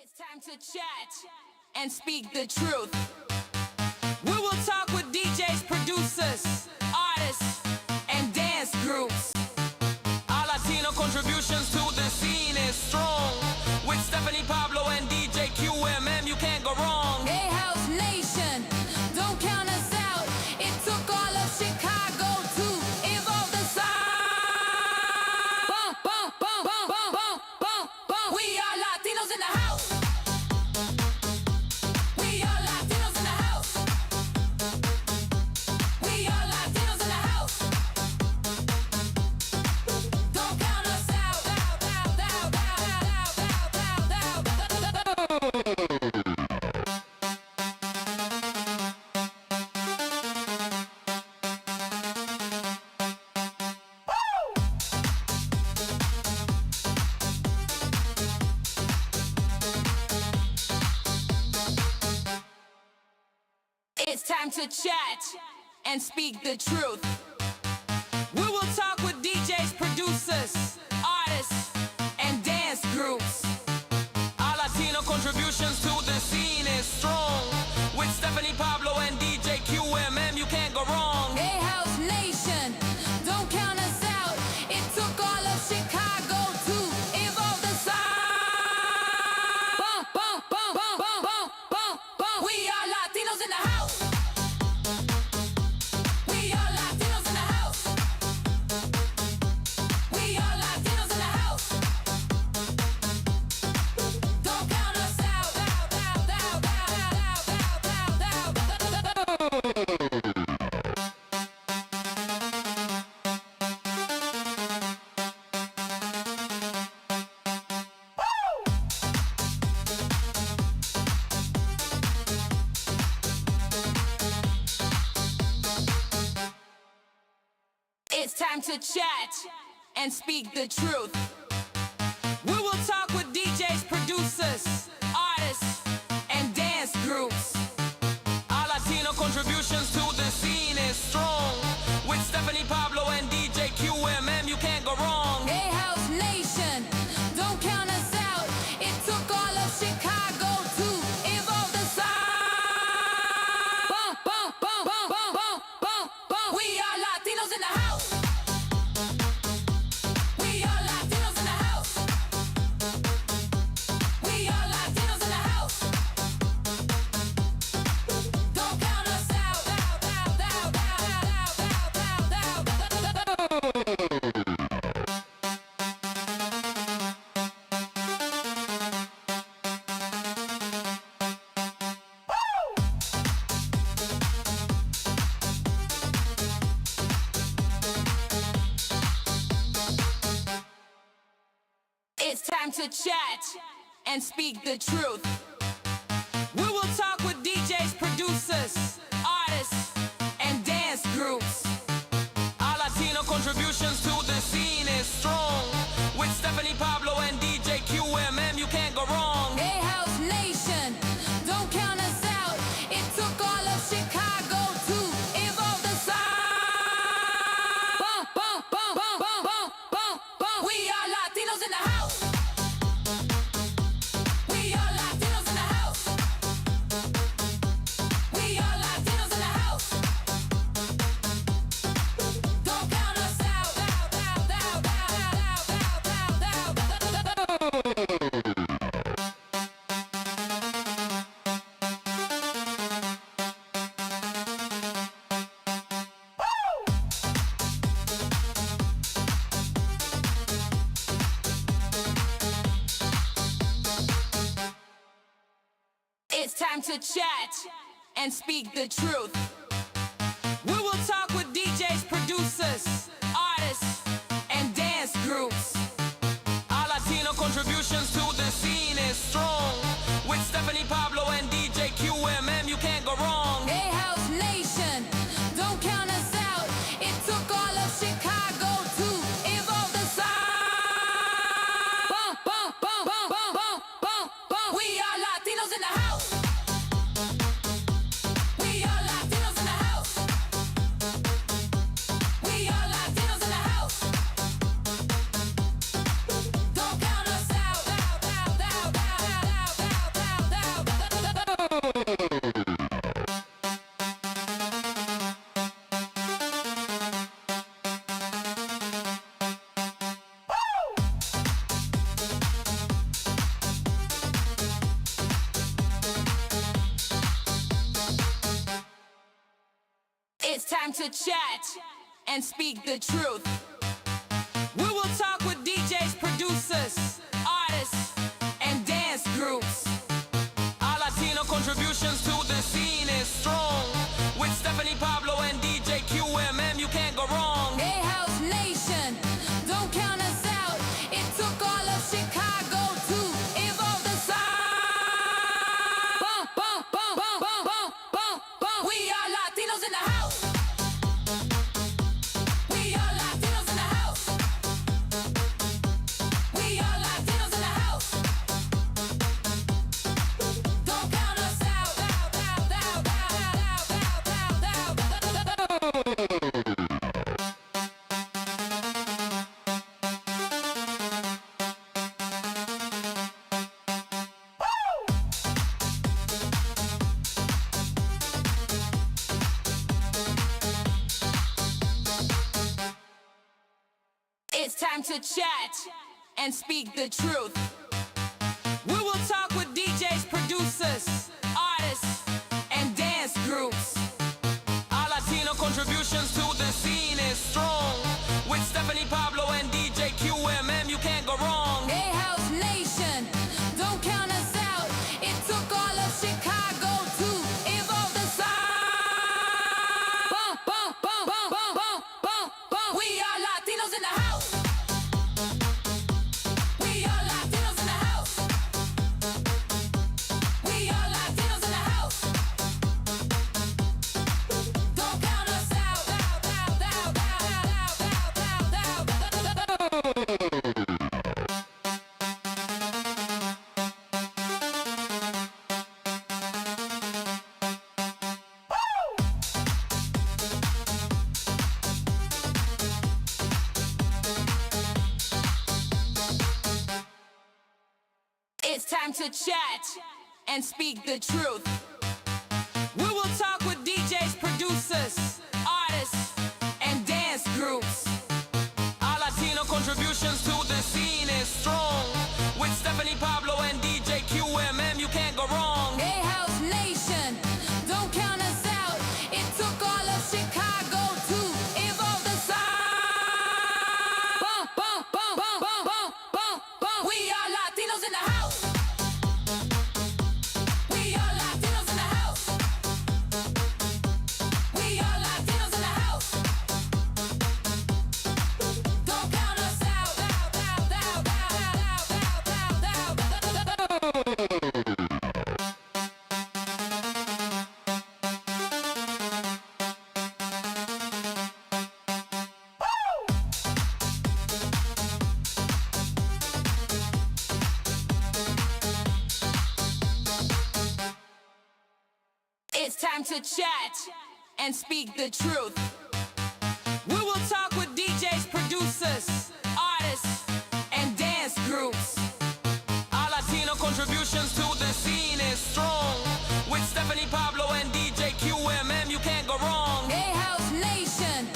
It's time to chat and speak the truth. We will talk with DJs, producers, artists, and dance groups. Our Latino contributions to the scene is strong. With Stephanie Pablo and DJ QMM, you can't go wrong. Hey, House Nation, don't count us out. It took all of Chicago to evolve the sound. Bum, bum, bum, bum, bum, bum, bum, bum. We are Latinos in the house. We are Latinos in the house. We are Latinos in the house. Don't count us out. It's time to chat and speak the truth. We will talk with DJs, producers, artists, and dance groups. Our Latino contributions to the scene is strong. With Stephanie Pablo and DJ QMM, you can't go wrong. Hey, House Nation, don't count us out. It took all of Chicago to evolve the sound. Bum, bum, bum, bum, bum, bum, bum, bum. We are Latinos in the house. We are Latinos in the house. We are Latinos in the house. Don't count us out. It's time to chat and speak the truth. We will talk with DJs, producers, artists, and dance groups. Our Latino contributions to the scene is strong. With Stephanie Pablo and DJ QMM, you can't go wrong. Hey, House Nation, don't count us out. It took all of Chicago to evolve the sound. Bum, bum, bum, bum, bum, bum, bum, bum. We are Latinos in the house. We are Latinos in the house. We are Latinos in the house. Don't count us out. It's time to chat and speak the truth. We will talk with DJs, producers, artists, and dance groups. Our Latino contributions to the scene is strong. With Stephanie Pablo and DJ QMM, you can't go wrong. Hey, House Nation, don't count us out. It took all of Chicago to evolve the sound. Bum, bum, bum, bum, bum, bum, bum, bum. We are Latinos in the house. We are Latinos in the house. We are Latinos in the house. Don't count us out. It's time to chat and speak the truth. We will talk with DJs, producers, artists, and dance groups. Our Latino contributions to the scene is strong. With Stephanie Pablo and DJ QMM, you can't go wrong. Hey, House Nation, don't count us out. It took all of Chicago to evolve the sound. Bum, bum, bum, bum, bum, bum, bum, bum. We are Latinos in the house. We are Latinos in the house. We are Latinos. to chat and speak the truth. We will talk with DJs, producers, artists, and dance groups. Our Latino contributions to the scene is strong. With Stephanie Pablo and DJ QMM, you can't go wrong. Hey, House Nation, don't count us out. It took all of Chicago to evolve the sound. Bum, bum, bum, bum, bum, bum, bum, bum. We are Latinos in the house. We are Latinos in the house. We are Latinos in the house. Don't count us out. It's time to chat and speak the truth. We will talk with DJs, producers, artists, and dance groups. Our Latino contributions to the scene is strong. With Stephanie Pablo and DJ QMM, you can't go wrong. Hey, House Nation, don't count us out. It took all of Chicago to evolve the sound. Bum, bum, bum, bum, bum, bum, bum, bum. We are Latinos in the house. We are Latinos in the house. We are Latinos in the house. Don't count us out. It's time to chat and speak the truth. We will talk with DJs, producers, artists, and dance groups. Our Latino contributions to the scene is strong. With Stephanie Pablo and DJ QMM, you can't go wrong. Hey, House Nation, don't count us out. It took all of Chicago to evolve the sound. Bum, bum, bum, bum, bum, bum, bum, bum. We are Latinos in the house. We are Latinos in the house. We are Latinos in the house. Don't count us out. It's time to chat and speak the truth. We will talk with DJs, producers, artists, and dance groups. Our Latino contributions to the scene is strong. With Stephanie Pablo and DJ QMM, you can't go wrong. Hey, House Nation,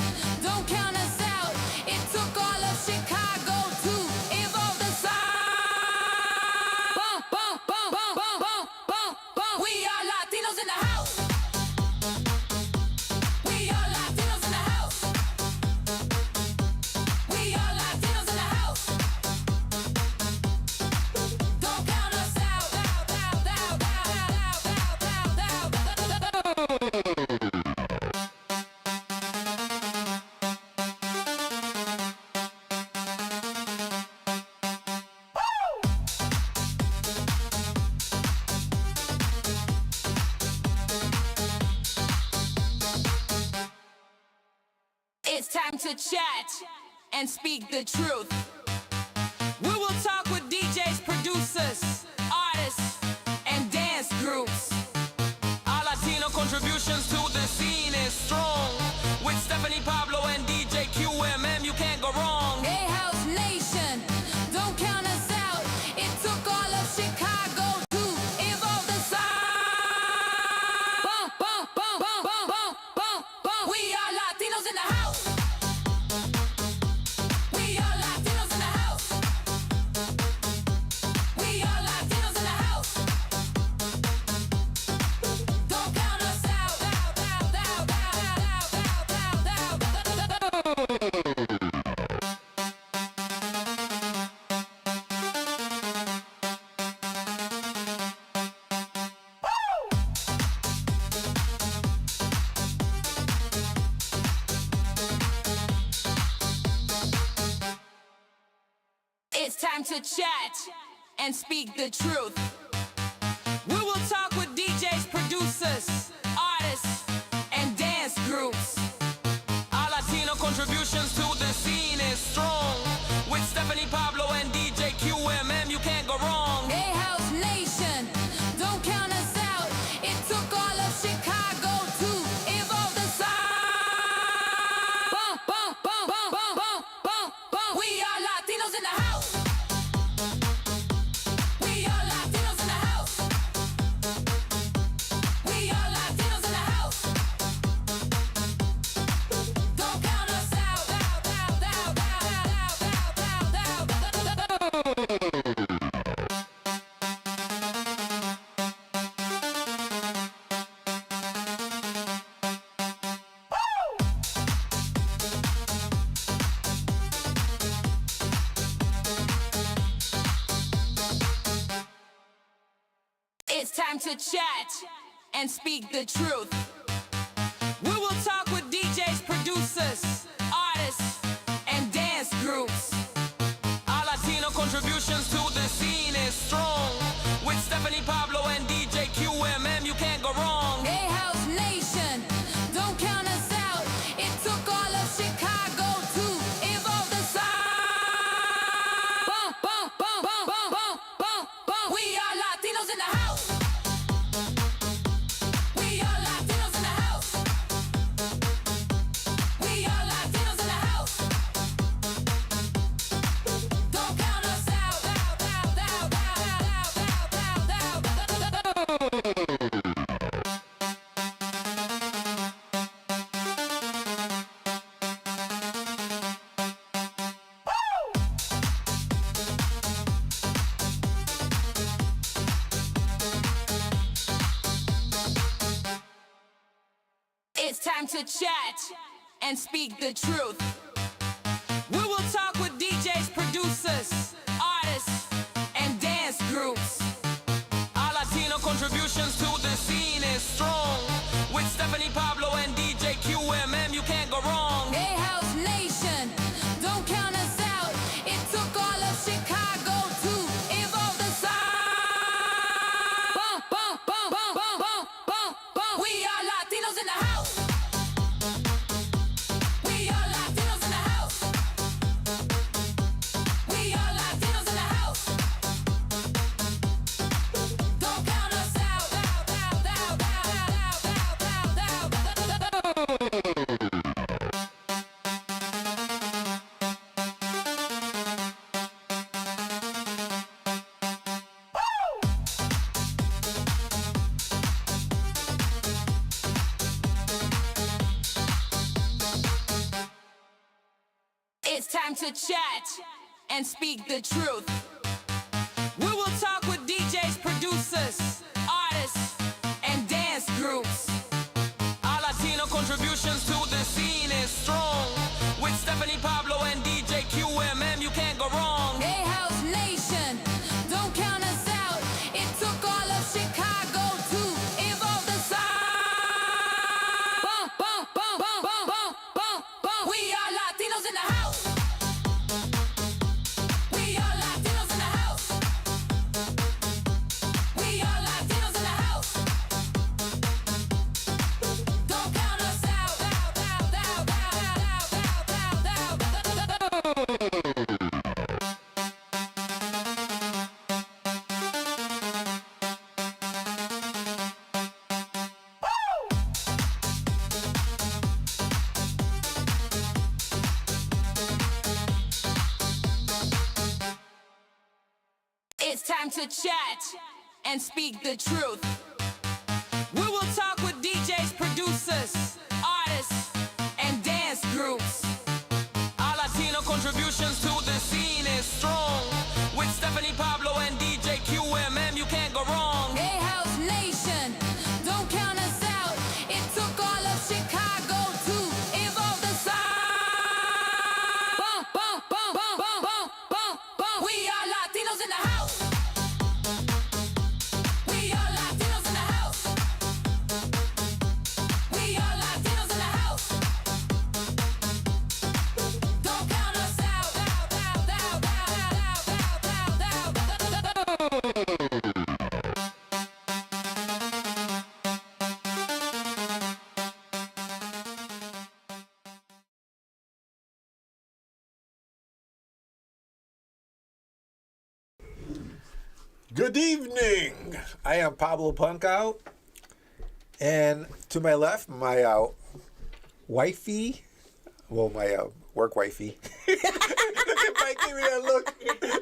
don't count us out. It took all of Chicago to evolve the sound. Bum, bum, bum, bum, bum, bum, bum, bum. We are Latinos in the house. We are Latinos in the house. We are Latinos in the house. Don't count us out. It's time to chat and speak the truth. We will talk with DJs, producers, artists, and dance groups. Our Latino contributions to the scene is strong. With Stephanie Pablo and DJ QMM, you can't go wrong. Hey, House Nation, don't count us out. It took all of Chicago to evolve the sound. Bum, bum, bum, bum, bum, bum, bum, bum. We are Latinos in the house. We are Latinos in It's time to chat and speak the truth. We will talk with DJs, producers, artists, and dance groups. Our Latino contributions to the scene is strong. With Stephanie Pablo and DJ QMM, you can't go wrong. Hey, House Nation, don't count us out. It took all of Chicago to evolve the sound. Bum, bum, bum, bum, bum, bum, bum, bum. We are Latinos in the house. We are Latinos in the house. We are Latinos in the house. Don't count us out. It's time to chat and speak the truth. We will talk with DJs, producers, artists, and dance groups. Our Latino contributions to the scene is strong. With Stephanie Pablo and DJ QMM, you can't go wrong. Hey, House Nation, don't count us out. It took all of Chicago to evolve the sound. Bum, bum, bum, bum, bum, bum, bum, bum. We are Latinos in the house. We are Latinos in the house. We are Latinos in the house. Don't count us out. It's time to chat and speak the truth. We will talk with DJs, producers, artists, and dance groups. Our Latino contributions to the scene is strong. With Stephanie Pablo and DJ QMM, you can't go wrong. Hey, House Nation, don't count us out. It took all of Chicago to evolve the sound. Bum, bum, bum, bum, bum, bum, bum, bum. We are Latinos in the house. We are Latinos in the house. We are Latinos in the house. Don't count us out. It's time to chat and speak the truth. We will talk with DJs, producers, artists, and dance groups. Our Latino contributions to the scene is strong. With Stephanie Pablo and DJ QMM, you can't go wrong. Hey, House Nation, don't count us out. It took all of Chicago to evolve the sound. Bum, bum, bum, bum, bum, bum, bum, bum. We are Latinos in the house. We are Latinos in the house. We are Latinos in the house. Don't count us out. It's time to chat and speak the truth. We will talk with DJs, producers, artists, and dance groups. Our Latino contributions to the scene is strong. With Stephanie Pablo and DJ QMM, you can't go wrong. Hey, House Nation, don't count us out. It took all of Chicago to evolve the sound. Bum, bum, bum, bum, bum, bum, bum, bum. We are Latinos in the house. We are Latinos in the house. We are Latinos in the house. Don't count us out. Good evening. I am Pablo Punkout. And to my left, my wifey. Well, my work wifey. Look at Mike, give me that look.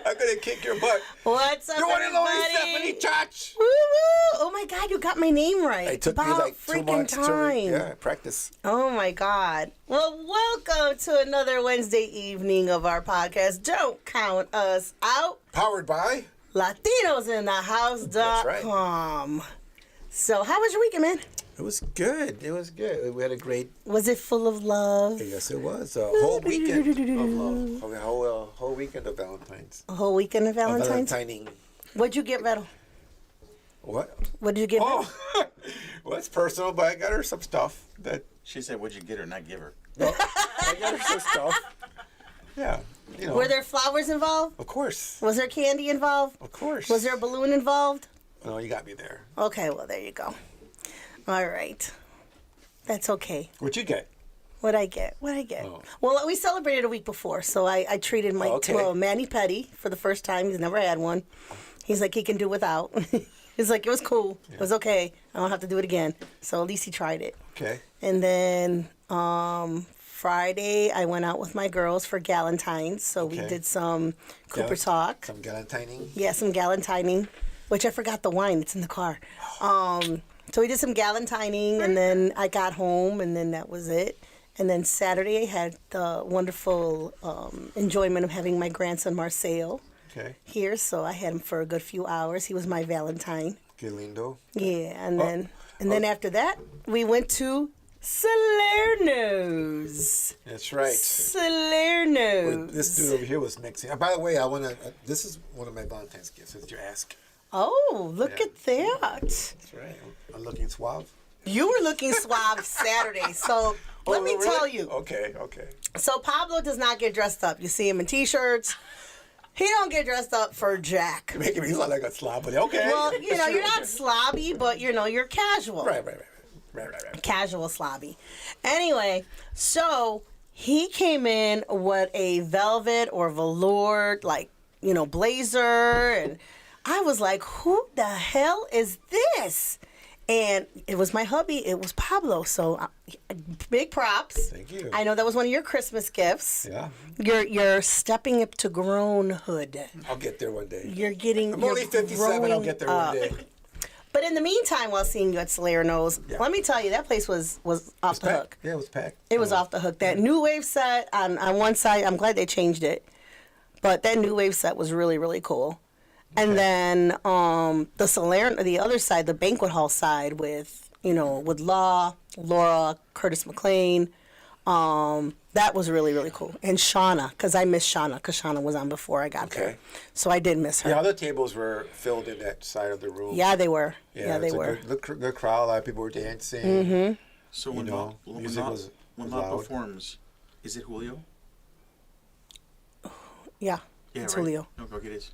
I'm going to kick your butt. What's up, You want to know everybody? Stephanie Chach? Woo woo! Oh my God, you got my name right. It took me About like 2 freaking months time. to practice. Oh my God. Well, welcome to another Wednesday evening of our podcast. Don't count us out. Powered by? LatinosInTheHouse.com. So, how was your weekend, man? It was good. It was good. We had a great. Was it full of love? Yes, it was. A whole weekend of love. A whole weekend of Valentine's. A whole weekend of Valentine's? Valentining. What'd you get, Vettel? What? What did you get? Vettel? Oh, well, it's personal, but I got her some stuff that. She said, "What'd you get her, not give her?" No, I got her some stuff. Yeah, you know. Were there flowers involved? Of course. Was there candy involved? Of course. Was there a balloon involved? No, you got me there. Okay, well, there you go. All right. That's okay. What'd you get? What'd I get? What'd I get? Oh. Well, we celebrated a week before, so I treated Mike Okay. to a mani-pedi for the first time. He's never had one. He's like, he can do without. He's like, it was cool. It was okay. I don't have to do it again. So at least he tried it. Okay. And then Friday, I went out with my girls for Galentine's. So we Okay. did some Cooper Talk. Some galentining. Yeah, some galentining, which I forgot the wine. It's in the car. So we did some galentining, and then I got home, and then that was it. And then Saturday, I had the wonderful enjoyment of having my grandson Marcelo Okay. here. So I had him for a good few hours. He was my Valentine. Que lindo. Yeah, and then after that, we went to Salerno's. That's right. Salerno's. This dude over here was mixing. By the way, I want to. This is one of my Valentine's gifts. Did you ask? Oh, look Yeah. at that. That's right. I'm looking suave. You were looking suave Saturday, so let me really? tell you. Okay. Okay. So Pablo does not get dressed up. You see him in t-shirts. He don't get dressed up for Jack. Making me look like a slob, but okay. Well, you know, Sure. you're not slobby, but you're casual. Right. Casual slobby. Anyway, so he came in with a velvet or velour, like, blazer, and I was like, who the hell is this? And it was my hubby. It was Pablo. So big props. Thank you. I know that was one of your Christmas gifts. Yeah. You're stepping up to grownhood. I'll get there one day. You're getting. I'm you're only 57. I'll growing get there up. one day. But in the meantime, while seeing you at Salerno's, Yeah. let me tell you, that place was off the hook. Yeah, it was packed. It was off the hook. That new wave set on one side, I'm glad they changed it, but that new wave set was really, really cool. And then the Salerno, the other side, the banquet hall side with Laura, Curtis McLean, that was really, really cool. And Shauna, because I missed Shauna, because Shauna was on before I got there. Okay. So I did miss her. The other tables were filled in that side of the room. Yeah, they were. Yeah, they it's a were. Good crowd. A lot of people were dancing. Mm-hmm. So You when know, Bob, music was loud. performs, is it Julio? Yeah, Yeah, it's right? Julio. Okay, it is.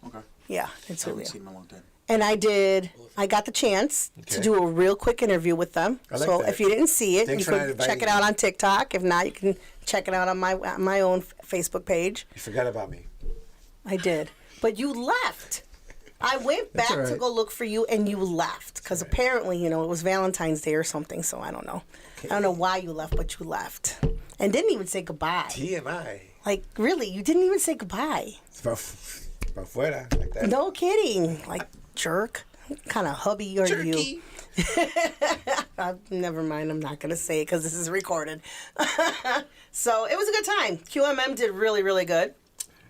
Okay. Yeah, it's I haven't Julio. seen him in a long time. And I got the chance to Okay. do a real quick interview with them. I like So that. if you didn't see it, Thanks you for not can inviting check it out me. on TikTok. If not, you can check it out on my own Facebook page. You forgot about me. I did. But you left. I went That's back all to right. go look for you, and you left. Because apparently, it was Valentine's Day or something, so I don't know. I don't know why you left, but you left. And didn't even say goodbye. TMI. Like, really, you didn't even say goodbye. It's pa fuera, like that. No kidding. Like, jerk. What kind of hubby are you? Turkey. Never mind, I'm not going to say it because this is recorded. So it was a good time. QMM did really, really good.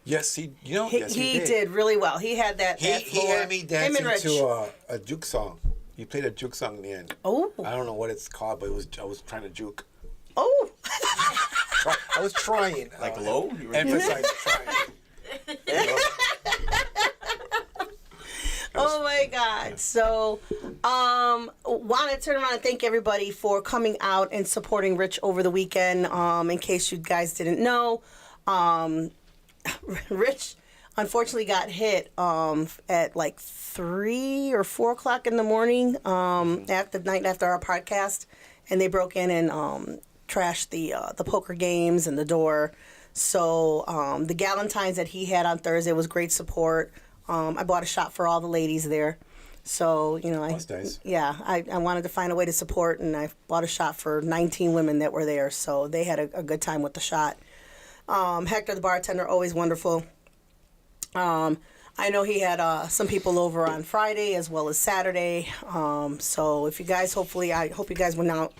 Yes, he He did really well. He had that. He floor. had me Him dancing and Rich. to a juke song. He played a juke song in the end. Oh. I don't know what it's called, but I was trying to juke. Oh. I was trying. Like low? You were- Emphasize trying. Oh my God. So, want to turn around and thank everybody for coming out and supporting Rich over the weekend. In case you guys didn't know, Rich unfortunately got hit at like 3 or 4 o'clock in the morning after the night after our podcast, and they broke in and trashed the poker games and the door. So the Galentine's that he had on Thursday was great support. I bought a shot for all the ladies there. So, you know, That's nice. yeah, I wanted to find a way to support, and I bought a shot for 19 women that were there. So they had a good time with the shot. Hector, the bartender, always wonderful. I know he had some people over on Friday as well as Saturday. So if you guys, I hope you guys went out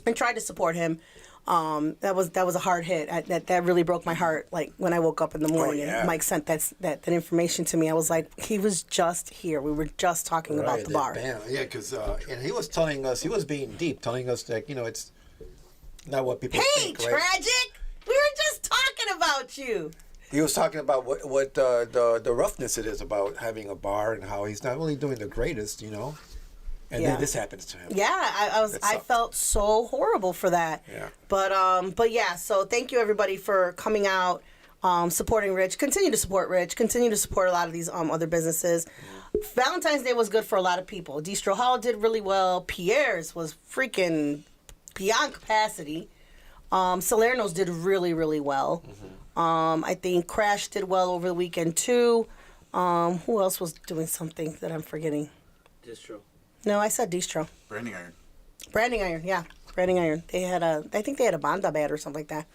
and tried to support him. That was a hard hit. That really broke my heart. Like when I woke up in the morning yeah. and Mike sent that information to me, I was like, he was just here. We were just talking about the bar. Band. Yeah, because and he was telling us, he was being deep, telling us that, you know, it's not what people Hey, think, right? Tragic! We were just talking about you. He was talking about what the roughness it is about having a bar and how he's not really doing the greatest, you know. And Yeah. then this happens to him. Yeah, I That I sucked. felt so horrible for that. Yeah. But yeah, so thank you everybody for coming out, supporting Rich. Continue to support Rich. Continue to support a lot of these other businesses. Valentine's Day was good for a lot of people. Distro Hall did really well. Pierre's was freaking beyond capacity. Salerno's did really, really well. I think Crash did well over the weekend too. Who else was doing something that I'm forgetting? Distro. No, I said Distro. Branding iron. Branding Iron, yeah. Branding Iron. I think they had a Banda bat or something like that.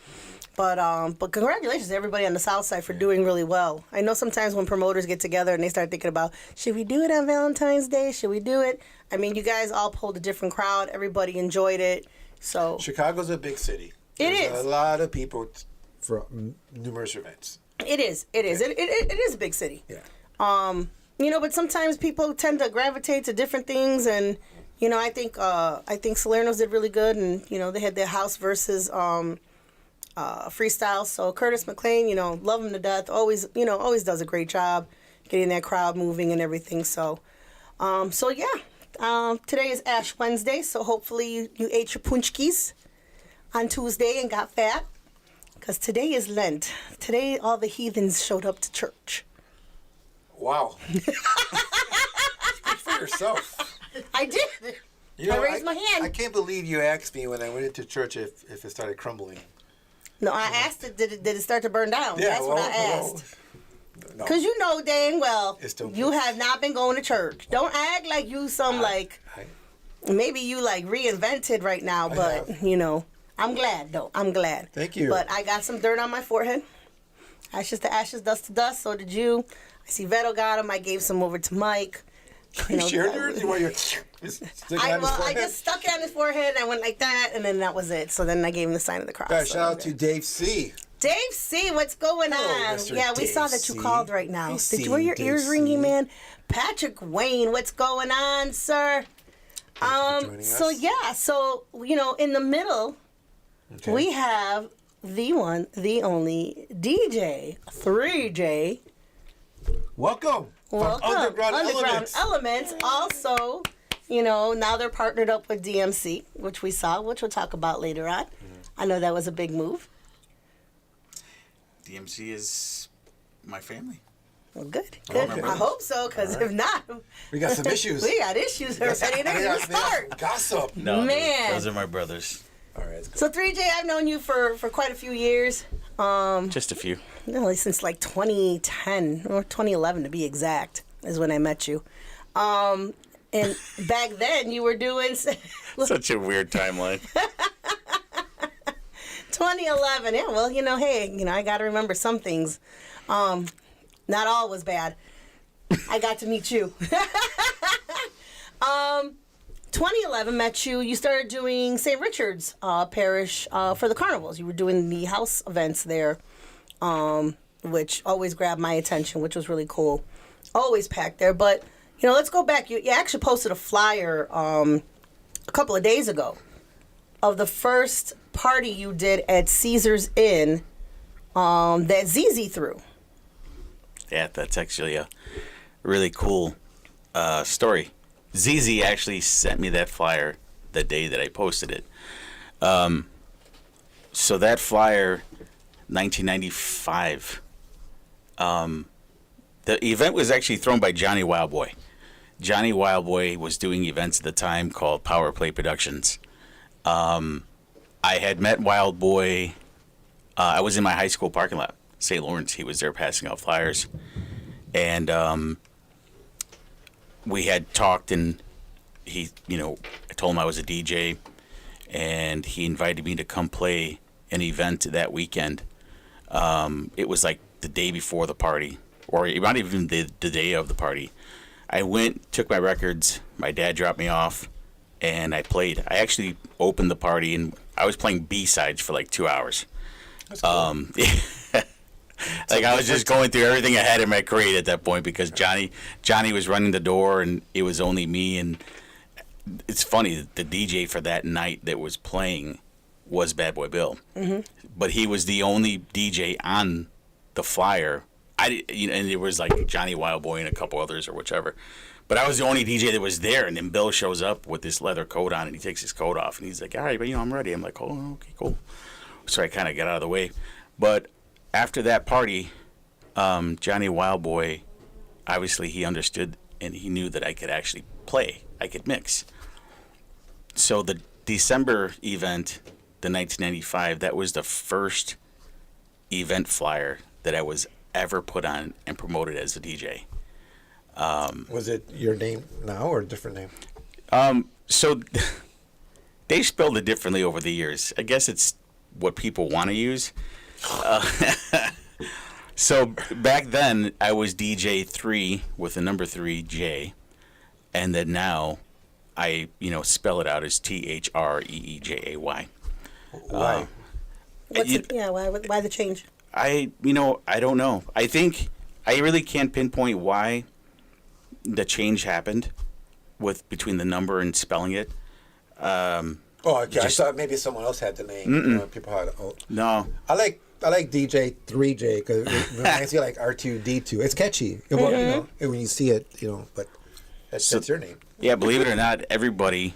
But congratulations to everybody on the South Side for doing really well. I know sometimes when promoters get together and they start thinking about, should we do it on Valentine's Day? Should we do it? I mean, you guys all pulled a different crowd. Everybody enjoyed it. So Chicago's a big city. It There's is. a lot of people from numerous events. it is. It is. It is a big city. Yeah. You know, but sometimes people tend to gravitate to different things, and you know, I think Salerno's did really good, and you know, they had their house versus freestyle. So Curtis McLean, you know, love him to death. Always does a great job getting that crowd moving and everything. So, yeah. Today is Ash Wednesday, so hopefully you ate your punchkis on Tuesday and got fat, because today is Lent. Today all the heathens showed up to church. Wow. Speak for yourself. I did. You know, I raised my hand. I can't believe you asked me when I went into church if it started crumbling. No, I asked it. Did it start to burn down? That's what I asked. No. Because you know dang well It's still you good. have not been going to church. Don't act like you maybe you like reinvented right now, I but have. you know, I'm glad though. I'm glad. Thank you. But I got some dirt on my forehead. Ashes to ashes, dust to dust. So did you. I see Veto got them. I gave some over to Mike. You know, shared that yours? was- You want your stick it on his I forehead? just stuck it on his forehead. And I went like that, and then that was it. So then I gave him the sign of the cross. Guys, So shout out that was to it. Dave C. Dave C, what's going Hello, on? Mr. Yeah, we saw Dave that you C. called right now. I Did see you wear your Dave ears C. ringing, man? Patrick Wayne, what's going on, sir? joining So us. yeah, so you know, in the middle, Okay. we have the one, the only DJ 3J. Welcome. Welcome, From Underground Elements. Elements. Also, you know, now they're partnered up with DMC, which we saw, which we'll talk about later on. I know that was a big move. DMC is my family. Well, good. Hello, Good. my I brothers. hope so, because if not, We got some issues. we got issues already. They're going to start. Gossip. No, Man. those are my brothers. All right. Let's go. So 3J, I've known you for quite a few years. Just a few. Really, since like 2010 or 2011 to be exact, is when I met you. And back then you were doing Such a weird timeline. 2011. Yeah, well, you know, hey, you know, I got to remember some things. Not all was bad. I got to meet you. 2011 met you. You started doing St. Richard's Parish for the carnivals. You were doing the house events there, which always grabbed my attention, which was really cool. Always packed there. But, you know, let's go back. You actually posted a flyer a couple of days ago of the first party you did at Caesar's Inn that ZZ threw. Yeah, that's actually a really cool story. ZZ actually sent me that flyer the day that I posted it. So that flyer, 1995, the event was actually thrown by Johnny Wildboy. Johnny Wildboy was doing events at the time called Power Play Productions. I had met Wildboy. I was in my high school parking lot, St. Lawrence. He was there passing out flyers. And we had talked, and he, I told him I was a DJ, and he invited me to come play an event that weekend. It was like the day before the party, or not even the day of the party. I went, took my records, my dad dropped me off, and I played. I actually opened the party, and I was playing B-sides for like 2 hours. That's cool. Like I was just going through everything I had in my crate at that point because Johnny was running the door, and it was only me. And it's funny, the DJ for that night that was playing was Bad Boy Bill, but he was the only DJ on the flyer. And it was like Johnny Wildboy and a couple others or whichever. But I was the only DJ that was there, and then Bill shows up with this leather coat on, and he takes his coat off, and he's like, all right, but I'm ready. I'm like, oh, okay, cool. So I kind of got out of the way. But after that party, Johnny Wildboy, obviously he understood, and he knew that I could actually play. I could mix. So the December event, the 1995, that was the first event flyer that I was ever put on and promoted as a DJ. Was it your name now or a different name? So they spelled it differently over the years. I guess it's what people want to use. So back then I was DJ 3 with the number 3J, and then now I spell it out as THREEJAY. Why? Why the change? I don't know. I think I really can't pinpoint why the change happened between the number and spelling it. Oh, okay. I thought maybe someone else had the name. People had. No. I like DJ 3J because it reminds you like R2D2. It's catchy. Well, when you see it, but that's your name. Yeah, believe it or not, everybody,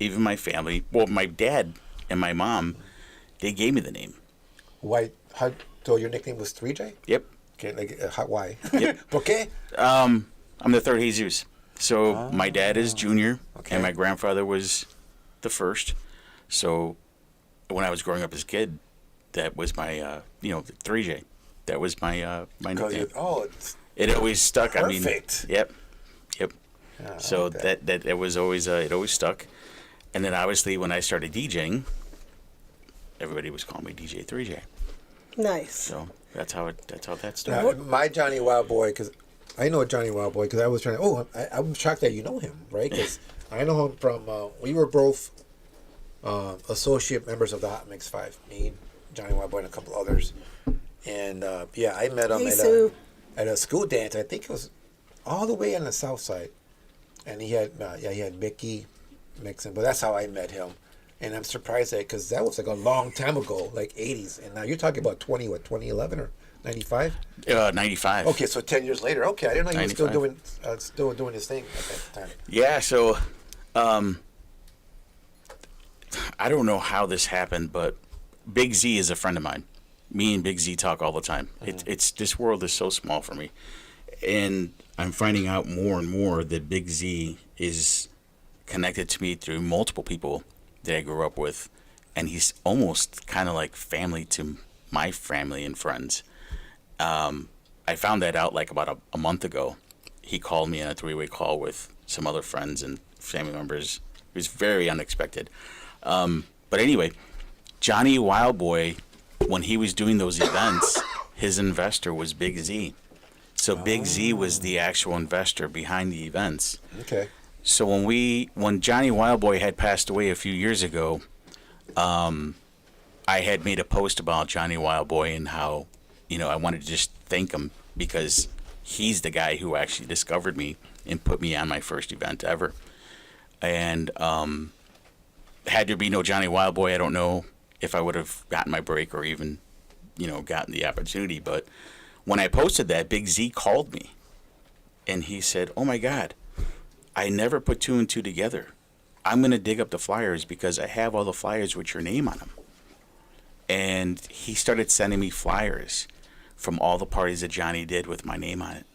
even my family, well, my dad and my mom, they gave me the name. Why? So your nickname was 3J? Yep. Okay, why? Yep. ¿Por qué? I'm the third Jesus. So my dad is Junior, Okay. and my grandfather was the first. So when I was growing up as a kid, that was my, 3J. That was my nickname. It always stuck. Perfect. Yep. Yeah, So I like that it was always it always stuck. And then obviously when I started DJing, everybody was calling me DJ 3J. Nice. So that's how that started. Now, my Johnny Wildboy, because I know Johnny Wildboy, because I was trying to. Oh, I'm shocked that you know him, right? Because I know him from. We were both associate members of the Hot Mix 5. Me, Johnny Wildboy, and a couple others. And I met him at a school dance. I think it was all the way on the south side. And he had Mickey mixing, but that's how I met him. And I'm surprised because that was like a long time ago, like 80s. And now you're talking about 2011 or 95? 95. Okay, so 10 years later. Okay, I didn't know he was still doing his thing at that time. Yeah, so I don't know how this happened, but Big Z is a friend of mine. Me and Big Z talk all the time. It's this world is so small for me. And I'm finding out more and more that Big Z is connected to me through multiple people that I grew up with, and he's almost kind of like family to my family and friends. I found that out like about a month ago. He called me in a 3-way call with some other friends and family members. It was very unexpected. But anyway, Johnny Wildboy, when he was doing those events, his investor was Big Z. So Big Z was the actual investor behind the events. Okay. So when Johnny Wildboy had passed away a few years ago, I had made a post about Johnny Wildboy and how, I wanted to just thank him because he's the guy who actually discovered me and put me on my first event ever. And had there been no Johnny Wildboy, I don't know if I would have gotten my break or even, gotten the opportunity. But when I posted that, Big Z called me and he said, "Oh my God, I never put 2 and 2 together. I'm going to dig up the flyers because I have all the flyers with your name on them." And he started sending me flyers from all the parties that Johnny did with my name on it.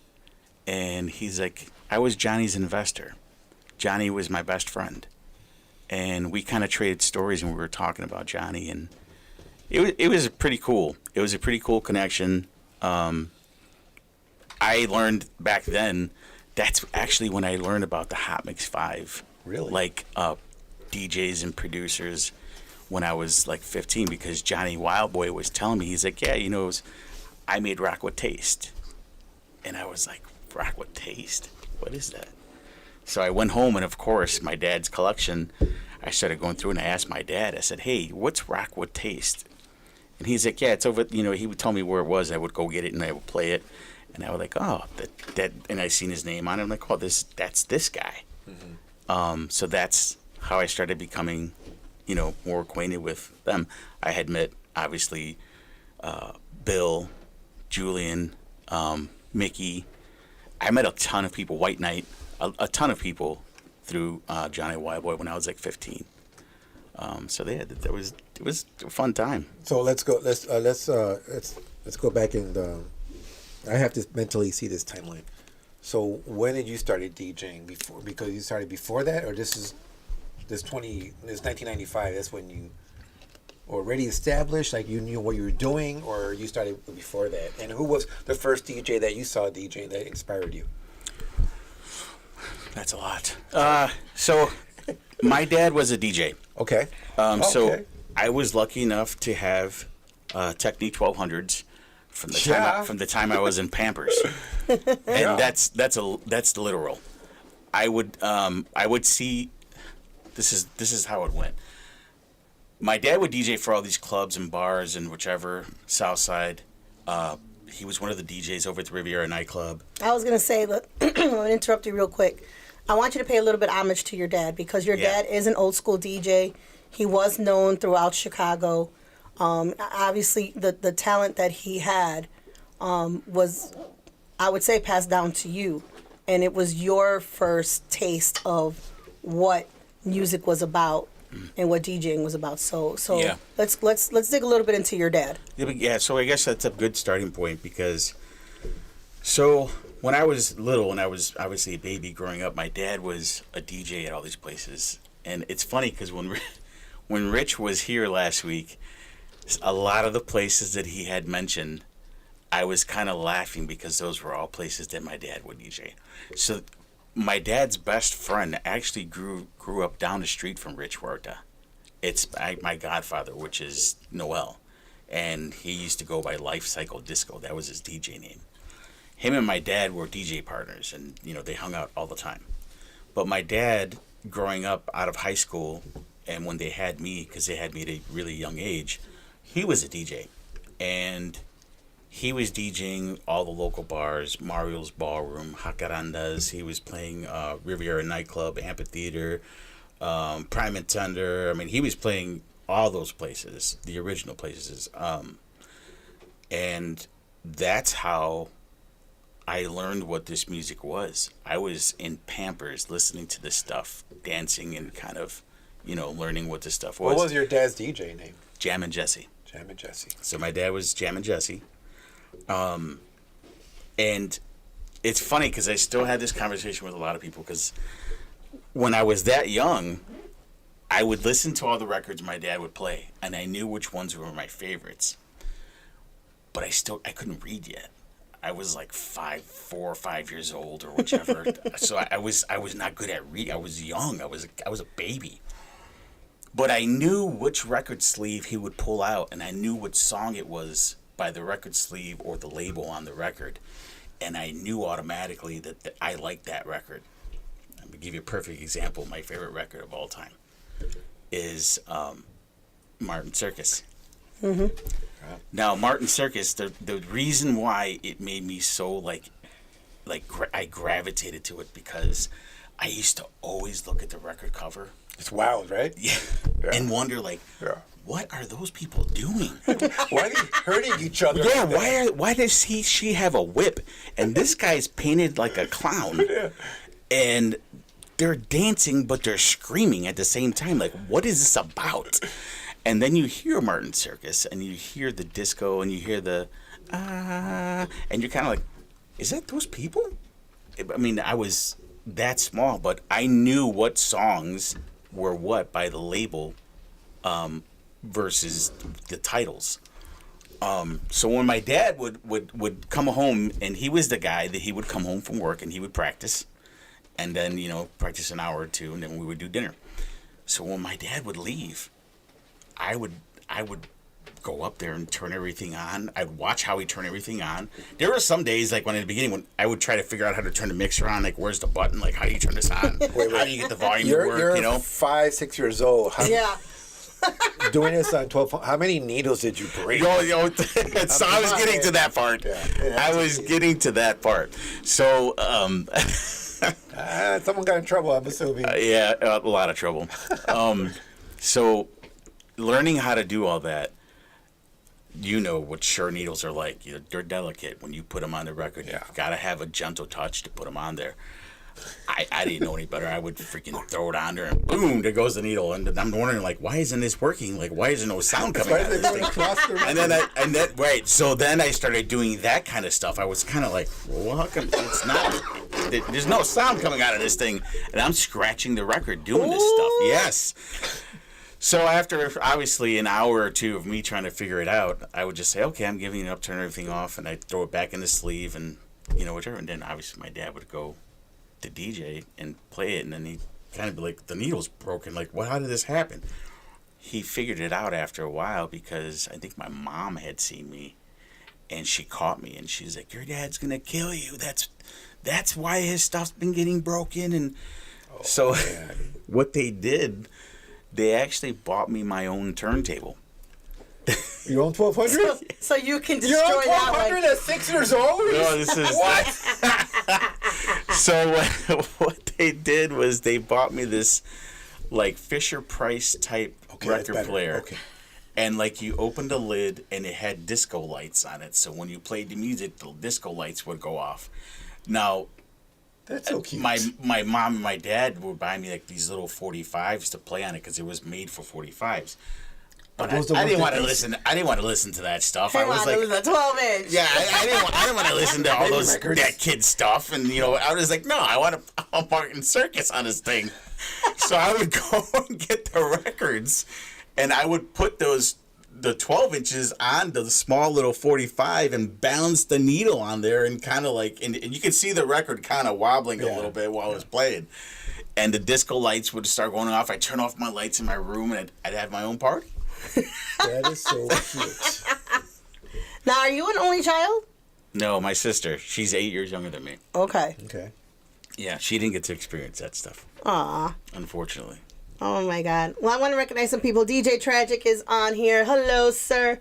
And he's like, I was Johnny's investor. Johnny was my best friend. And we kind of traded stories and we were talking about Johnny. And it was pretty cool. It was a pretty cool connection. I I learned back then. That's actually when I learned about the Hot Mix 5. Really? Like DJs and producers when I was like 15, because Johnny Wildboy was telling me, he's like, yeah, you know, I made Rock with Taste. And I was like, Rock with Taste? What is that? So I went home, and of course, my dad's collection, I started going through, and I asked my dad, I said, hey, what's Rock with Taste? And he's like, yeah, it's over, you know, he would tell me where it was. I would go get it, and I would play it. And I was like, oh, that, and I seen his name on it. I'm like, oh, that's this guy. So that's how I started becoming, you know, more acquainted with them. I had met, obviously, Bill, Julian, Mickey. I met a ton of people, White Knight, a ton of people through Johnny Wildboy when I was like 15. So it was a fun time. So let's go. Let's go back and I have to mentally see this timeline. So when did you started DJing? Before, because you started before that, or this 1995. That's when you already established, like you knew what you were doing, or you started before that. And who was the first DJ that you saw DJing that inspired you? That's a lot. So my dad was a DJ. Okay. So I was lucky enough to have Technique 1200s from the time I was in Pampers, and that's literal. I would see. This is how it went. My dad would DJ for all these clubs and bars and whichever, Southside. He was one of the DJs over at the Riviera nightclub. I was gonna say, look, I'm gonna interrupt you real quick. I want you to pay a little bit homage to your dad, because your dad is an old school DJ. He was known throughout Chicago. Obviously, the talent that he had was, I would say, passed down to you, and it was your first taste of what music was about and what DJing was about. So Yeah. let's dig a little bit into your dad. Yeah, so I guess that's a good starting point, because when I was little, and I was obviously a baby growing up, my dad was a DJ at all these places. And it's funny because when Rich was here last week, a lot of the places that he had mentioned, I was kind of laughing because those were all places that my dad would DJ. So my dad's best friend actually grew up down the street from Rich Huerta. It's my godfather, which is Noel. And he used to go by Life Cycle Disco. That was his DJ name. Him and my dad were DJ partners, and you know, they hung out all the time. But my dad, growing up out of high school, and when they had me, because they had me at a really young age, he was a DJ. And he was DJing all the local bars, Mario's Ballroom, Jacarandas. He was playing Riviera Nightclub, Amphitheater, Prime and Tender. I mean, he was playing all those places, the original places. And that's how I learned what this music was. I was in Pampers listening to this stuff, dancing, and kind of, you know, learning what this stuff was. What was your dad's DJ name? Jammin' Jesse. Jammin' Jesse. So my dad was Jammin' Jesse. And it's funny because I still had this conversation with a lot of people, because when I was that young, I would listen to all the records my dad would play, and I knew which ones were my favorites. But I couldn't read yet. I was like 4 or 5 years old or whichever. So I was not good at reading. I was young. I was a baby. But I knew which record sleeve he would pull out, and I knew what song it was by the record sleeve or the label on the record. And I knew automatically that I liked that record. I'm going to give you a perfect example. My favorite record of all time is Martin Circus. Mm-hmm. Now, Martin Circus, the reason why it made me so I gravitated to it, because I used to always look at the record cover. It's wild, right? Yeah. And wonder, what are those people doing? Why are they hurting each other? Yeah, like that? why does she have a whip? And this guy's painted like a clown. Yeah. And they're dancing, but they're screaming at the same time. Like, what is this about? And then you hear Martin Circus, and you hear the disco, and you hear the and you're kind of like, is that those people? I mean, I was that small, but I knew what songs were what by the label versus the titles. So when my dad would come home, and he was the guy that he would come home from work and he would practice, and then practice an hour or two, and then we would do dinner. So when my dad would leave, I would go up there and turn everything on. I'd watch how he turned everything on. There were some days, like when in the beginning, when I would try to figure out how to turn the mixer on, like where's the button, like how do you turn this on, how do you get the volume to work, You're 5, 6 years old. Yeah. Doing this on 12. How many needles did you break? So I was getting to that part. Yeah, I was getting to that part. So, someone got in trouble, I'm assuming. yeah, a lot of trouble. So, learning how to do all that, what sure needles are like. They're delicate when you put them on the record. Yeah. You got to have a gentle touch to put them on there. I didn't know any better. I would freaking throw it on there, and boom, there goes the needle. And I'm wondering, like, why isn't this working? Like, why is there no sound coming Why out is of it this going thing? across the And then right. So then I started doing that kind of stuff. I was kind of like, well, how come it's not? There's no sound coming out of this thing, and I'm scratching the record doing this stuff. Yes. So after obviously an hour or two of me trying to figure it out, I would just say, okay, I'm giving it up, turn everything off, and I'd throw it back in the sleeve, and whatever. And then obviously my dad would go to DJ and play it, and then he'd kind of be like, the needle's broken. Like, how did this happen? He figured it out after a while because I think my mom had seen me, and she caught me, and she's like, your dad's gonna kill you. That's why his stuff's been getting broken. And so what they did, they actually bought me my own turntable. You're on 1200? So you can You're on destroy that 1200 one. at 6 years old? No, this is What? So what they did was they bought me this like Fisher Price type that's record better. player. Okay. And like you opened the lid and it had disco lights on it. So when you played the music, the disco lights would go off. Now, That's so cute. my mom and my dad would buy me like these little 45s to play on it because it was made for 45s. But those the I ones didn't that want to they- listen. I didn't want to listen to that stuff. I Come was on, like, it was a 12-inch. yeah, I didn't want to listen to all Baby those records. that kid stuff, and I was like, no, I want a Martin Circus on this thing. So I would go and get the records, and I would put the 12 inches on the small little 45 and balance the needle on there, and kind of like, and you could see the record kind of wobbling a little bit while I was playing. And the disco lights would start going off. I'd turn off my lights in my room, and I'd have my own party. That is so cute. Now, are you an only child? No, my sister. She's 8 years younger than me. Okay. Okay. Yeah, she didn't get to experience that stuff, Aw. unfortunately. Oh my God. Well, I want to recognize some people. DJ Tragic is on here. Hello, sir.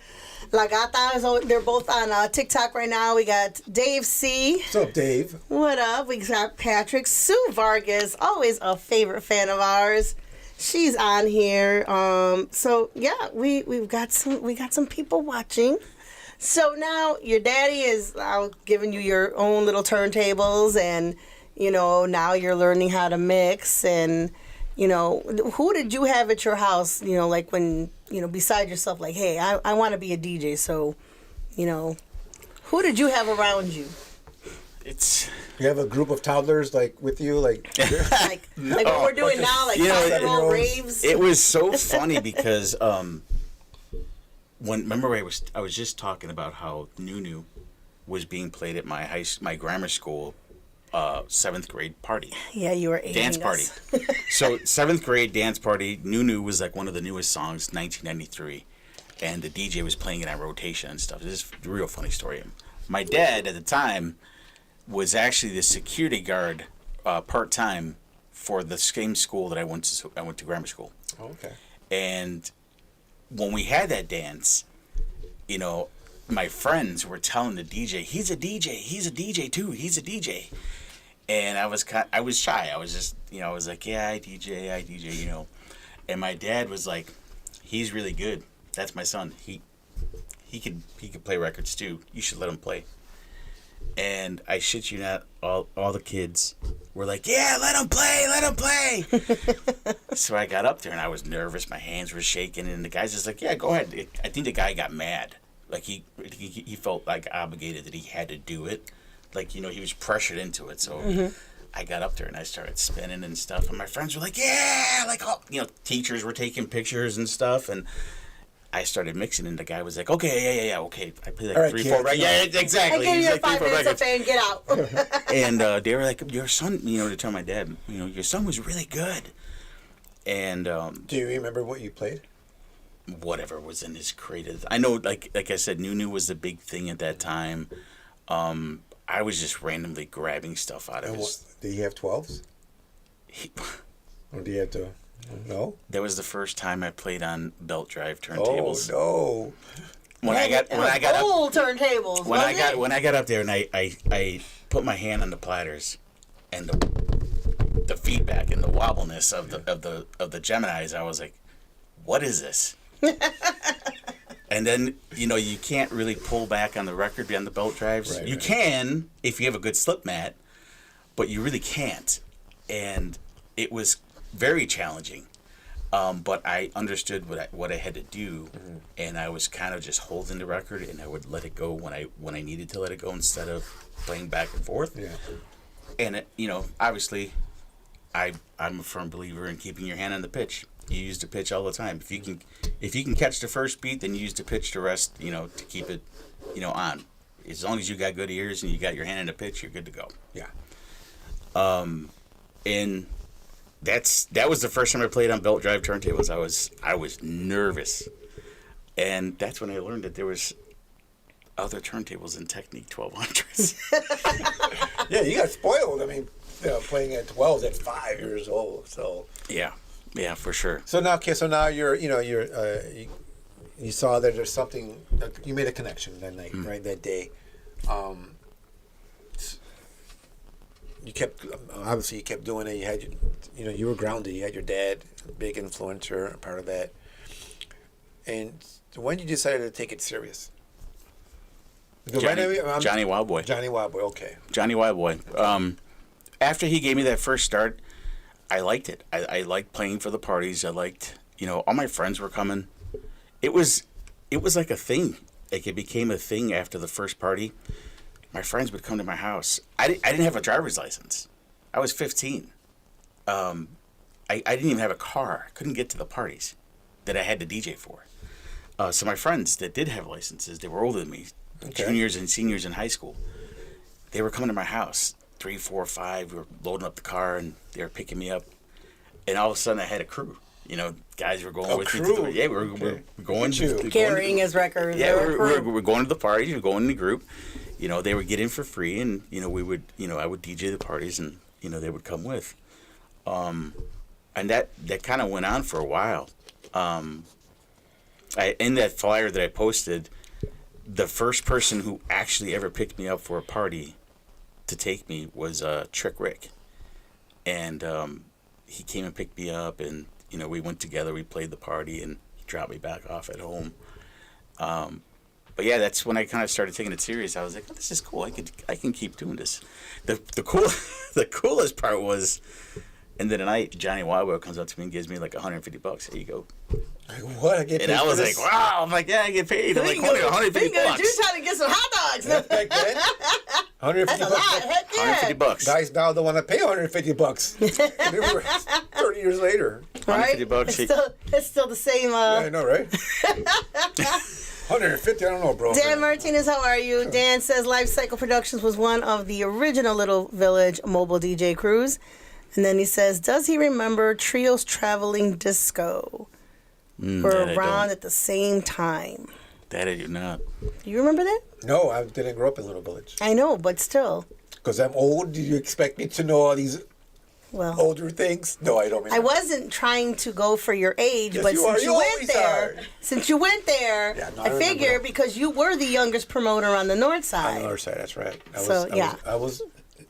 La Gata is on, they're both on TikTok right now. We got Dave C. What's up, Dave? What up? We got Patrick. Sue Vargas, always a favorite fan of ours. She's on here. So yeah, we got some people watching. So now your daddy is out giving you your own little turntables, and now you're learning how to mix. And who did you have at your house? Like when beside yourself, like, hey, I want to be a DJ. So who did you have around you? It's You have a group of toddlers like with you, like Like what we're doing now, like You know, rock and roll 7-year-olds. raves. it was so funny because remember I was just talking about how Nunu was being played at my grammar school 7th grade party. Yeah, you were aging Dance us. party. So 7th grade dance party. Nunu was like one of the newest songs, 1993, and the DJ was playing it on rotation and stuff. This is a real funny story. My dad at the time was actually the security guard part time for the same school that I went to grammar school. okay. And when we had that dance, my friends were telling the DJ, he's a DJ too, he's a DJ. And I was shy. I was just, I was like, yeah, I DJ, And my dad was like, he's really good. That's my son. He could play records too. You should let him play. And I shit you not, all the kids were like, yeah, let him play. So I got up there and I was nervous. My hands were shaking, and the guy's just like, yeah, go ahead. I think the guy got mad. Like he felt like obligated that he had to do it. Like, he was pressured into it. So I got up there and I started spinning and stuff. And my friends were like, yeah, like, all, teachers were taking pictures and stuff. And I started mixing, and the guy was like, "Okay, yeah, okay." I played like All right, 3, kid, 4 records. Yeah, I exactly. give He's you like 3, 5 4 minutes of records. fame. Get out. And they were like, "Your son," to tell my dad, "your son was really good." And Do you remember what you played? whatever was in his creative, I know, like I said, Nunu was the big thing at that time. I was just randomly grabbing stuff out of And his. did he have 12s? Or do you have to? No. That was the first time I played on belt drive Oh turntables. no. When I got up, old turntables. when I wasn't got it? when I got up there and I put my hand on the platters, and the feedback and the wobbleness of the Geminis, I was like, what is this? And then you can't really pull back on the record beyond the belt drives. Right, you right. can if you have a good slip mat, but you really can't. And it was very challenging. But I understood what I had to do, and I was kind of just holding the record, and I would let it go when I needed to let it go instead of playing back and forth. Yeah. And obviously, I'm a firm believer in keeping your hand on the pitch. You use the pitch all the time. If you can catch the first beat, then you use the pitch the rest. To keep it, on. As long as you got good ears and you got your hand on the pitch, you're good to go. Yeah. And that was the first time I played on belt drive turntables. I was nervous, and that's when I learned that there was other turntables in Technique 1200s. Yeah, you got spoiled. I mean, playing at 12s at 5 years old. So yeah, for sure. so now you're you saw that there's something you made a connection that night, right? That day. You kept obviously you kept doing it. You had you were grounded. You had your dad, a big influencer, a part of that. And when you decided to take it serious? Because Johnny Wildboy. Johnny Wildboy. Okay. Johnny Wildboy. After he gave me that first start, I liked it. I liked playing for the parties. I liked, all my friends were coming. It was like a thing. Like it became a thing after the first party. My friends would come to my house. I didn't have a driver's license. I was 15. I didn't even have a car. I couldn't get to the parties that I had to DJ for. So my friends that did have licenses, they were older than me, juniors and seniors in high school. They were coming to my house, 3, 4, 5. We were loading up the car, and they were picking me up. And all of a sudden, I had a crew. Guys were going with me. Crew? We were going to Carrying his records. Yeah, we're going to the parties. We're going in the group. They would get in for free, and we would, I would DJ the parties, and they would come with. And that kind of went on for a while. In that flyer that I posted, the first person who actually ever picked me up for a party to take me was Trick Rick, and he came and picked me up, and we went together. We played the party, and he dropped me back off at home. But yeah, that's when I kind of started taking it serious. I was like, oh, "This is cool. I can keep doing this." The coolest part was, end of the night, Johnny Wildboy comes up to me and gives me like $150. Here you go. Like, what? I get paid And I was for like, this? "Wow!" I'm like, "Yeah, I get paid." I'm like, Fingers, $150. you trying to get some hot dogs. Back then, 150 That's a lot. bucks. Heck yeah. $150. Guys now don't want to pay $150. They were 30 years later. Right? $150. It's still the same. I know, right? 150. I don't know, bro. Dan Martinez, how are you? Dan says Life Cycle Productions was one of the original Little Village mobile DJ crews. And then he says, does he remember Trios Traveling Disco? Were that I around don't. at the same time. That I do not. Do you remember that? No, I didn't grow up in Little Village. I know, but still. Because I'm old. Do you expect me to know all these Well, older things? No, I don't. I wasn't trying to go for your age, Yes, but you are. since You you went always there, are. I remember figure that. because you were the youngest promoter on the north On side. the other side, that's right. I was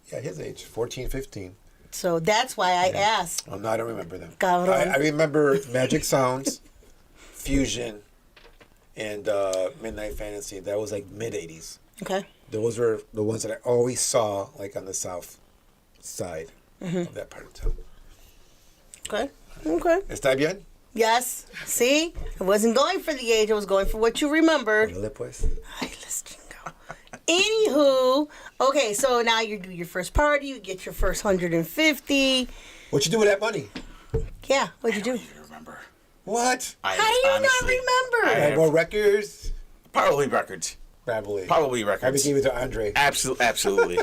his age, 14, 15. So that's why I asked. Oh, no, I don't remember them. Cabrón. I remember Magic Sounds, Fusion, and Midnight Fantasy. That was like mid-'80s. Okay. Those were the ones that I always saw like on the south side of that part of town. Okay. Okay. ¿Está bien? Yes. See? I wasn't going for the age. I was going for what you remembered. Órale, pues. Ay, let's go. Anywho, okay, so now you do your first party. You get your first 150. What you do with that money? Yeah, what'd you I don't do? even remember. What? How do you not remember? I have- More records? Probably records. Probably. Probably I records. gave it to Andre. Absolutely.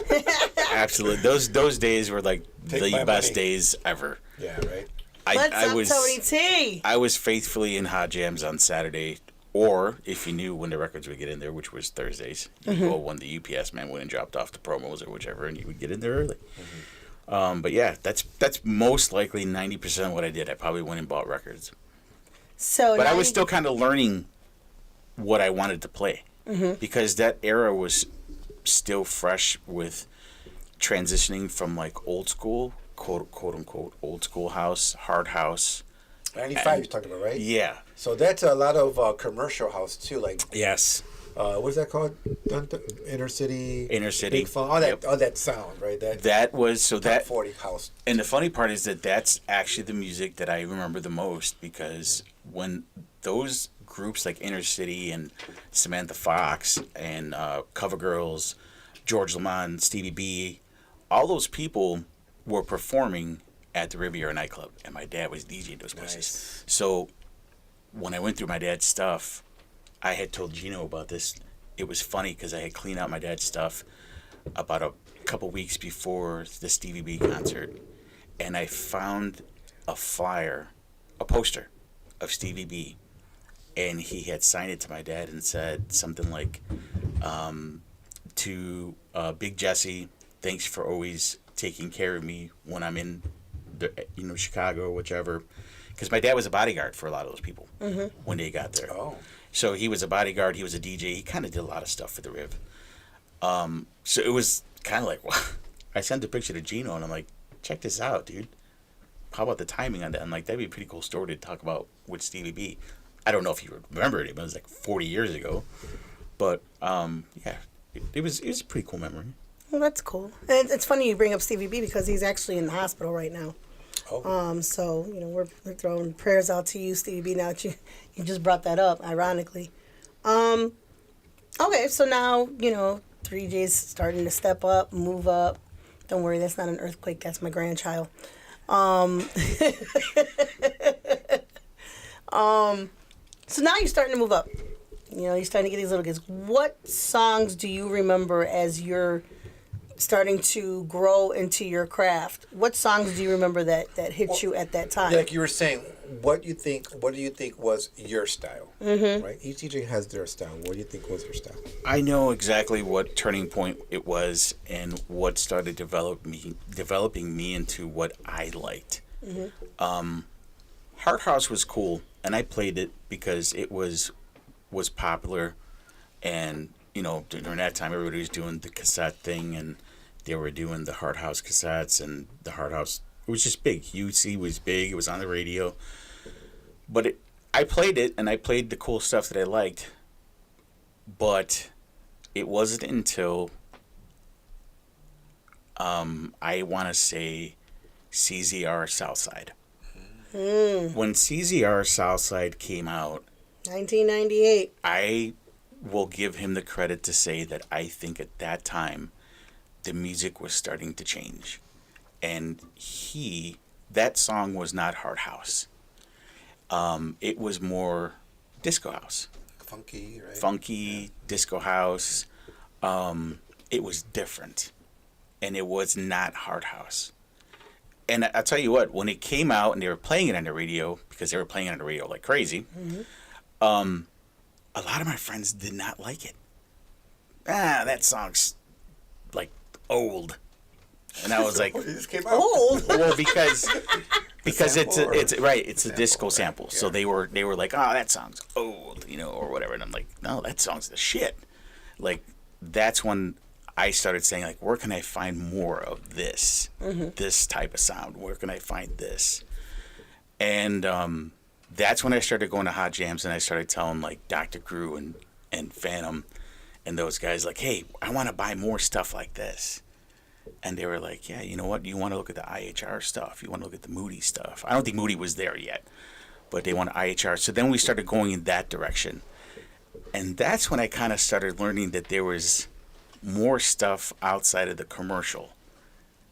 Absolutely. Those days were like Take the my best money. days ever. Yeah, right. What's I up, was Tony T? I was faithfully in Hot Jams on Saturday, or if you knew when the records would get in there, which was Thursdays, you go when the UPS man went and dropped off the promos or whichever, and you would get in there early. But yeah, that's most likely 90% of what I did. I probably went and bought records, So but I now was you- still kind of learning what I wanted to play because that era was still fresh with transitioning from like old school, quote unquote, old school house, hard house. 95 you're talking about, right? Yeah. So that's a lot of commercial house too, like Yes. what is that called? Inner city. Inner city. Big fun. All that, Yep. all that sound, right? That was so top that 40 house. And the funny part is that that's actually the music that I remember the most because when those groups like Inner City and Samantha Fox and Cover Girls, George Lamont, Stevie B, all those people were performing at the Riviera nightclub, and my dad was DJing those places. Nice. So when I went through my dad's stuff, I had told Gino about this. It was funny because I had cleaned out my dad's stuff about a couple weeks before the Stevie B concert, and I found a flyer, a poster of Stevie B, and he had signed it to my dad and said something like, to Big Jesse, thanks for always taking care of me when I'm in Chicago or whichever, because my dad was a bodyguard for a lot of those people when they got there. Oh. So he was a bodyguard, he was a DJ, he kind of did a lot of stuff for the Riv. So it was kind of like, wow. I sent a picture to Gino and I'm like, check this out, dude. How about the timing on that? I'm like, that'd be a pretty cool story to talk about with Stevie B. I don't know if you remember it, but it was like 40 years ago. But yeah, it was a pretty cool memory. Well, that's cool. And it's funny you bring up Stevie B because he's actually in the hospital right now. Oh. So we're throwing prayers out to you, Stevie B. Now that you just brought that up, ironically. Okay, so now 3J's starting to step up, move up. Don't worry, that's not an earthquake. That's my grandchild. So now you're starting to move up. You're starting to get these little kids. What songs do you remember as you're starting to grow into your craft? What songs do you remember that hit you at that time? Yeah, like you were saying, what do you think was your style? Mm-hmm. Right? Each DJ has their style. What do you think was your style? I know exactly what turning point it was and what started developing me into what I liked. Mm-hmm. Hard House was cool, and I played it because it was popular, and during that time everybody was doing the cassette thing, and they were doing the Hard House cassettes, and the Hard House, it was just big. UC was big. It was on the radio, but I played it, and I played the cool stuff that I liked, but it wasn't until I want to say CZR Southside. When CZR Southside came out, 1998. I will give him the credit to say that I think at that time the music was starting to change, and that song was not hard house. It was more disco house, Funky, right? funky disco house. It was different, and it was not hard house. And I'll tell you what, when it came out and they were playing it on the radio, because they were playing it on the radio like crazy, a lot of my friends did not like it. That song's like old. And I was like, It just came out. Old. well, because sample it's right, it's a sample, disco right, sample. yeah. So they were like, oh, that song's old, or whatever. And I'm like, no, that song's the shit. Like, that's when I started saying, like, where can I find more of this, this type of sound? Where can I find this? And that's when I started going to Hot Jams, and I started telling, like, Dr. Crew and Phantom and those guys, like, hey, I want to buy more stuff like this. And they were like, yeah, you know what? You want to look at the IHR stuff. You want to look at the Moody stuff. I don't think Moody was there yet, but they want IHR. So then we started going in that direction. And that's when I kind of started learning that there was more stuff outside of the commercial,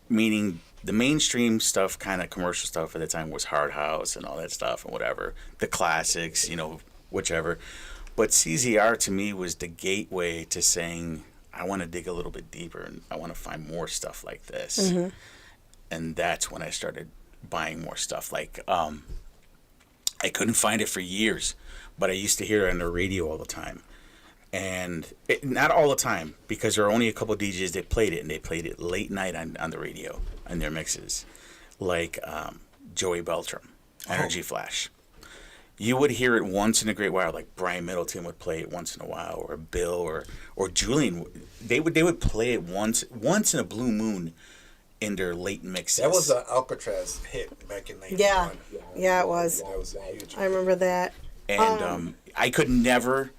meaning the mainstream stuff, kind of commercial stuff at the time was Hard House and all that stuff and whatever. The classics, you know, whichever. But CZR to me was the gateway to saying, I want to dig a little bit deeper and I want to find more stuff like this. Mm-hmm. And that's when I started buying more stuff. Like, I couldn't find it for years, but I used to hear it on the radio all the time. And not all the time, because there were only a couple of DJs that played it, and they played it late night on the radio, on their mixes. Like Joey Beltram, Energy Flash. You would hear it once in a great while, like Brian Middleton would play it once in a while, or Bill, or Julian. They would play it once in a blue moon in their late mixes. That was an Alcatraz hit back in 91. Yeah, it was. That was a huge I remember that. And I could never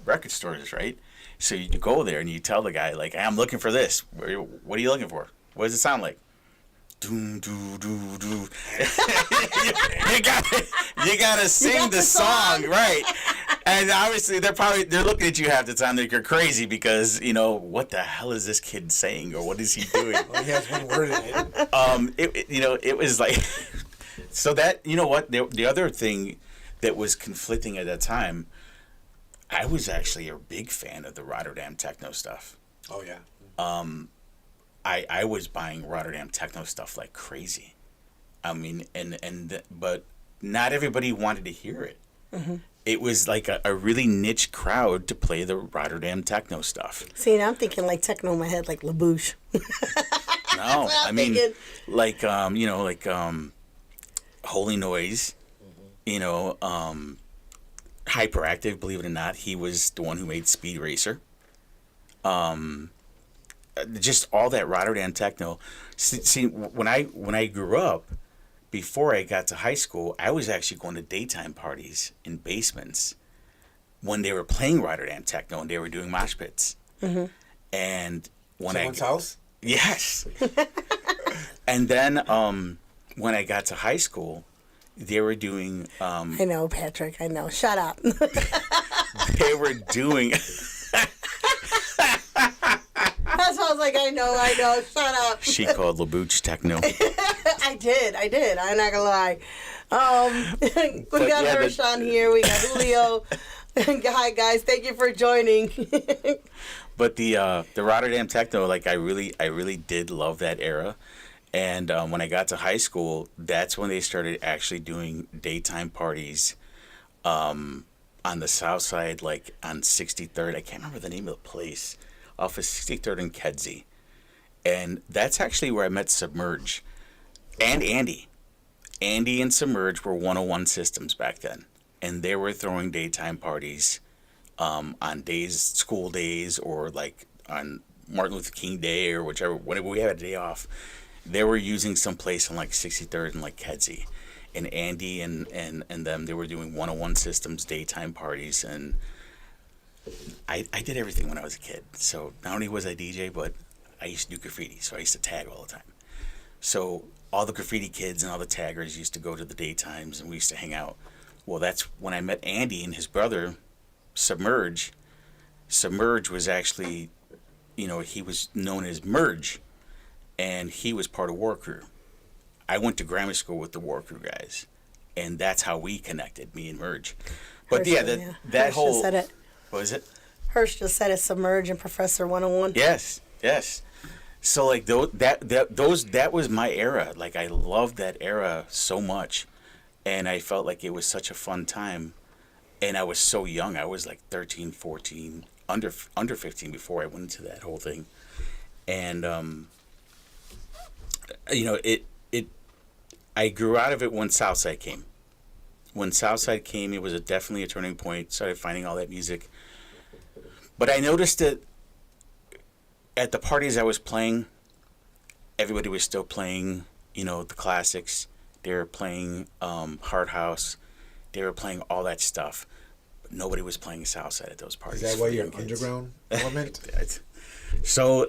record stores, right? So you go there and you tell the guy, like, hey, I'm looking for this. What are you looking for? What does it sound like? Doom, doo, doo, doo. you gotta sing the song, right? And obviously they're looking at you half the time like you're crazy because, you know, what the hell is this kid saying or what is he doing? Well, he has one word in it. It was like, so that, you know what, the other thing that was conflicting at that time, I was actually a big fan of the Rotterdam techno stuff. Oh, yeah. I was buying Rotterdam techno stuff like crazy. I mean, but not everybody wanted to hear it. Mm-hmm. It was like a really niche crowd to play the Rotterdam techno stuff. See, now I'm thinking like techno in my head, like LaBouche. No, I mean, thinking. like Holy Noise, you know, Hyperactive. Believe it or not, he was the one who made Speed Racer. Just all that Rotterdam techno. See, when I grew up, before I got to high school, I was actually going to daytime parties in basements when they were playing Rotterdam techno and they were doing mosh pits. Mm-hmm. And when Someone's house? Yes. And then when I got to high school, they were doing. I know, Patrick. I know. Shut up. They were doing. That's why I was like, I know. Shut up. She called LaBouche techno. I did. I'm not gonna lie. We got yeah, Hirsch on here. We got Julio. Hi guys, thank you for joining. But the Rotterdam techno, like I really did love that era. And when I got to high school, that's when they started actually doing daytime parties on the south side, like on 63rd. I can't remember the name of the place. Off of 63rd and Kedzie. And that's actually where I met Submerge and Andy. Andy and Submerge were 101 Systems back then. And they were throwing daytime parties on days, school days, or like on Martin Luther King Day or whichever, whenever we had a day off. They were using some place on like 63rd and like Kedzie. And Andy and them, they were doing 101 Systems daytime parties. And I did everything when I was a kid. So not only was I DJ, but I used to do graffiti. So I used to tag all the time. So all the graffiti kids and all the taggers used to go to the daytimes and we used to hang out. Well, that's when I met Andy and his brother, Submerge. Submerge was actually, you know, he was known as Merge. And he was part of War Crew. I went to grammar school with the War Crew guys. And that's how we connected, me and Merge. But Hirsch, yeah, that Hirsch whole... just said it. What was it? Hirsch just said it. Submerge and Professor 101. Yes. So like that was my era. Like I loved that era so much, and I felt like it was such a fun time. And I was so young. I was like 13, 14, under 15 before I went into that whole thing. And you know, I grew out of it when Southside came. When Southside came, it was definitely a turning point. Started finding all that music. But I noticed that at the parties I was playing, everybody was still playing, you know, the classics. They were playing Hard House. They were playing all that stuff. But nobody was playing Southside at those parties. Is that why you're an underground element? So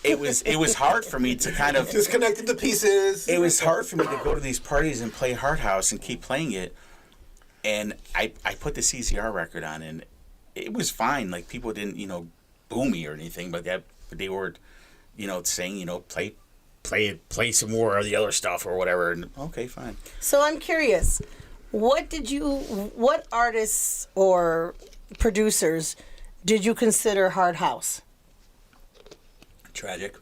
it was hard for me to kind of... Just connected the pieces. It was hard for me to go to these parties and play Hard House and keep playing it. And I put the CCR record on, and it was fine. Like, people didn't, you know, boo me or anything, but they were, you know, saying, you know, play play some more of the other stuff or whatever. And, okay, fine. So I'm curious, what artists or producers did you consider hard house? Tragic.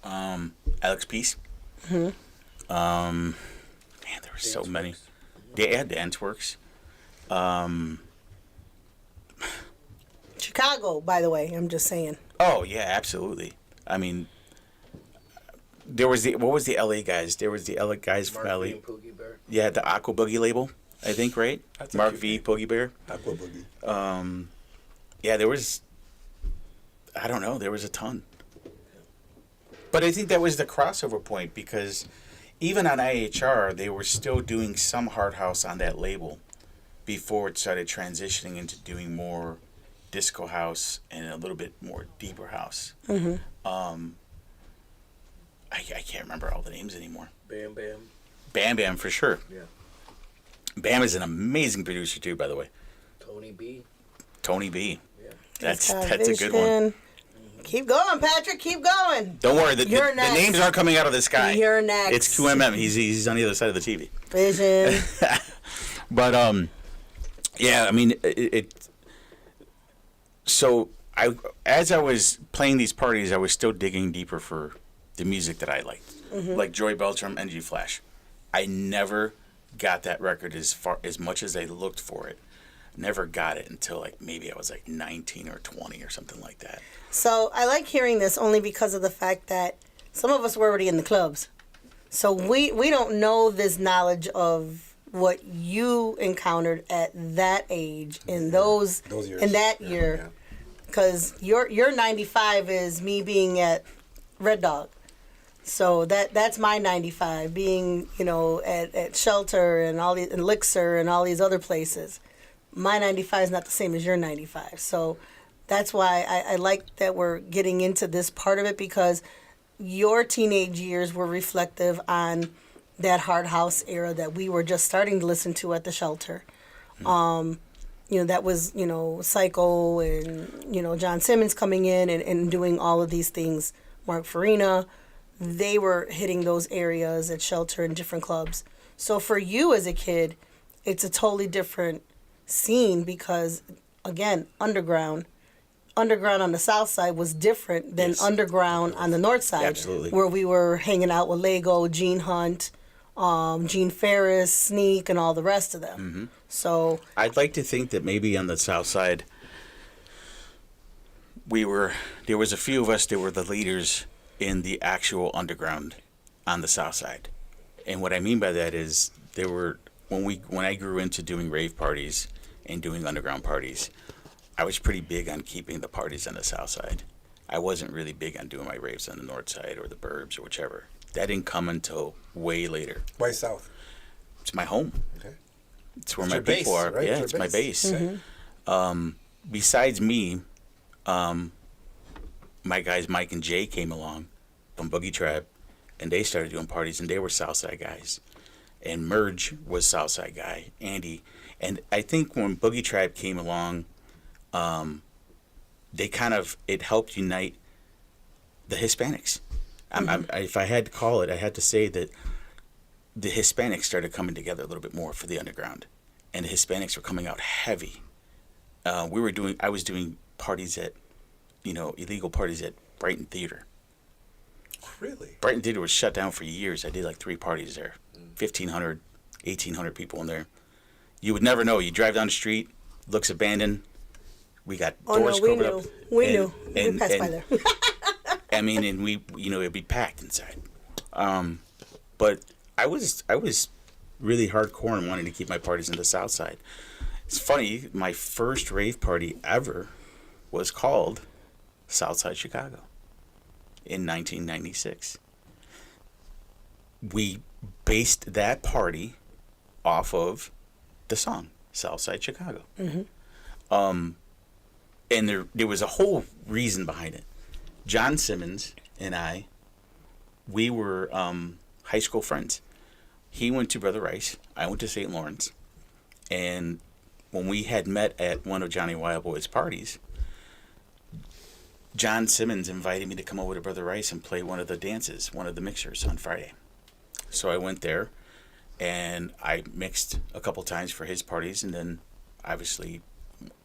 Alex Peace. Man, there were so many. They had Dance Works. Chicago, by the way, I'm just saying. Oh yeah, absolutely. I mean, there was what was the LA guys? There was the LA guys from LA. Yeah, the Aqua Boogie label, I think, right? That's a Mark cute V, name. Boogie Bear. Aqua Boogie. Yeah, there was. I don't know. There was a ton. But I think that was the crossover point because even on IHR, they were still doing some hard house on that label before it started transitioning into doing more disco house and a little bit more deeper house. I can't remember all the names anymore. Bam Bam. Bam Bam for sure. Yeah. Bam is an amazing producer too, by the way. Tony B. Tony B. Yeah. That's Got a good one. vision. Keep going, Patrick. Keep going. Don't worry, the You're next. names aren't coming out of the sky. You're next. It's QMM. He's on the other side of the TV. Vision. But yeah, I mean so as I was playing these parties, I was still digging deeper for the music that I liked, like Joey Beltram and G Flash. I never got that record as much as I looked for it. Never got it until like maybe I was like 19 or 20 or something like that. So I like hearing this only because of the fact that some of us were already in the clubs. So we don't know this knowledge of what you encountered at that age in those years. in that Yeah, year. yeah. Because your 95 is me being at Red Dog. So that's my 95, being, at Shelter and all these, and Elixir and all these other places. My 95 is not the same as your 95. So that's why I like that we're getting into this part of it, because your teenage years were reflective on that hard house era that we were just starting to listen to at the Shelter. That was, Psycho and, John Simmons coming in and doing all of these things. Mark Farina, they were hitting those areas at Shelter and different clubs. So for you as a kid, it's a totally different scene because, again, underground on the south side was different than Yes. underground on the north side. Absolutely. Where we were hanging out with Lego, Gene Hunt, Gene Ferris, Sneak, and all the rest of them. So I'd like to think that maybe on the south side, there was a few of us that were the leaders in the actual underground on the south side. And what I mean by that is there were, when I grew into doing rave parties and doing underground parties, I was pretty big on keeping the parties on the south side. I wasn't really big on doing my raves on the north side or the burbs or whichever. That didn't come until way later. Why South? It's my home. Okay. It's where It's my your base, people are. right? Yeah, It's it's your my base. base. Okay. Besides me, my guys Mike and Jay came along from Boogie Trap, and they started doing parties, and they were Southside guys. And Merge was Southside guy, Andy. And I think when Boogie Trap came along, it helped unite the Hispanics. If I had to call it, I had to say that the Hispanics started coming together a little bit more for the underground, and the Hispanics were coming out heavy. I was doing parties at, illegal parties at Brighton Theater. Really? Brighton Theater was shut down for years. I did like 3 parties there, 1,500, 1,800 people in there. You would never know. You drive down the street, looks abandoned. We got doors we covered knew. up. We knew. We passed by there. I mean, and we, it'd be packed inside. But I was really hardcore and wanted to keep my parties in the South Side. It's funny, my first rave party ever was called Southside Chicago in 1996. We based that party off of the song Southside Chicago. And there was a whole reason behind it. John Simmons and I, we were high school friends. He went to Brother Rice. I went to St. Lawrence. And when we had met at one of Johnny Wildboy's parties, John Simmons invited me to come over to Brother Rice and play one of the dances, one of the mixers on Friday. So I went there, and I mixed a couple times for his parties, and then obviously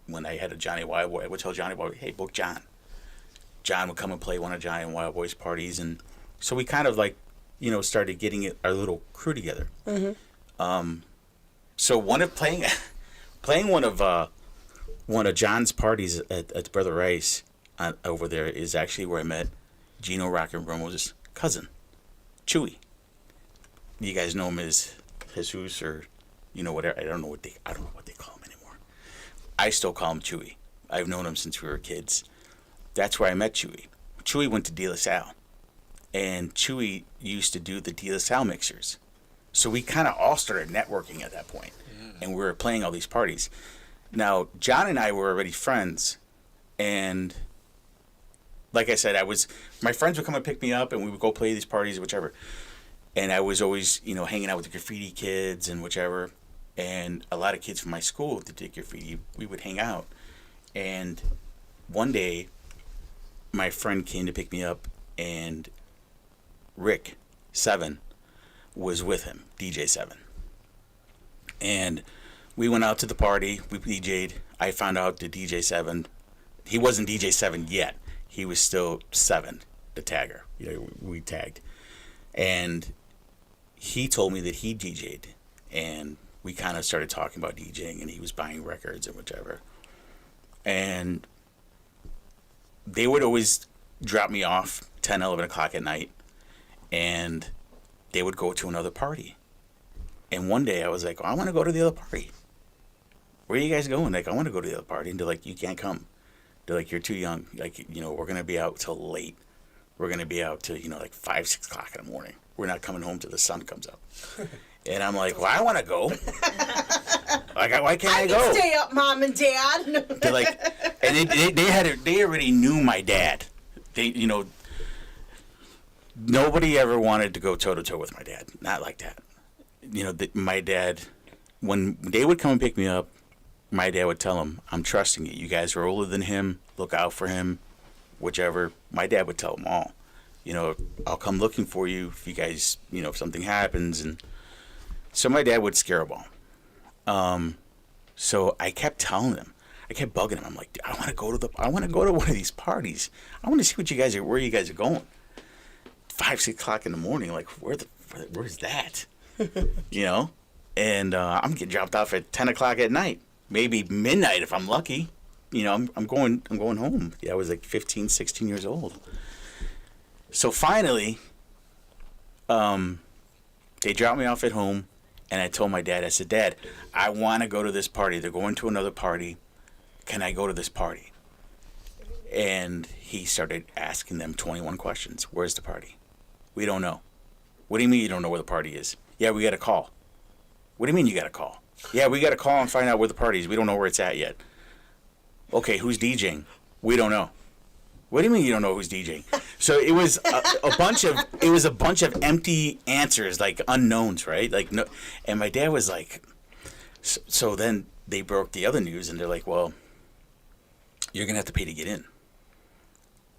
when I had a Johnny Wild Boy, I would tell Johnny Boy, hey, book John. John would come and play one of Johnny Wild Boy's parties, and so we kind of like, you know, started getting our little crew together. So playing one of John's parties at Brother Rice over there is actually where I met Gino Rock and Romo's cousin, Chewy. You guys know him as Jesus, or you know, whatever. I don't know what they call him anymore. I still call him Chewy. I've known him since we were kids. That's where I met Chewy. Chewy went to De La Salle, and Chewy used to do the De La Salle mixers. So we kind of all started networking at that point, and we were playing all these parties. Now, John and I were already friends, and like I said, my friends would come and pick me up, and we would go play these parties, whichever. And I was always, you know, hanging out with the graffiti kids and whichever. And a lot of kids from my school that did graffiti, we would hang out. And one day, my friend came to pick me up, and Rick, 7, was with him, DJ 7. And we went out to the party, we DJ'd. I found out that DJ 7, he wasn't DJ 7 yet. He was still 7, the tagger. You know, we tagged. And he told me that he DJ'd. And we kind of started talking about DJing, and he was buying records and whichever. And they would always drop me off 10, 11 o'clock at night, and they would go to another party. And one day I was like, I want to go to the other party. Where are you guys going? Like, I want to go to the other party. And they're like, you can't come. They're like, you're too young. Like, you know, we're going to be out till late. We're going to be out till, you know, like 5, 6 o'clock in the morning. We're not coming home till the sun comes up. And I'm like, well, I want to go. Like, why can't I go? Stay up, Mom and Dad. They're like, and they already knew my dad. They, you know, nobody ever wanted to go toe to toe with my dad. Not like that. You know, my dad, when they would come and pick me up, my dad would tell them, I'm trusting you. You guys are older than him. Look out for him. Whichever. My dad would tell them all. You know, I'll come looking for you if you guys, you know, if something happens. And so my dad would scare them all. So I kept telling them. I kept bugging him. I'm like, I want to go to one of these parties. I want to see where you guys are going. 5, 6 o'clock in the morning. Like, where's that? You know? And I'm getting dropped off at 10 o'clock at night. Maybe midnight if I'm lucky. You know, I'm going home. Yeah, I was like 15, 16 years old. So finally, they dropped me off at home, and I told my dad, I said, Dad, I want to go to this party. They're going to another party. Can I go to this party? And he started asking them 21 questions. Where's the party? We don't know. What do you mean you don't know where the party is? Yeah, we got to call. What do you mean you got to call? Yeah, we got to call and find out where the party is. We don't know where it's at yet. Okay, who's DJing? We don't know. What do you mean you don't know who's DJing? So it was a bunch of empty answers, like unknowns, right? Like no, and my dad was like, so then they broke the other news, and they're like, well, you're gonna have to pay to get in.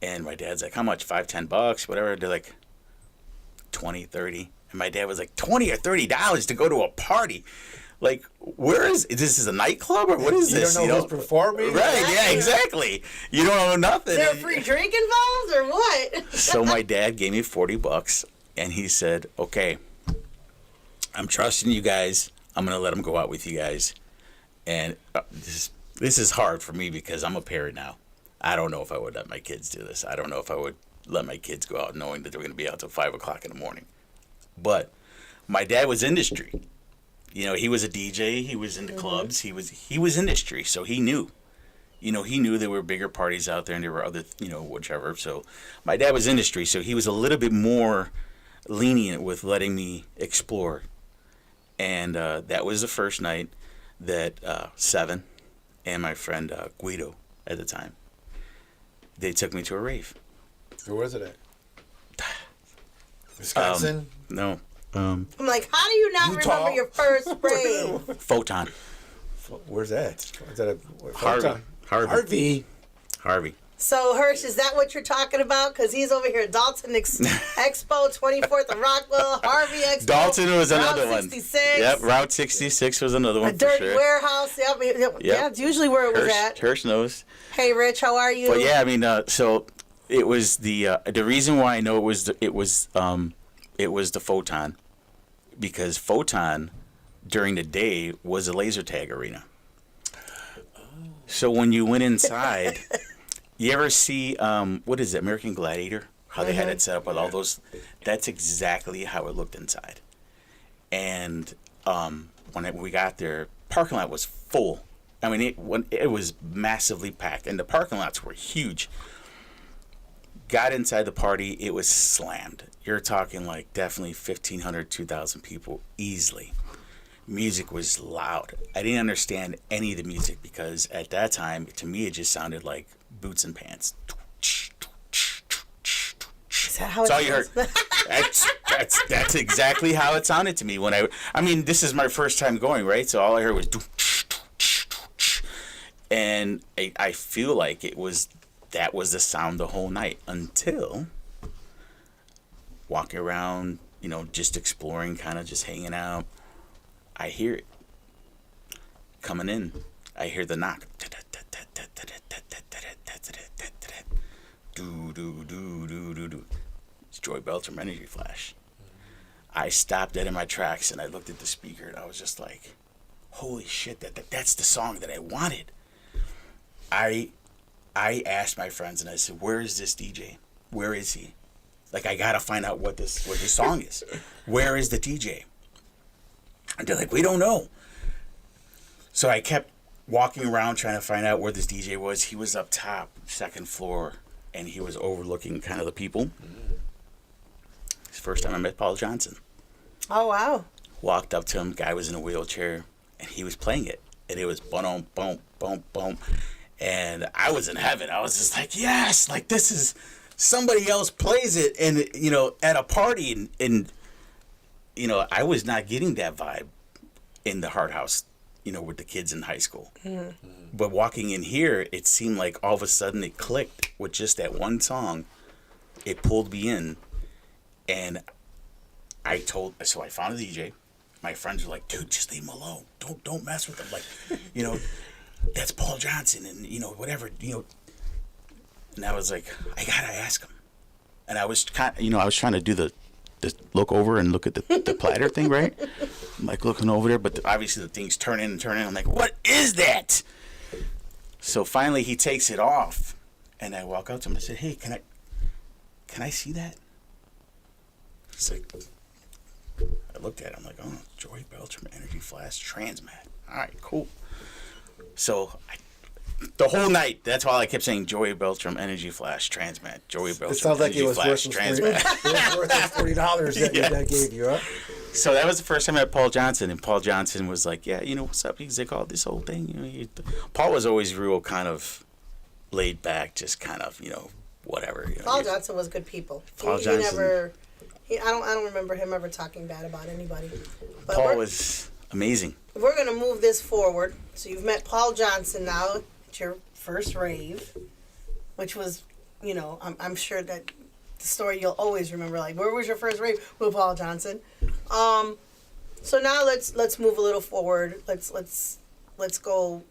And my dad's like, how much? $5, $10, whatever. They're like, 20, 30. And my dad was like, $20 or $30 to go to a party. Like, this is a nightclub or what is this? You don't know who's performing? Right, yeah, exactly. You don't know nothing. Is there a free drink involved or what? So my dad gave me $40 and he said, okay, I'm trusting you guys. I'm going to let them go out with you guys. And this is hard for me because I'm a parent now. I don't know if I would let my kids do this. I don't know if I would let my kids go out knowing that they're going to be out till 5 o'clock in the morning. But my dad was industry. You know, he was a DJ. He was into clubs. He was industry, so he knew. You know, he knew there were bigger parties out there and there were other, you know, whichever. So my dad was industry, so he was a little bit more lenient with letting me explore. And that was the first night that 7 and my friend Guido at the time, they took me to a rave. Where was it at? Wisconsin? No. I'm like, how do you not Utah? remember your first rave? Photon. Where's that? Is that a Harvey. Harvey. Harvey. So, Hirsch, is that what you're talking about? Because he's over here, Dalton Expo, 24th of Rockwell, Harvey Expo. Dalton was another Route one. 66. Yep, Route 66 was another one A for dirty sure. warehouse. Yep. Yeah, it's usually where it was at. Hirsch knows. Hey, Rich, how are you? But yeah, I mean, so it was the reason why I know it was the Photon, because Photon during the day was a laser tag arena. So when you went inside, you ever see what is it, American Gladiator? How they had it set up with all those. That's exactly how it looked inside. And when we got there, parking lot was full. I mean, it was massively packed, and the parking lots were huge. Got inside the party, it was slammed. You're talking like definitely 1,500, 2,000 people easily. Music was loud. I didn't understand any of the music because at that time, to me, it just sounded like Boots and Pants. Is that how That's all you heard. sounds? That's exactly how it sounded to me when I mean, this is my first time going, right? So all I heard was, and I feel like that was the sound the whole night until walking around, just exploring, kind of just hanging out. I hear it coming in. I hear the knock. Do do do do do do. It's Joey Beltram Energy Flash. I stopped dead in my tracks and I looked at the speaker and I was just like, "Holy shit! That's the song that I wanted." I asked my friends and I said, "Where is this DJ? Where is he? Like, I gotta find out what this song is. Where is the DJ?" And they're like, "We don't know." So I kept walking around trying to find out where this DJ was. He was up top, second floor, and he was overlooking kind of the people. It's the first time I met Paul Johnson. Oh, wow. Walked up to him, guy was in a wheelchair, and he was playing it. And it was boom, boom, boom, boom. And I was in heaven. I was just like, yes, like this is, somebody else plays it, and at a party, and I was not getting that vibe in the Hard House, with the kids in high school. Mm-hmm. But walking in here, it seemed like all of a sudden it clicked with just that one song. It pulled me in, and I found a DJ. My friends were like, "Dude, just leave him alone. Don't mess with him. Like, that's Paul Johnson, and whatever, And I was like, I gotta ask him. And I was I was trying to do the look over and look at the platter thing, right? I'm like looking over there, but obviously the thing's turning and turning. I'm like, what is that? So finally he takes it off, and I walk up to him and I said, "Hey, can I see that?" He's like, I looked at him, I'm like, "Oh, Joey Beltram Energy Flash Transmat. All right, cool." So the whole night, that's all I kept saying, Joey Beltram Energy Flash Transmat. Joey Beltram It sounds like Energy it was Flash worth Transmat. it was worth the $40 that Yes. that gave you, huh? So that was the first time I met Paul Johnson, and Paul Johnson was like, "Yeah, what's up?" He's like, "Oh, this whole thing." Paul was always real kind of laid back, just kind of, whatever. Paul Johnson was good people. Paul He Johnson. never. I don't remember him ever talking bad about anybody. But Paul was amazing. we're gonna move this forward. So you've met Paul Johnson now at your first rave, which was, I'm sure that the story you'll always remember. Like, where was your first rave with Paul Johnson? So now let's move a little forward. Let's go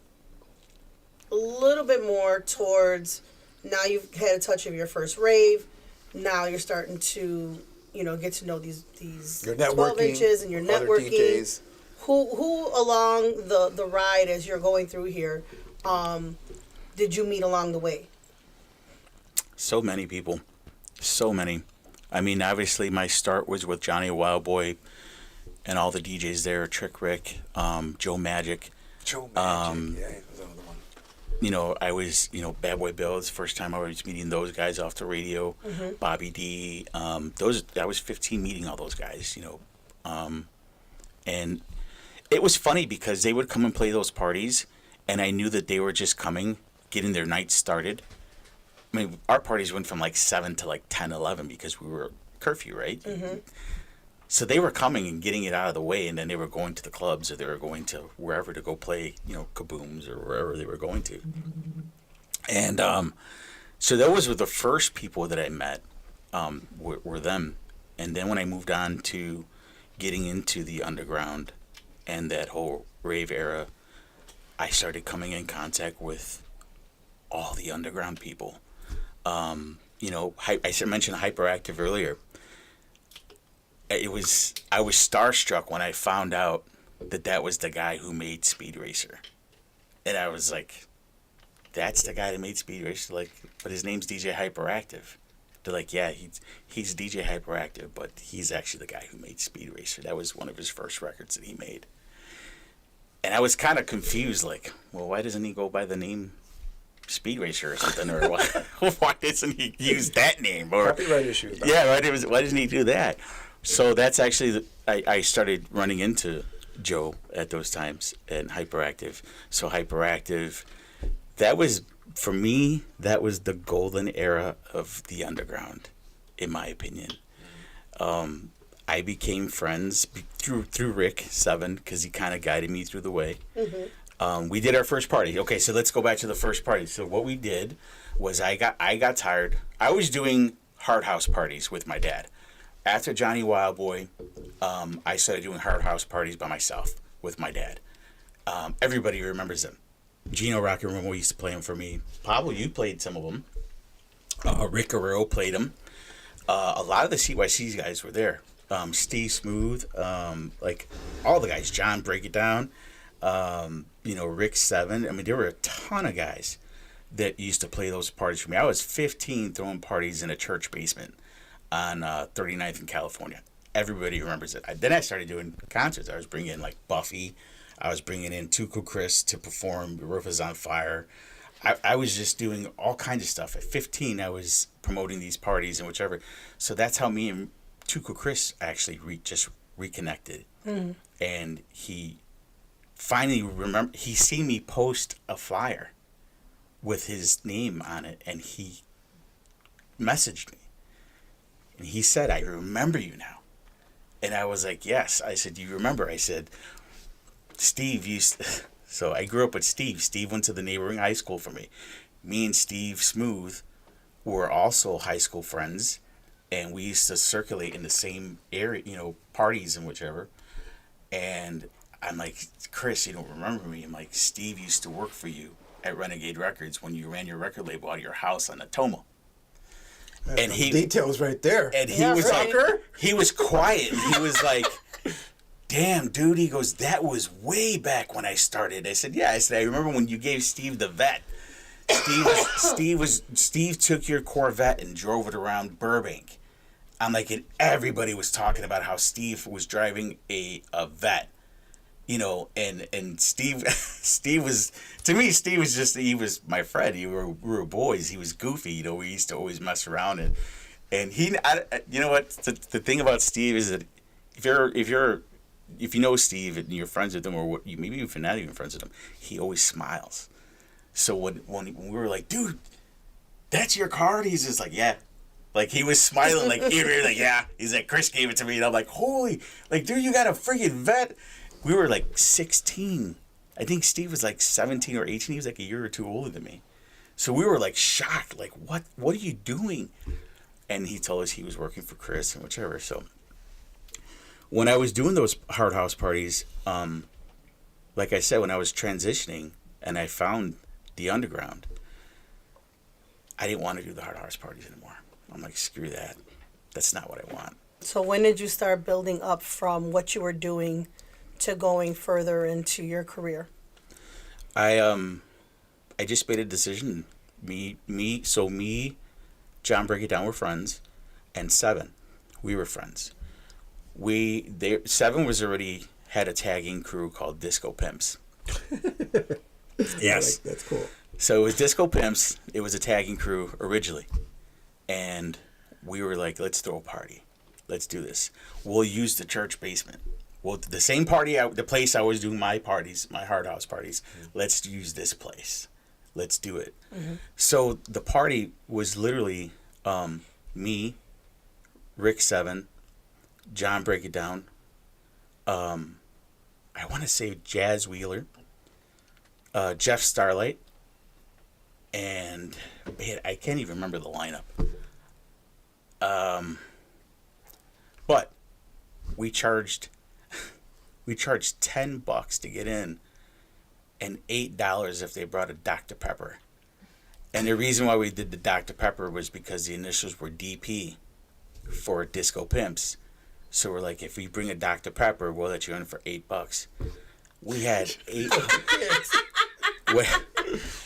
a little bit more towards, now you've had a touch of your first rave. Now you're starting to get to know these Your 12 networking, inches and your other networking. DJs. Who along the ride as you're going through here, did you meet along the way? So many people. So many. I mean, obviously my start was with Johnny Wildboy and all the DJs there, Trick Rick, Joe Magic. Joe Magic, yeah, that was another one. I was, Bad Boy Bill. It's the first time I was meeting those guys off the radio. Mm-hmm. Bobby D. I was 15 meeting all those guys, and it was funny because they would come and play those parties, and I knew that they were just coming, getting their night started. I mean, our parties went from like 7 to like 10, 11 because we were curfew, right? Mm-hmm. So they were coming and getting it out of the way, and then they were going to the clubs, or they were going to wherever to go play, Kabooms or wherever they were going to. And So those were the first people that I met, were them. And then when I moved on to getting into the underground and that whole rave era, I started coming in contact with all the underground people. You know, I mentioned Hyperactive earlier. I was starstruck when I found out that was the guy who made Speed Racer. And I was like, that's the guy that made Speed Racer? Like, but his name's DJ Hyperactive. They're like, yeah, he's DJ Hyperactive, but he's actually the guy who made Speed Racer. That was one of his first records that he made. And I was kind of confused, like, well, why doesn't he go by the name Speed Racer or something? Or why doesn't he use that name? Or Copyright issue. yeah, why doesn't he do that? So that's actually, I started running into Joe at those times and Hyperactive. So Hyperactive, that was, for me, that was the golden era of the underground, in my opinion. I became friends through Rick 7 because he kind of guided me through the way. We did our first party. Okay, so let's go back to the first party. So what we did was I got tired. I was doing hard house parties with my dad. After Johnny Wildboy, I started doing hard house parties by myself with my dad. Everybody remembers them. Gino Rock and Roll used to play them for me. Pablo, you played some of them. Rick Guerrero played them. A lot of the CYC guys were there. Steve Smooth, like all the guys. John Break It Down, you know, Rick 7. I mean, there were a ton of guys that used to play those parties for me. I was 15 throwing parties in a church basement on 39th in California. Everybody remembers it. Then I started doing concerts. I was bringing in like Buffy. I was bringing in Tuco Chris to perform The Roof Is on Fire. I was just doing all kinds of stuff. At 15, I was promoting these parties and whichever. So that's how me and Tuco Chris actually just reconnected. And he finally he seen me post a flyer with his name on it, and he messaged me. And he said, I remember you now. And I was like, yes. I said, do you remember? I said, Steve used... So I grew up with Steve. Steve went to the neighboring high school for me. Me and Steve Smooth were also high school friends, and we used to circulate in the same area, you know, parties and whichever. And I'm like, Chris, you don't remember me? I'm like, Steve used to work for you at Renegade Records when you ran your record label out of your house on Natoma. And he details right there. And he was like, he was quiet. He was like, damn, dude. He goes, that was way back when I started. I said, yeah. I said, I remember when you gave Steve the Vet. Steve took your Corvette and drove it around Burbank. I'm like, and everybody was talking about how Steve was driving a Vet, you know, and Steve was, to me, Steve was just, he was my friend. We were boys. He was goofy, you know. We used to always mess around, and he, you know what, the thing about Steve is that if you know Steve and you're friends with him, or maybe if you're not even friends with him, he always smiles. So when we were like, dude, that's your card? He's just like, yeah. Like, he was smiling, like, here, like, yeah. He's like, Chris gave it to me. And I'm like, holy, like, dude, you got a freaking Vet. We were like 16. I think Steve was like 17 or 18. He was like a year or two older than me. So we were like shocked, like, what are you doing? And he told us he was working for Chris and whichever. So when I was doing those hard house parties, like I said, when I was transitioning and I found the underground, I didn't want to do the hard house parties anymore. I'm like, screw that. That's not what I want. So when did you start building up from what you were doing to going further into your career? I just made a decision. Me, John Break It Down were friends, and 7, we were friends. 7 was already had a tagging crew called Disco Pimps. Yes, that's cool. So it was Disco Pimps. It was a tagging crew originally, and we were like, let's throw a party. Let's do this. We'll use the church basement. Well, the same party, the place I was doing my parties, my hard house parties. Let's use this place. Let's do it. So the party was literally me, Rick 7, John Break It Down. I want to say Jazz Wheeler, Jeff Starlight, and man, I can't even remember the lineup. But we charged $10 to get in, and $8 if they brought a Dr. Pepper. And the reason why we did the Dr. Pepper was because the initials were DP for Disco Pimps. So we're like, if we bring a Dr. Pepper, we'll let you in for $8. We had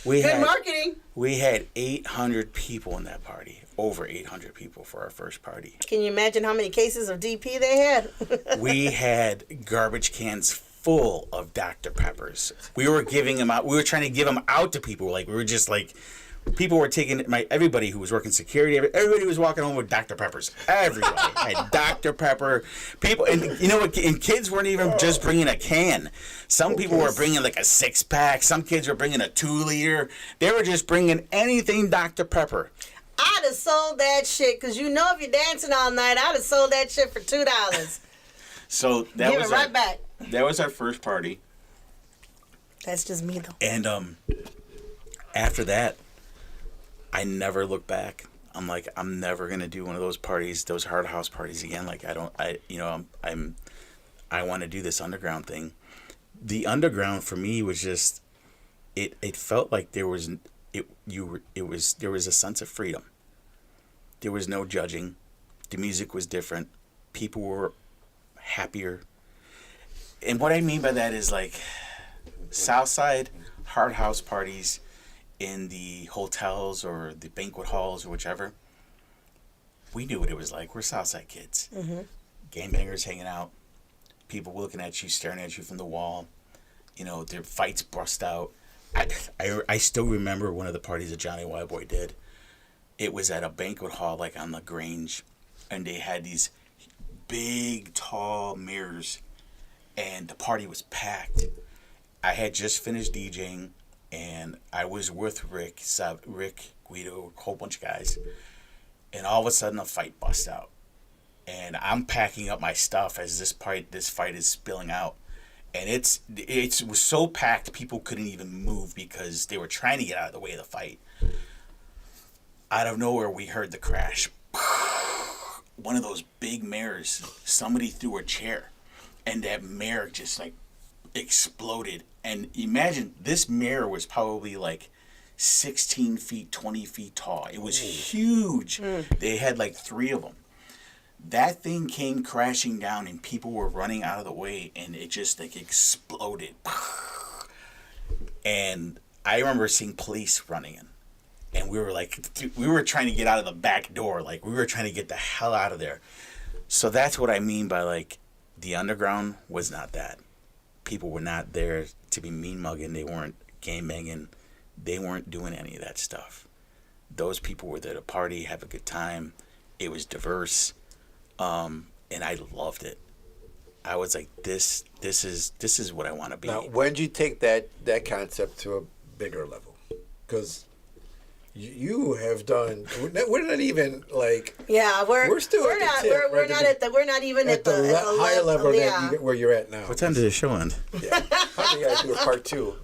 Good marketing. We had 800 people in that party. Over 800 people for our first party. Can you imagine how many cases of DP they had? We had garbage cans full of Dr. Peppers. We were giving them out. We were trying to give them out to people. Like, we were just like, people were taking everybody who was working security. Everybody was walking home with Dr. Peppers. Everybody had Dr. Pepper. People, and you know what? And kids weren't even just bringing a can. Some people were bringing like a 6-pack. Some kids were bringing a 2-liter. They were just bringing anything Dr. Pepper. I'd have sold that shit, because you know if you're dancing all night, I'd have sold that shit for $2. So that Give was it right back. That was our first party. That's just me, though. And after that, I never looked back. I'm like, I'm never gonna do one of those parties, those hard house parties again. Like, I want to do this underground thing. The underground for me was just, it felt like there was a sense of freedom. There was no judging. The music was different. People were happier. And what I mean by that is, like, Southside hard house parties in the hotels or the banquet halls or whichever, we knew what it was like. We're Southside kids. Mm-hmm. Gangbangers hanging out, people looking at you, staring at you from the wall. You know, their fights bust out. I still remember one of the parties that Johnny Wildboy did. It was at a banquet hall, like on the Grange, and they had these big, tall mirrors, and the party was packed. I had just finished DJing, and I was with Rick, Guido, a whole bunch of guys, and all of a sudden a fight busts out, and I'm packing up my stuff as this fight is spilling out. And it was so packed, people couldn't even move because they were trying to get out of the way of the fight. Out of nowhere, we heard the crash. One of those big mirrors, somebody threw a chair, and that mirror just like exploded. And imagine, this mirror was probably like 16 feet, 20 feet tall. It was huge. They had like 3 of them. That thing came crashing down, and people were running out of the way, and it just like exploded. And I remember seeing police running in, and we were like, we were trying to get out of the back door, like we were trying to get the hell out of there. So that's what I mean by, like, the underground was not that. People were not there to be mean mugging. They weren't game banging. They weren't doing any of that stuff. Those people were there to party, have a good time. It was diverse. And I loved it. I was like, this is what I want to be. Now, when did you take that concept to a bigger level? Because you have done. We're not even like. Yeah, we're still. We're not. We're not at the. We're not even at the higher level yeah. where you're at now. What time does the show end? Yeah, probably gotta do a part 2.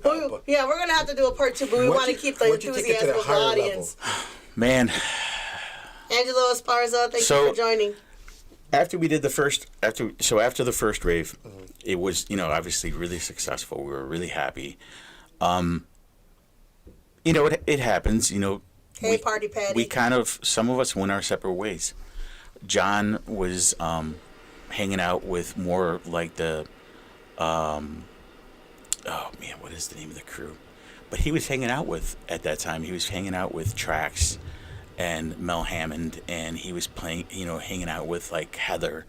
Yeah, we're gonna have to do a part 2, but we want to keep the enthusiasm of the audience. Man. Angelo Esparza, thank you for joining. After we did the first, after the first rave, it was, obviously really successful. We were really happy. It happens, Hey, Party Patty. We some of us went our separate ways. John was hanging out with more like the, what is the name of the crew? But he was hanging out with, at that time, Trax and Mel Hammond, and he was playing, hanging out with like Heather.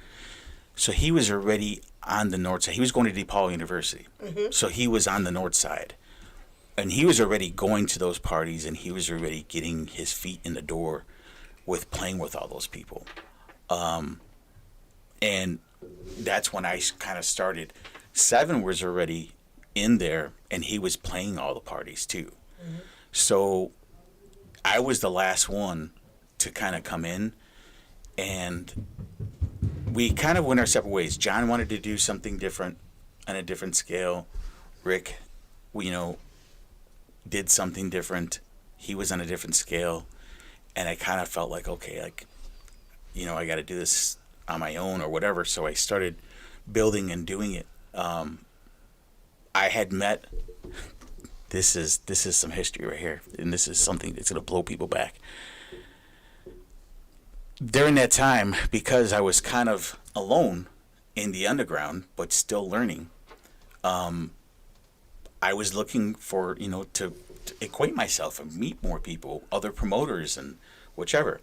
So he was already on the north side. He was going to DePaul University. Mm-hmm. So he was on the north side. And he was already going to those parties, and he was already getting his feet in the door with playing with all those people. And that's when I kind of started. Seven was already in there, and he was playing all the parties too. Mm-hmm. So I was the last one to kind of come in, and we kind of went our separate ways. John wanted to do something different on a different scale. Rick, did something different. He was on a different scale, and I kind of felt like, okay, like, you know, I got to do this on my own or whatever. So I started building and doing it. I had met. This is some history right here, and this is something that's gonna blow people back. During that time, because I was kind of alone in the underground, but still learning, I was looking for, you know, to equate myself and meet more people, other promoters and whichever.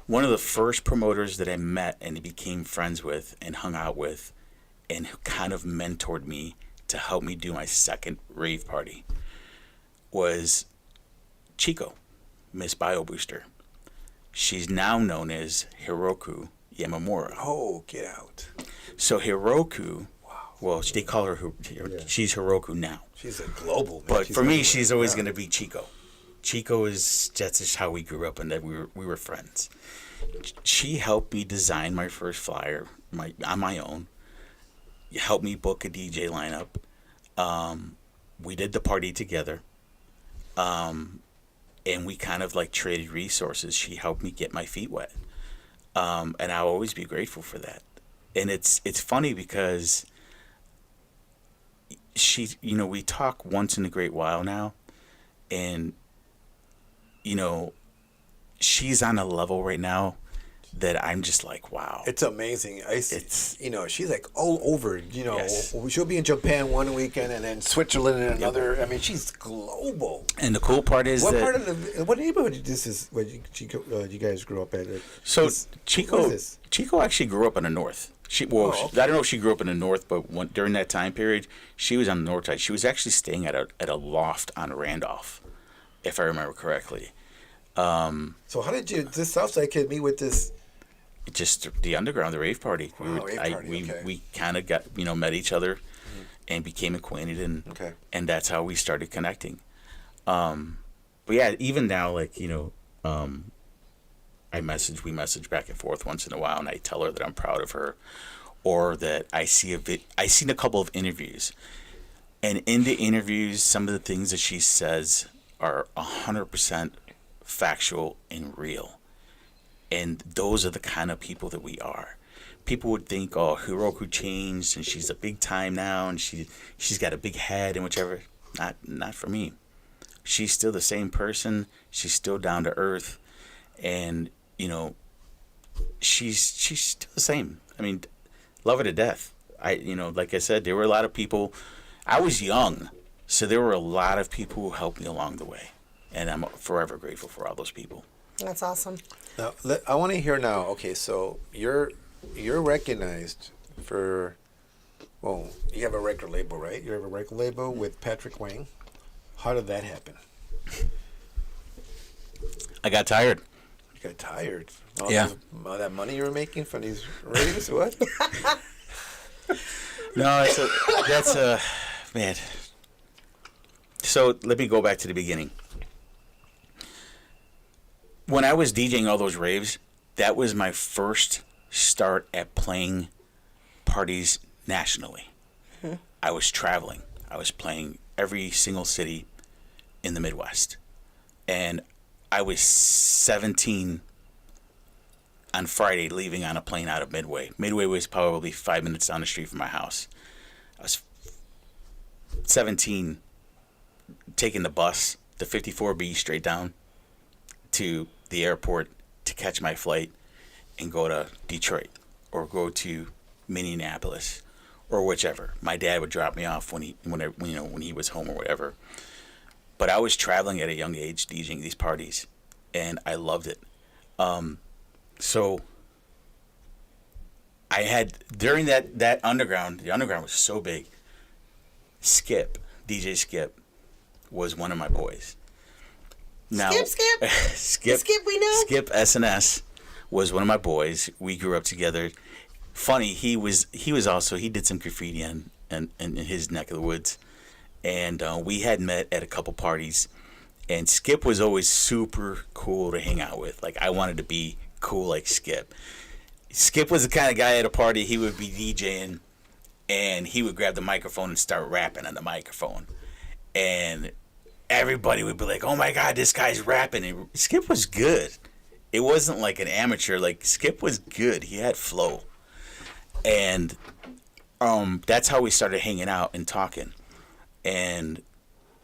One of the first promoters that I met and became friends with and hung out with and who kind of mentored me to help me do my second rave party was Chico, Miss Bio Booster. She's now known as Hiroku Yamamura. Oh, get out. So Hiroku, well, they call her, she's Hiroku now. She's a global, man. But She's for me, everywhere. she's always Yeah. going to be Chico. Chico is, that's just how we grew up and that we were friends. She helped me design my first flyer on my own. Helped me book a DJ lineup. We did the party together. And we kind of like traded resources. She helped me get my feet wet. And I'll always be grateful for that. And it's funny because she, you know, we talk once in a great while now, and, you know, she's on a level right now that I'm just like, wow. It's amazing. It's- you know, she's like all over. You know, Yes. she'll be in Japan one weekend and then Switzerland in another. I mean, she's global. And the cool part is What that part of what neighborhood this is? What you guys grew up at? so This- what Chico is this? Chico actually grew up in the north. I don't know if she grew up in the north, but during that time period, she was on the north side. She was actually staying at a loft on Randolph, if I remember correctly. So how did you this Southside kid meet with this? Just the underground, the rave party. Wow, rave party, okay. We kind of got, you know, met each other and became acquainted, and Okay. and that's how we started connecting. But yeah, even now, like, you know, we message back and forth once in a while, and I tell her that I'm proud of her, or that I seen a couple of interviews, and in the interviews, some of the things that she says are 100% factual and real. And those are the kind of people that we are. People would think, oh, Hiroku changed and she's a big time now and she's got a big head and whichever. Not for me. She's still the same person. She's still down to earth, and, you know, she's still the same. I mean, love her to death. You know, like I said, there were a lot of people. I was young, so there were a lot of people who helped me along the way, and I'm forever grateful for all those people. That's awesome. Now, I want to hear now. Okay, so you're recognized for, well, you have a record label, right? You have a record label with Patrick Wang. How did that happen? I got tired. You got tired. Yeah. All that money you were making from these raves, what? No, that's a man. So let me go back to the beginning. When I was DJing all those raves, that was my first start at playing parties nationally. I was traveling. I was playing every single city in the Midwest. And I was 17 on Friday leaving on a plane out of Midway. Midway was probably 5 minutes down the street from my house. I was 17 taking the bus, the 54B straight down to the airport to catch my flight and go to Detroit or go to Minneapolis or whichever. My dad would drop me off when he was home or whatever. But I was traveling at a young age, DJing these parties, and I loved it. So I had, during that underground, the underground was so big. Skip, DJ Skip, was one of my boys. Now, Skip? Skip we know? Skip SNS was one of my boys. We grew up together. Funny, he did some graffiti in his neck of the woods. And we had met at a couple parties. And Skip was always super cool to hang out with. Like, I wanted to be cool like Skip. Skip was the kind of guy at a party, he would be DJing, and he would grab the microphone and start rapping on the microphone. And everybody would be like, "Oh my God, this guy's rapping." And Skip was good. It wasn't like an amateur. Like Skip was good. He had flow, and that's how we started hanging out and talking. And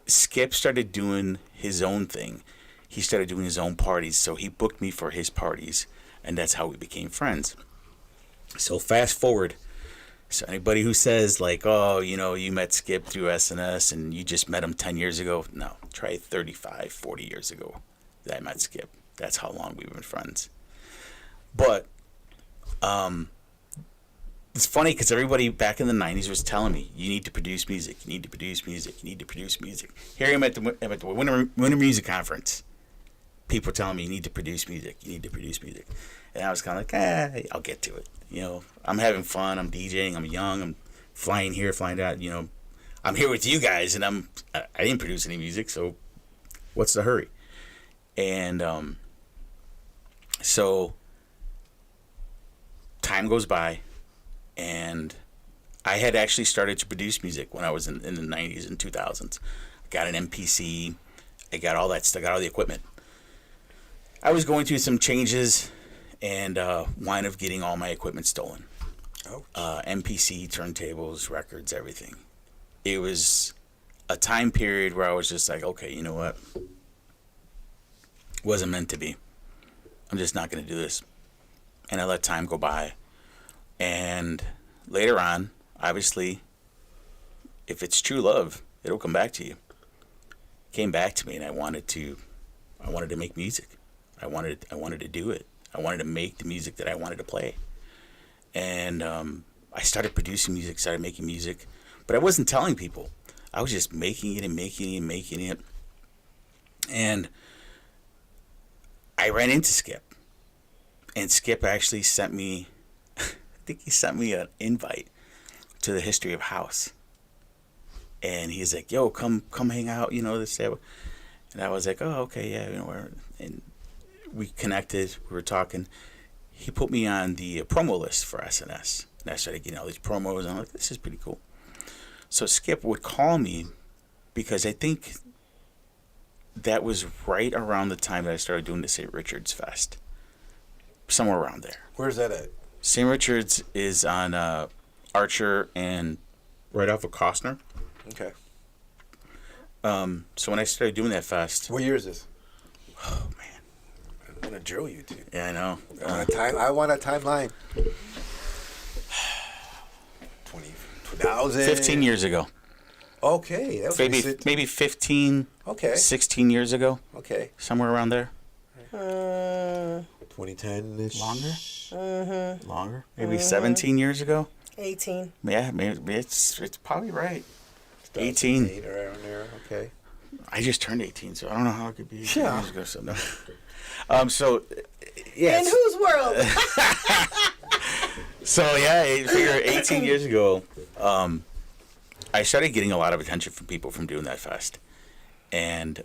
Skip started doing his own thing. He started doing his own parties, so he booked me for his parties, and that's how we became friends. So fast forward. So anybody who says like, oh, you met Skip through SNS and you just met him 10 years ago. No, try 35, 40 years ago that I met Skip. That's how long we've been friends. But it's funny because everybody back in the 90s was telling me, you need to produce music. You need to produce music. You need to produce music. Here I'm at the Winter Music Conference. People telling me, you need to produce music. You need to produce music. And I was kind of like, I'll get to it. I'm having fun. I'm DJing. I'm young. I'm flying here, flying out. I'm here with you guys, and I didn't produce any music, so what's the hurry? And so time goes by, and I had actually started to produce music when I was in the 90s and 2000s. I got an MPC. I got all that stuff. I got all the equipment. I was going through some changes and wind up getting all my equipment stolen. Oh. MPC, turntables, records, everything. It was a time period where I was just like, okay, you know what? Wasn't meant to be. I'm just not going to do this. And I let time go by. And later on, obviously, if it's true love, it'll come back to you. It came back to me, and I wanted to make music. I wanted to do it. I wanted to make the music that I wanted to play. And I started producing music, started making music. But I wasn't telling people. I was just making it and making it and making it. And I ran into Skip. And Skip actually sent me, I think he sent me an invite to the History of House. And he's like, yo, come hang out, this, that. And I was like, oh, okay, yeah, and we connected, we were talking. He put me on the promo list for SNS. And I started getting all these promos, and I'm like, this is pretty cool. So Skip would call me because I think that was right around the time that I started doing the St. Richard's Fest. Somewhere around there. Where's that at? St. Richard's is on Archer and right off of Costner. Okay. So when I started doing that fest. What year is this? Oh, man. I'm going to drill you, dude. Yeah, I know. I want a timeline. 2000. 15 years ago. Okay. That was Maybe 15, okay. 16 years ago. Okay. Somewhere around there. 2010-ish. Longer? Longer? Maybe 17 years ago? 18. Yeah, maybe it's probably right. 18. Around there. Okay. I just turned 18, so I don't know how it could be. Yeah. Years ago, so no. So, yeah. In whose world? So, yeah, I figure 18 years ago, I started getting a lot of attention from people from doing that fest. And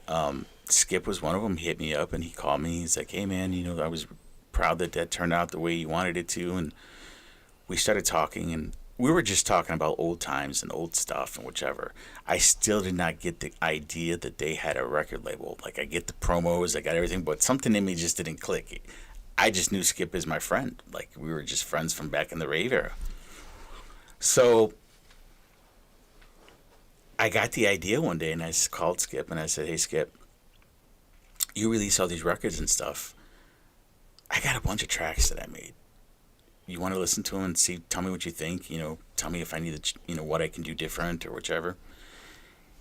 Skip was one of them. He hit me up and he called me. He's like, hey, man, I was proud that turned out the way you wanted it to. And we started talking, and we were just talking about old times and old stuff and whichever. I still did not get the idea that they had a record label. Like, I get the promos, I got everything, but something in me just didn't click. I just knew Skip as my friend. Like, we were just friends from back in the rave era. So I got the idea one day, and I called Skip, and I said, hey, Skip, you release all these records and stuff. I got a bunch of tracks that I made. You want to listen to them and tell me what you think, tell me if I need to, what I can do different or whichever.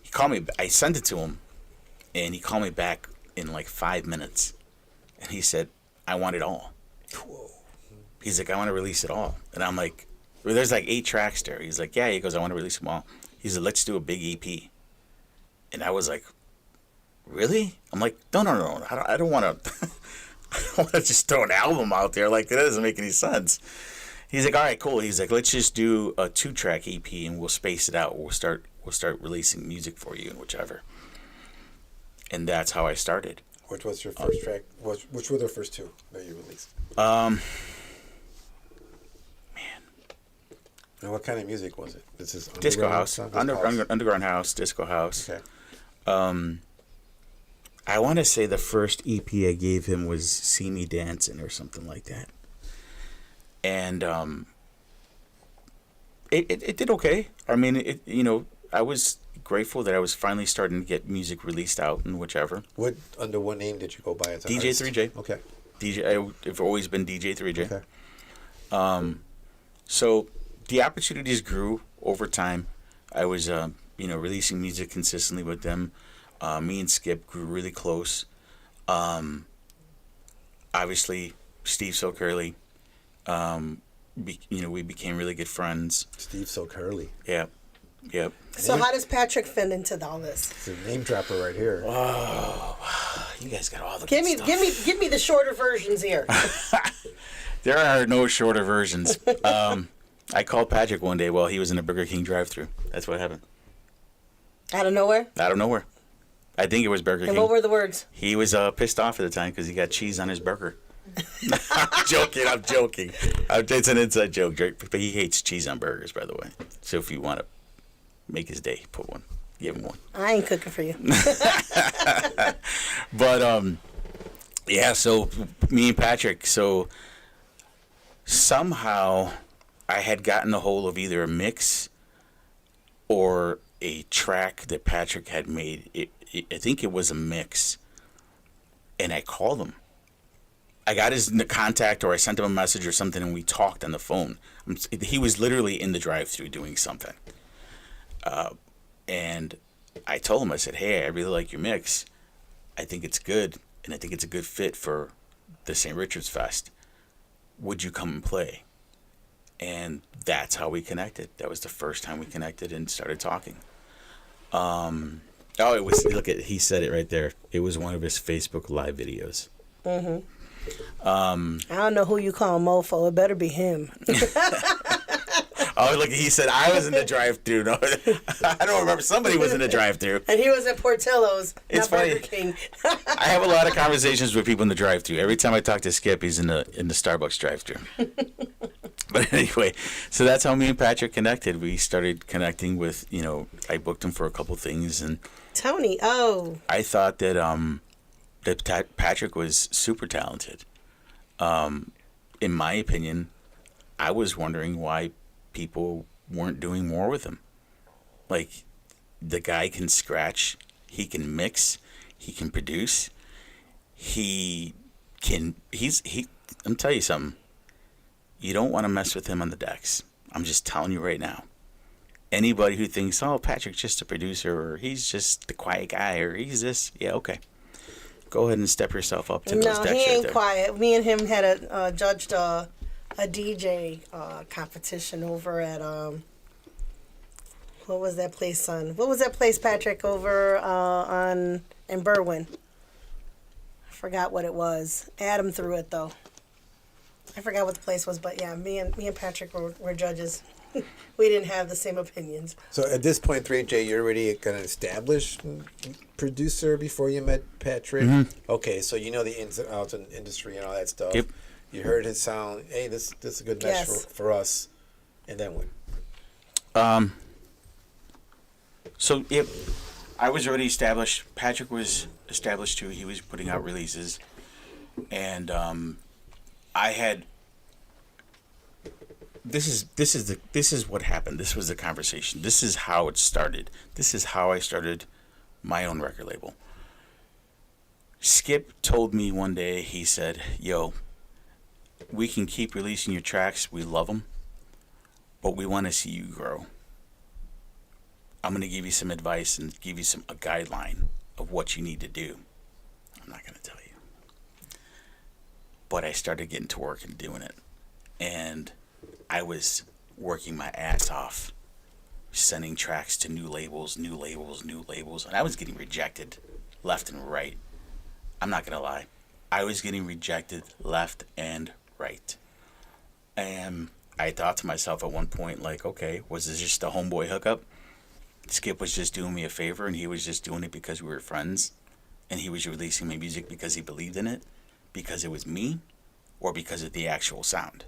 He called me, I sent it to him, and he called me back in like 5 minutes. And he said, I want it all. Whoa. He's like, I want to release it all. And I'm like, well, there's like 8 tracks there. He's like, yeah, he goes, I want to release them all. He said, let's do a big EP. And I was like, really? I'm like, no. I don't want to. I don't want to just throw an album out there. Like, that doesn't make any sense. He's like, all right, cool. He's like, let's just do a 2-track EP and we'll space it out. We'll start releasing music for you and whichever. And that's how I started. Which was your first track? Which were the first 2 that you released? Man. And what kind of music was it? This is Disco house. House? Underground house, disco house. Okay. I want to say the first EP I gave him was "See Me Dancing" or something like that, and it did okay. I mean, I was grateful that I was finally starting to get music released out and whichever. Under what name did you go by as an DJ artist? 3J. Okay. I've always been DJ 3J. Okay. So the opportunities grew over time. I was, releasing music consistently with them. Me and Skip grew really close. Obviously, Steve So Curly. We became really good friends. Steve So Curly. Yeah. Yep. So how does Patrick fit into all this? It's a name dropper right here. You guys got all the Give good me, stuff. give me the shorter versions here. There are no shorter versions. I called Patrick one day while he was in a Burger King drive-thru. That's what happened. Out of nowhere. Out of nowhere. I think it was Burger And King. what were the words? He was pissed off at the time because he got cheese on his burger. I'm joking. It's an inside joke. But he hates cheese on burgers, by the way. So if you want to make his day, put one. Give him one. I ain't cooking for you. But, yeah, so me and Patrick, so somehow I had gotten a hold of either a mix or a track that Patrick had made. I think it was a mix. And I called him. I got his contact, or I sent him a message or something, and we talked on the phone. He was literally in the drive-thru doing something. And I told him, I said, hey, I really like your mix. I think it's good, and I think it's a good fit for the St. Richard's Fest. Would you come and play? And that's how we connected. That was the first time we connected and started talking. It was, he said it right there. It was one of his Facebook Live videos. Mm-hmm. I don't know who you call mofo. It better be him. Oh, look, he said I was in the drive-thru. No, I don't remember. Somebody was in the drive-thru. And he was at Portillo's, It's not funny. Burger King. I have a lot of conversations with people in the drive-thru. Every time I talk to Skip, he's in the Starbucks drive-thru. But anyway, so that's how me and Patrick connected. We started connecting with, I booked him for a couple things, and Tony, I thought that Patrick was super talented. In my opinion, I was wondering why people weren't doing more with him. Like, the guy can scratch, he can mix, he can produce, I'm tell you something. You don't want to mess with him on the decks. I'm just telling you right now. Anybody who thinks, oh, Patrick's just a producer, or he's just the quiet guy, or he's this, yeah, okay. Go ahead and step yourself up to those decks no, he right ain't there. quiet. Me and him had judged a DJ competition over at what was that place, son? What was that place, Patrick, over in Berwyn? I forgot what it was. Adam threw it though. I forgot what the place was, but yeah, me and Patrick were judges. We didn't have the same opinions. So at this point, 3J, you're already an established producer before you met Patrick? Mm-hmm. Okay, so you know the ins and outs of the industry and all that stuff. Yep. You heard his sound. Hey, this is a good match Yes. for us. And then what? So, yep, I was already established. Patrick was established too. He was putting out releases. And I had... This is what happened. This was the conversation. This is how it started. This is how I started my own record label. Skip told me one day, he said, yo, we can keep releasing your tracks. We love them. But we want to see you grow. I'm going to give you some advice and give you a guideline of what you need to do. I'm not going to tell you. But I started getting to work and doing it. And I was working my ass off, sending tracks to new labels, and I was getting rejected left and right. I'm not gonna lie, I was getting rejected left and right. And I thought to myself at one point, like, okay, was this just a homeboy hookup? Skip was just doing me a favor, and he was just doing it because we were friends, and he was releasing my music because he believed in it, because it was me, or because of the actual sound.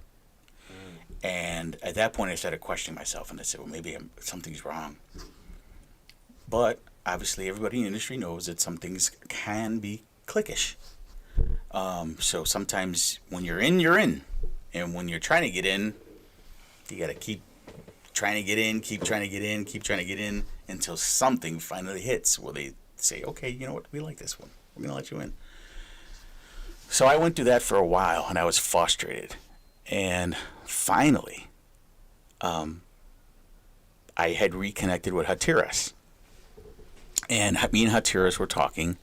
And at that point, I started questioning myself, and I said, well, maybe something's wrong. But obviously everybody in the industry knows that some things can be cliquish. So sometimes when you're in, you're in. And when you're trying to get in, you got to keep trying to get in, keep trying to get in, keep trying to get in until something finally hits where they say, okay, you know what, we like this one. We're going to let you in. So I went through that for a while and I was frustrated. And finally, I had reconnected with Hatiras. And me and Hatiras were talking.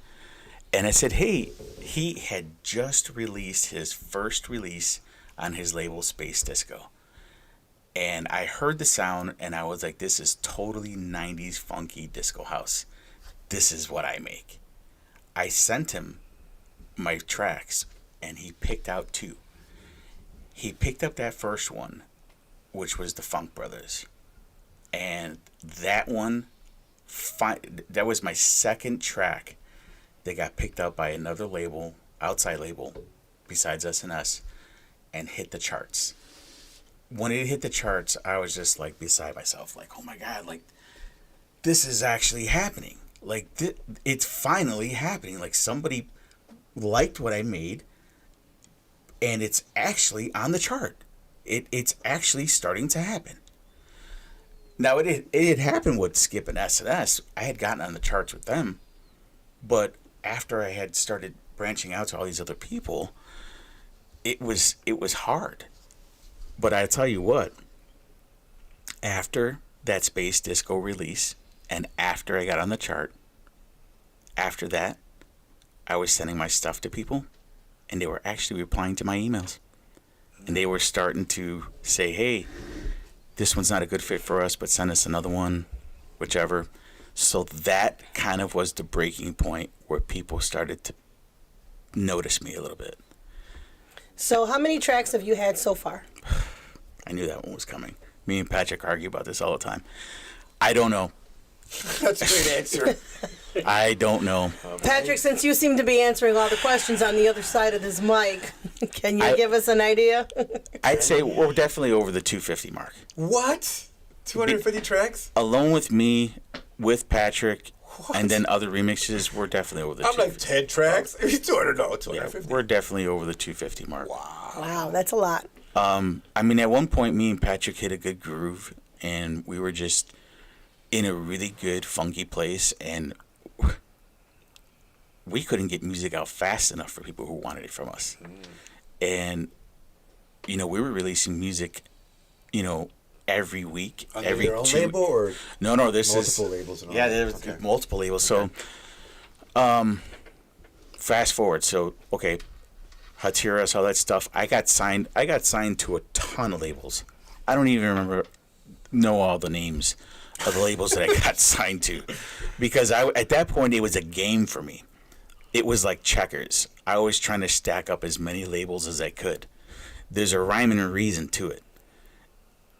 And I said, hey, he had just released his first release on his label Space Disco. And I heard the sound and I was like, this is totally 90s funky disco house. This is what I make. I sent him my tracks and he picked out 2. He picked up that first one, which was the Funk Brothers. And that one, that was my second track that got picked up by another label, outside label, besides S&S, and hit the charts. When it hit the charts, I was just like beside myself, like, oh my God, like, this is actually happening. Like, it's finally happening. Like, somebody liked what I made, and it's actually on the chart. It's actually starting to happen. Now, it had happened with Skip and S&S. I had gotten on the charts with them, but after I had started branching out to all these other people, it was hard. But I tell you what, after that Space Disco release and after I got on the chart, after that, I was sending my stuff to people and they were actually replying to my emails. And they were starting to say, hey, this one's not a good fit for us, but send us another one, whichever. So that kind of was the breaking point where people started to notice me a little bit. So how many tracks have you had so far? I knew that one was coming. Me and Patrick argue about this all the time. I don't know. That's a great answer. I don't know. Patrick, since you seem to be answering all the questions on the other side of this mic, can you give us an idea? I'd say we're definitely over the 250 mark. What? 250 tracks? Alone with me, with Patrick, and then other remixes, we're definitely over the I'm like 250. 10 tracks. 200, no, Yeah, 250. we're definitely over the 250 mark. Wow, that's a lot. I mean, at one point, me and Patrick hit a good groove, and we were just in a really good, funky place, and we couldn't get music out fast enough for people who wanted it from us. And, you know, we were releasing music, you know, every week. Under every your own 2 label or No, this multiple is... labels and all Yeah, that? there's Okay. multiple labels. So, fast forward. So, okay, Hatiras, all that stuff. I got signed to a ton of labels. I don't even know all the names of the labels that I got signed to, because at that point it was a game for me. It was like checkers. I was trying to stack up as many labels as I could. There's a rhyme and a reason to it,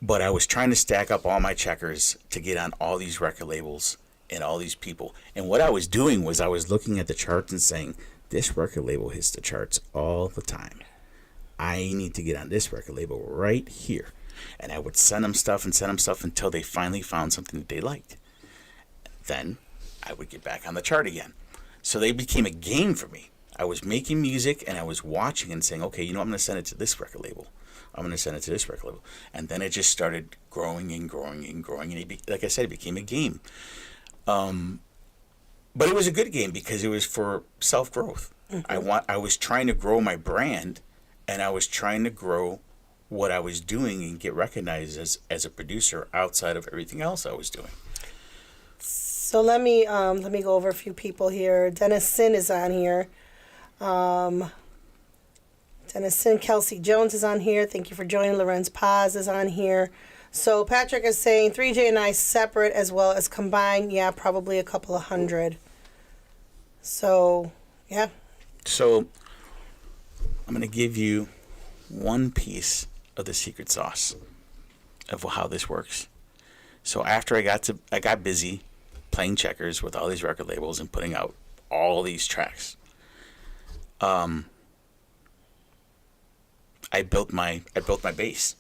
but I was trying to stack up all my checkers to get on all these record labels and all these people. And what I was doing was I was looking at the charts and saying, this record label hits the charts all the time. I need to get on this record label right here. And I would send them stuff until they finally found something that they liked. Then I would get back on the chart again. So they became a game for me. I was making music and I was watching and saying, okay, you know, I'm going to send it to this record label. I'm going to send it to this record label. And then it just started growing and growing and growing. And like I said, it became a game. But it was a good game because it was for self-growth. Mm-hmm. I was trying to grow my brand, and I was trying to grow what I was doing and get recognized as a producer outside of everything else I was doing. So let me go over a few people here. Dennis Sin is on here. Dennis Sin, Kelsey Jones is on here. Thank you for joining. Lorenz Paz is on here. So Patrick is saying 3J and I separate as well as combined. Yeah, probably a couple of hundred. So, yeah. So I'm going to give you one piece of the secret sauce of how this works. So after I got busy playing checkers with all these record labels and putting out all these tracks, I built my base.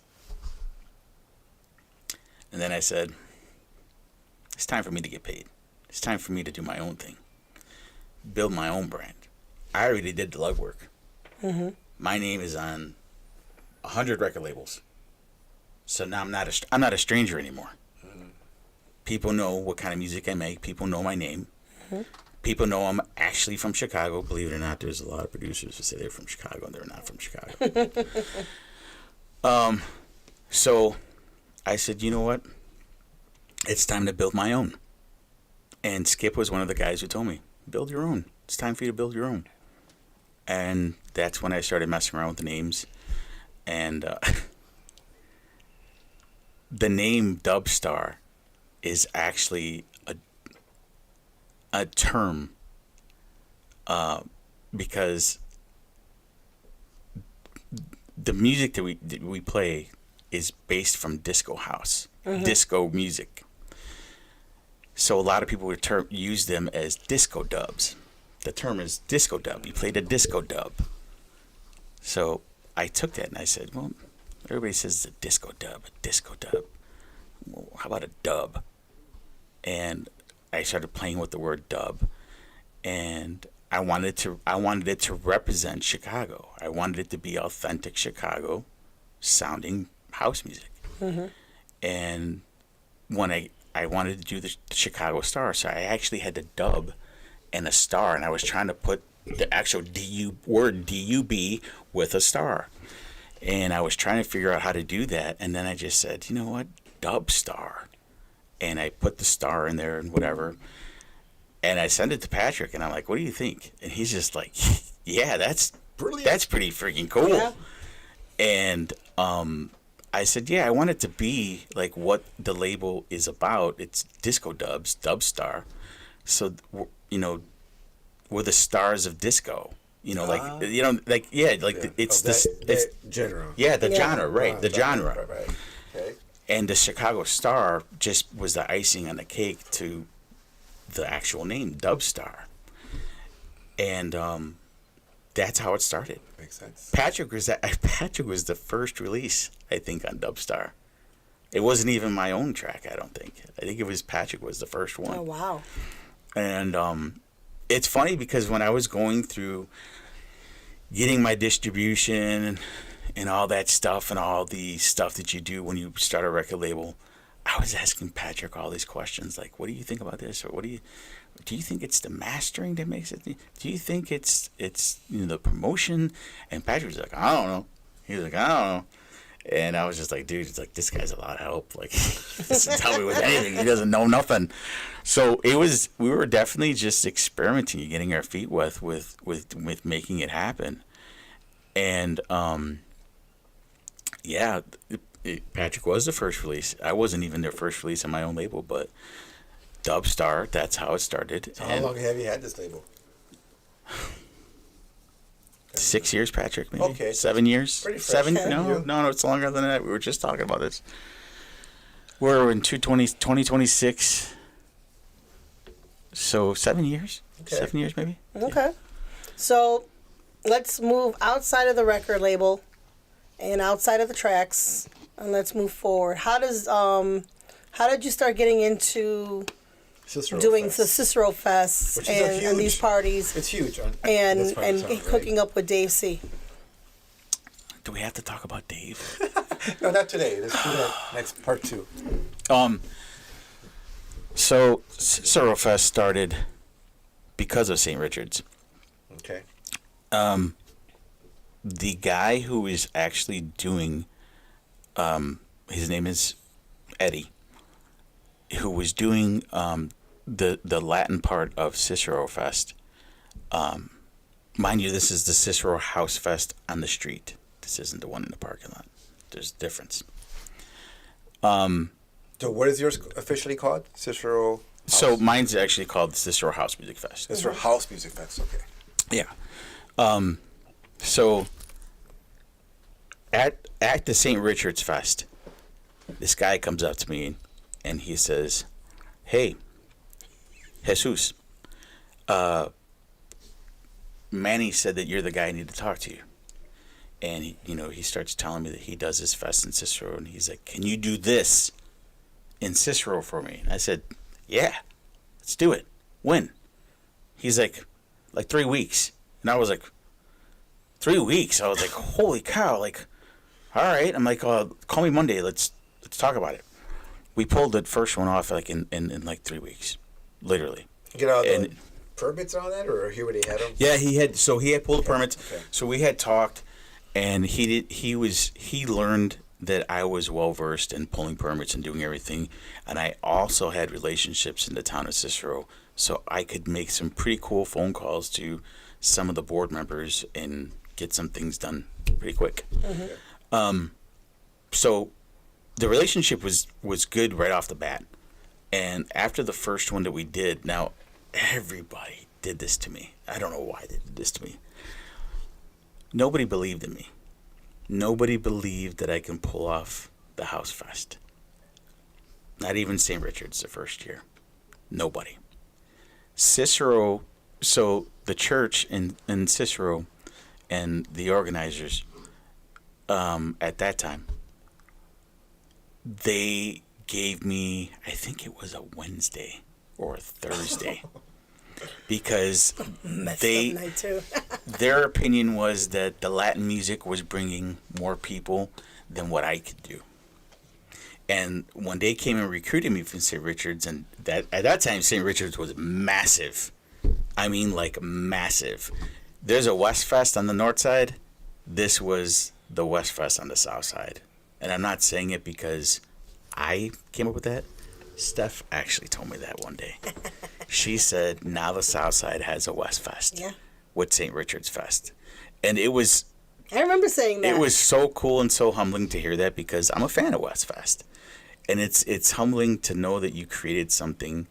And then I said, it's time for me to get paid. It's time for me to do my own thing, build my own brand. I already did the legwork. My name is on 100 record labels, so now I'm not a stranger anymore. People know what kind of music I make. People know my name. People know I'm actually from Chicago. Believe it or not, there's a lot of producers who say they're from Chicago and they're not from Chicago. So I said, you know what? It's time to build my own. And Skip was one of the guys who told me, build your own. It's time for you to build your own. And that's when I started messing around with the names. And the name Dubstar is actually a term because the music that we play is based from disco house, disco music. So a lot of people would use them as disco dubs. The term is disco dub. You played a disco dub. So I took that and I said, well, everybody says it's a disco dub, a disco dub. Well, how about a dub? And I started playing with the word dub, and I wanted it to represent Chicago. I wanted it to be authentic Chicago sounding house music. And when I wanted to do the Chicago Star, so I actually had to dub and a star, and I was trying to put the actual word D-U-B with a star. And I was trying to figure out how to do that, and then I just said, you know what, Dub Star. And I put the star in there and whatever. And I sent it to Patrick, and I'm like, what do you think? And he's just like, yeah, that's brilliant. That's pretty freaking cool. Yeah. And I said, yeah, I want it to be like what the label is about. It's disco dubs, Dubstar. So, you know, we're the stars of disco. You know, like, you know, like, yeah, like yeah. It's this genre. Yeah, the genre, right? The genre. Right. Okay. And the Chicago Star just was the icing on the cake to the actual name, Dubstar. And that's how it started. Makes sense. Patrick was the first release, I think, on Dubstar. It wasn't even my own track, I don't think. I think it was Patrick was the first one. Oh, wow. And it's funny because when I was going through getting my distribution and all that stuff and all the stuff that you do when you start a record label, I was asking Patrick all these questions like, what do you think about this? Or what do you think it's the mastering that makes it? Do you think it's you know, the promotion? And Patrick was like, I don't know. He was like, I don't know. And I was just like, dude, it's like, this guy's a lot of help. Like, he doesn't tell me with anything. He doesn't know nothing. So we were definitely just experimenting, getting our feet wet with making it happen. And, yeah, Patrick was the first release. I wasn't even their first release on my own label, but Dubstar, that's how it started. So how long have you had this label? 6 years, Patrick, maybe. Okay. 7 years. Pretty fresh. 7? No, it's longer than that. We were just talking about this. We're in 2026. So 7 years? Okay. 7 years, maybe? Okay. So let's move outside of the record label and outside of the tracks, and let's move forward. How did you start getting into doing the Cicero Fest and these parties? It's huge. And hooking up with Dave C. Do we have to talk about Dave? No, not today. Let's do that next part 2. So Cicero Fest started because of St. Richard's. Okay. The guy who is actually doing, his name is Eddie, who was doing the Latin part of Cicero Fest. Mind you, this is the Cicero House Fest on the street. This isn't the one in the parking lot. There's a difference. So what is yours officially called? Cicero House? So mine's actually called the Cicero House Music Fest. Cicero House Music Fest, okay. Yeah. So at the St. Richard's Fest, this guy comes up to me and he says, "Hey, Jesus, Manny said that you're the guy I need to talk to." And he starts telling me that he does his fest in Cicero, and he's like, "Can you do this in Cicero for me?" And I said, "Yeah." Let's do it. When? He's like 3 weeks. And I was like, 3 weeks? I was like, holy cow. Like, all right. I'm like, call me Monday. Let's talk about it. We pulled the first one off like in like 3 weeks. Literally. Get all the And- permits on that, or he already had them? Yeah, he had pulled permits. Okay. So we had talked, and he learned that I was well versed in pulling permits and doing everything, and I also had relationships in the town of Cicero, so I could make some pretty cool phone calls to some of the board members and get some things done pretty quick. So the relationship was good right off the bat, and after the first one that we did, now everybody did this to me. I don't know why they did this to me. Nobody believed in me. Nobody believed that I can pull off the House Fest. Not even St. Richard's the first year. Nobody. Cicero, so the church in Cicero and the organizers at that time, they gave me, I think it was a Wednesday or a Thursday, because they Night too. their opinion was that the Latin music was bringing more people than what I could do. And when they came and recruited me from St. Richard's, and that at that time St. Richard's was massive. I mean, like massive. There's a West Fest on the north side. This was the West Fest on the south side. And I'm not saying it because I came up with that. Steph actually told me that one day. She said, now the south side has a West Fest. Yeah. With St. Richard's Fest. And it was I remember saying that. it was so cool and so humbling to hear that, because I'm a fan of West Fest. And it's humbling to know that you created something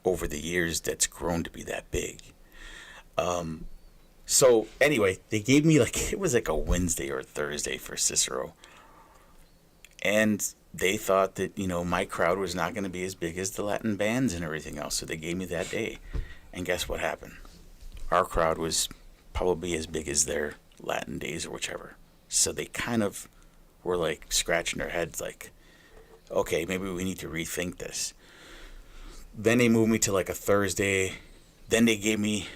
over the years that's grown to be that big. So anyway, they gave me it was like a Wednesday or a Thursday for Cicero. And they thought that, my crowd was not going to be as big as the Latin bands and everything else. So they gave me that day. And guess what happened? Our crowd was probably as big as their Latin days or whichever. So they kind of were like scratching their heads like, okay, maybe we need to rethink this. Then they moved me to like a Thursday. Then they gave me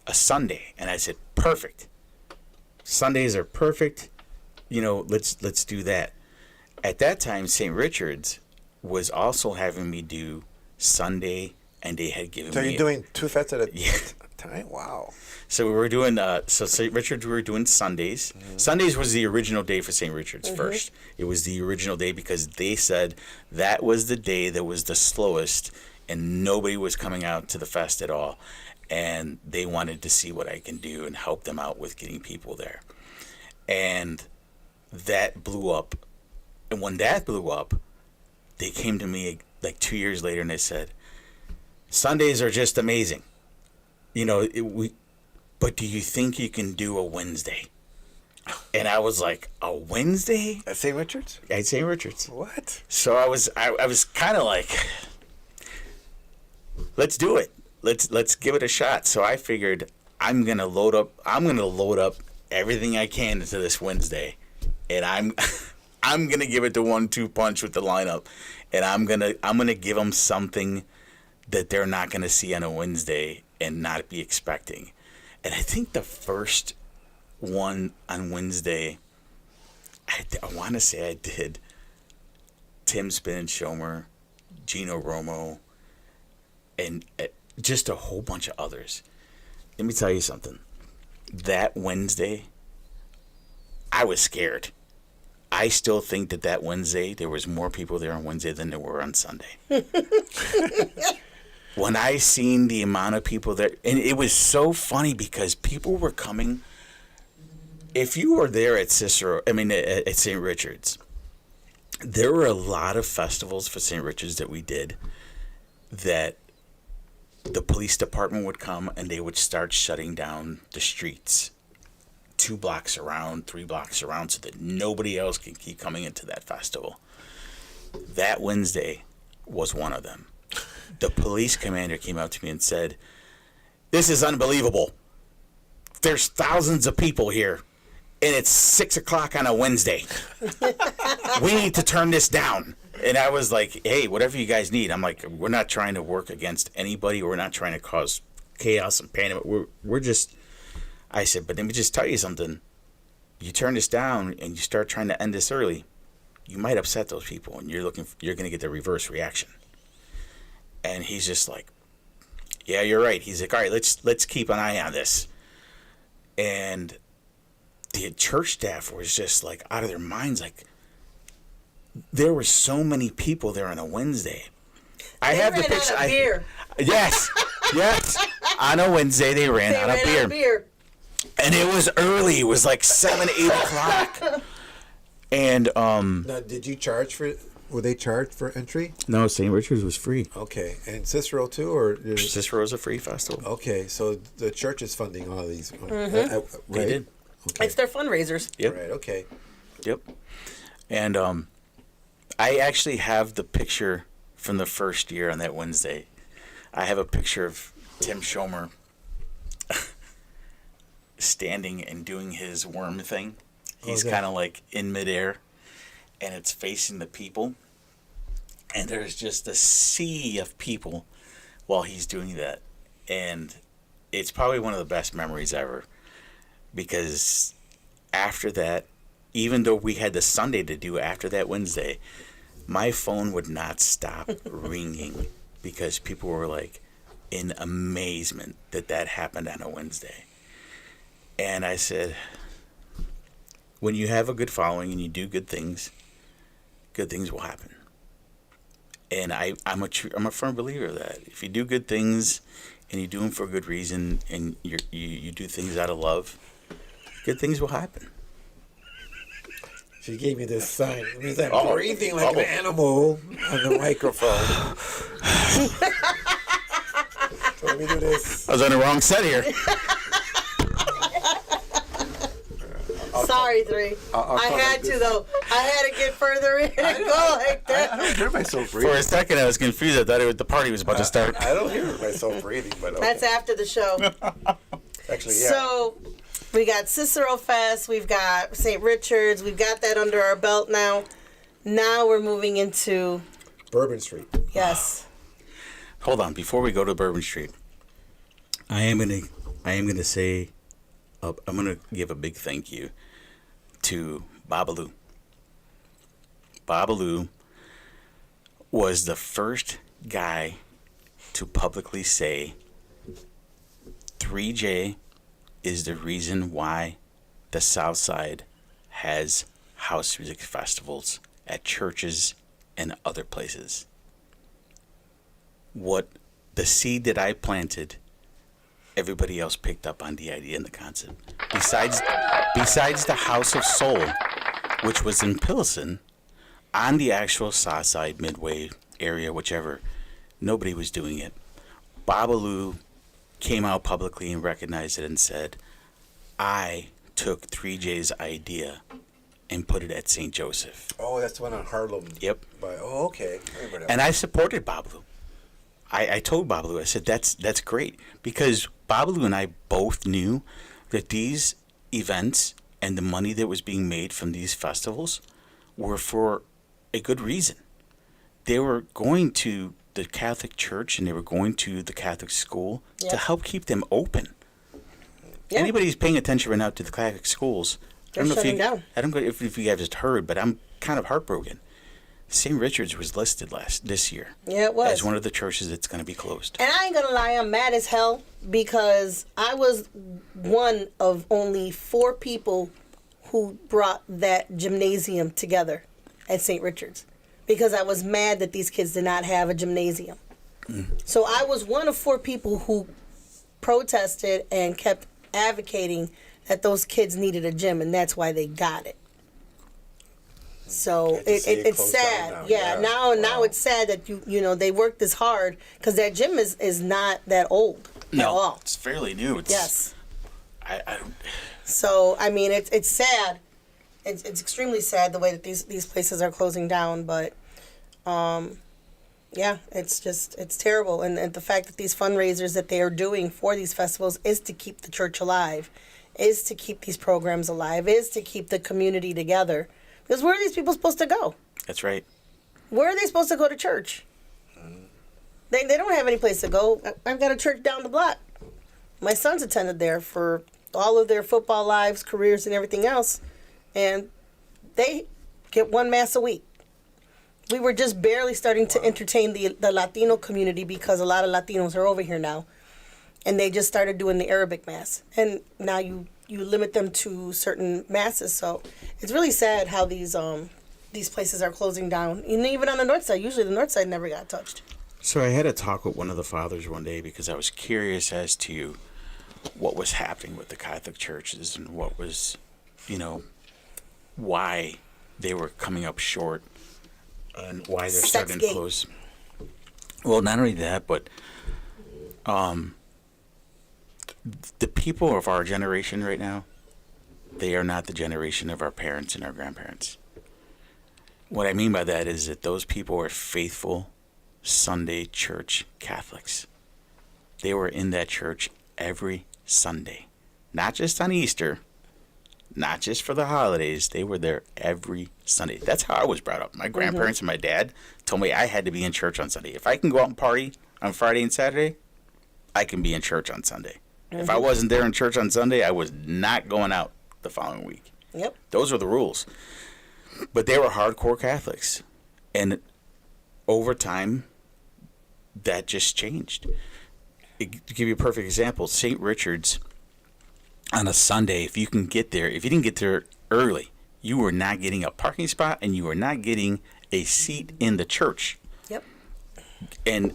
a Sunday. And I said, perfect. Sundays are perfect. Let's do that. At that time, St. Richard's was also having me do Sunday, and they had given So me... you're doing two fests at a Yeah. time? Wow. So we were doing, St. Richard's, we were doing Sundays. Mm-hmm. Sundays was the original day for St. Richard's first. It was the original day because they said that was the day that was the slowest and nobody was coming out to the fest at all. And they wanted to see what I can do and help them out with getting people there. And that blew up. And when that blew up, they came to me like 2 years later and they said, Sundays are just amazing. But do you think you can do a Wednesday? And I was like, a Wednesday? At St. Richard's? At St. Richard's. What? So I was kind of like, let's do it. Let's give it a shot. So I figured I'm gonna load up everything I can into this Wednesday, and I'm gonna give it the 1-2 punch with the lineup, and I'm gonna give them something that they're not gonna see on a Wednesday and not be expecting. And I think the first one on Wednesday, I want to say I did Tim Spin and Schomer, Gino Romo, and just a whole bunch of others. Let me tell you something. That Wednesday, I was scared. I still think that Wednesday, there was more people there on Wednesday than there were on Sunday. When I seen the amount of people there, and it was so funny because people were coming. If you were there at at St. Richard's, there were a lot of festivals for St. Richard's that we did that the police department would come and they would start shutting down the streets 2 blocks around, 3 blocks around, so that nobody else can keep coming into that festival. That Wednesday was one of them. The police commander came out to me and said, "This is unbelievable. There's thousands of people here, and it's 6 o'clock on a Wednesday. We need to turn this down." And I was like, hey, whatever you guys need. I'm like, we're not trying to work against anybody. We're not trying to cause chaos and panic. We're just, I said, but let me just tell you something. You turn this down and you start trying to end this early, you might upset those people, and you're going to get the reverse reaction. And he's just like, yeah, you're right. He's like, all right, let's keep an eye on this. And the church staff was just like out of their minds. Like, there were so many people there on a Wednesday. I They have the ran picture. out of beer. Yes, yes. On a Wednesday, they ran They out ran of out of beer. and it was early. It was like 7, 8 o'clock. And Now, did you charge for? Were they charged for entry? no, St. Richard's was free. Okay, and Cicero too, or Cicero's a free festival. okay, so the church is funding all of these. They Right? did. Okay. It's their fundraisers. Yep. Right. Okay. Yep. And I actually have the picture from the first year on that Wednesday. I have a picture of Tim Schomer standing and doing his worm thing. He's Okay. kind of like in midair, and it's facing the people. And there's just a sea of people while he's doing that. And it's probably one of the best memories ever, because after that, even though we had the Sunday to do after that Wednesday, my phone would not stop ringing because people were like in amazement that that happened on a Wednesday. And I said, when you have a good following and you do good things will happen. And I'm a firm believer of that. If you do good things and you do them for a good reason, and you do things out of love, good things will happen. She gave me this sign. It means I'm breathing like an animal on the microphone. So let me do this. I was on the wrong set here. Sorry, 3. I'll I call had like to this. though. I had to get further in and go like that. I don't hear myself For breathing. a second, I was confused. I thought the party was about to start. I don't hear myself breathing, but okay. That's after the show. Actually, yeah. So we got Cicero Fest, we've got St. Richard's, we've got that under our belt now. Now we're moving into, Bourbon Street. yes. Hold on, before we go to Bourbon Street, I am gonna say, I'm gonna give a big thank you to Babalu. Babalu was the first guy to publicly say 3J is the reason why the South Side has house music festivals at churches and other places. What the seed that I planted, everybody else picked up on the idea and the concept. Besides the House of Soul, which was in Pilsen, on the actual South Side, Midway area, whichever, nobody was doing it. Babalu came out publicly and recognized it and said, I took 3J's idea and put it at St. Joseph. Oh, that's the one on Harlem. Yep. Okay. I remember that. And I supported Babalu. I told Babalu, I said, that's great. Because Babalu and I both knew that these events and the money that was being made from these festivals were for a good reason. They were going to the Catholic Church and they were going to the Catholic school to Yep. help keep them open. Yeah. Anybody who's paying attention right now to the Catholic schools, They're shutting down. I don't know if you guys just heard, but I'm kind of heartbroken. St. Richard's was listed this year Yeah, it was. as one of the churches that's going to be closed. And I ain't gonna lie, I'm mad as hell because I was one of only 4 people who brought that gymnasium together at St. Richard's because I was mad that these kids did not have a gymnasium. So I was one of 4 people who protested and kept advocating that those kids needed a gym, and that's why they got it. So Hate to see it it's close down sad. now. Yeah, Yeah. now Wow. it's sad that you know they worked this hard because that gym is not that old at all. It's fairly new. It's, Yes. I don't. So I mean it's sad. It's extremely sad the way that these places are closing down, but yeah, it's terrible. And the fact that these fundraisers that they are doing for these festivals is to keep the church alive, is to keep these programs alive, is to keep the community together. Because where are these people supposed to go? That's right. Where are they supposed to go to church? They don't have any place to go. I've got a church down the block. My sons attended there for all of their football lives, careers, and everything else. And they get one mass a week. We were just barely starting to entertain the Latino community because a lot of Latinos are over here now. And they just started doing the Arabic mass. And now you limit them to certain masses. So it's really sad how these places are closing down. And even on the north side, usually the north side never got touched. So I had a talk with one of the fathers one day because I was curious as to what was happening with the Catholic churches and what was, why they were coming up short and why they're starting to close. Well, not only that, but the people of our generation right now, they are not the generation of our parents and our grandparents. What I mean by that is that those people are faithful Sunday church Catholics. They were in that church every Sunday, not just on Easter, not just for the holidays. They were there every Sunday. That's how I was brought up. My grandparents and my dad told me I had to be in church on Sunday. If I can go out and party on Friday and Saturday, I can be in church on Sunday. If I wasn't there in church on Sunday, I was not going out the following week. Yep. Those were the rules. But they were hardcore Catholics. And over time, that just changed. To give you a perfect example, St. Richard's on a Sunday, if you didn't get there early, you were not getting a parking spot and you were not getting a seat in the church. Yep. And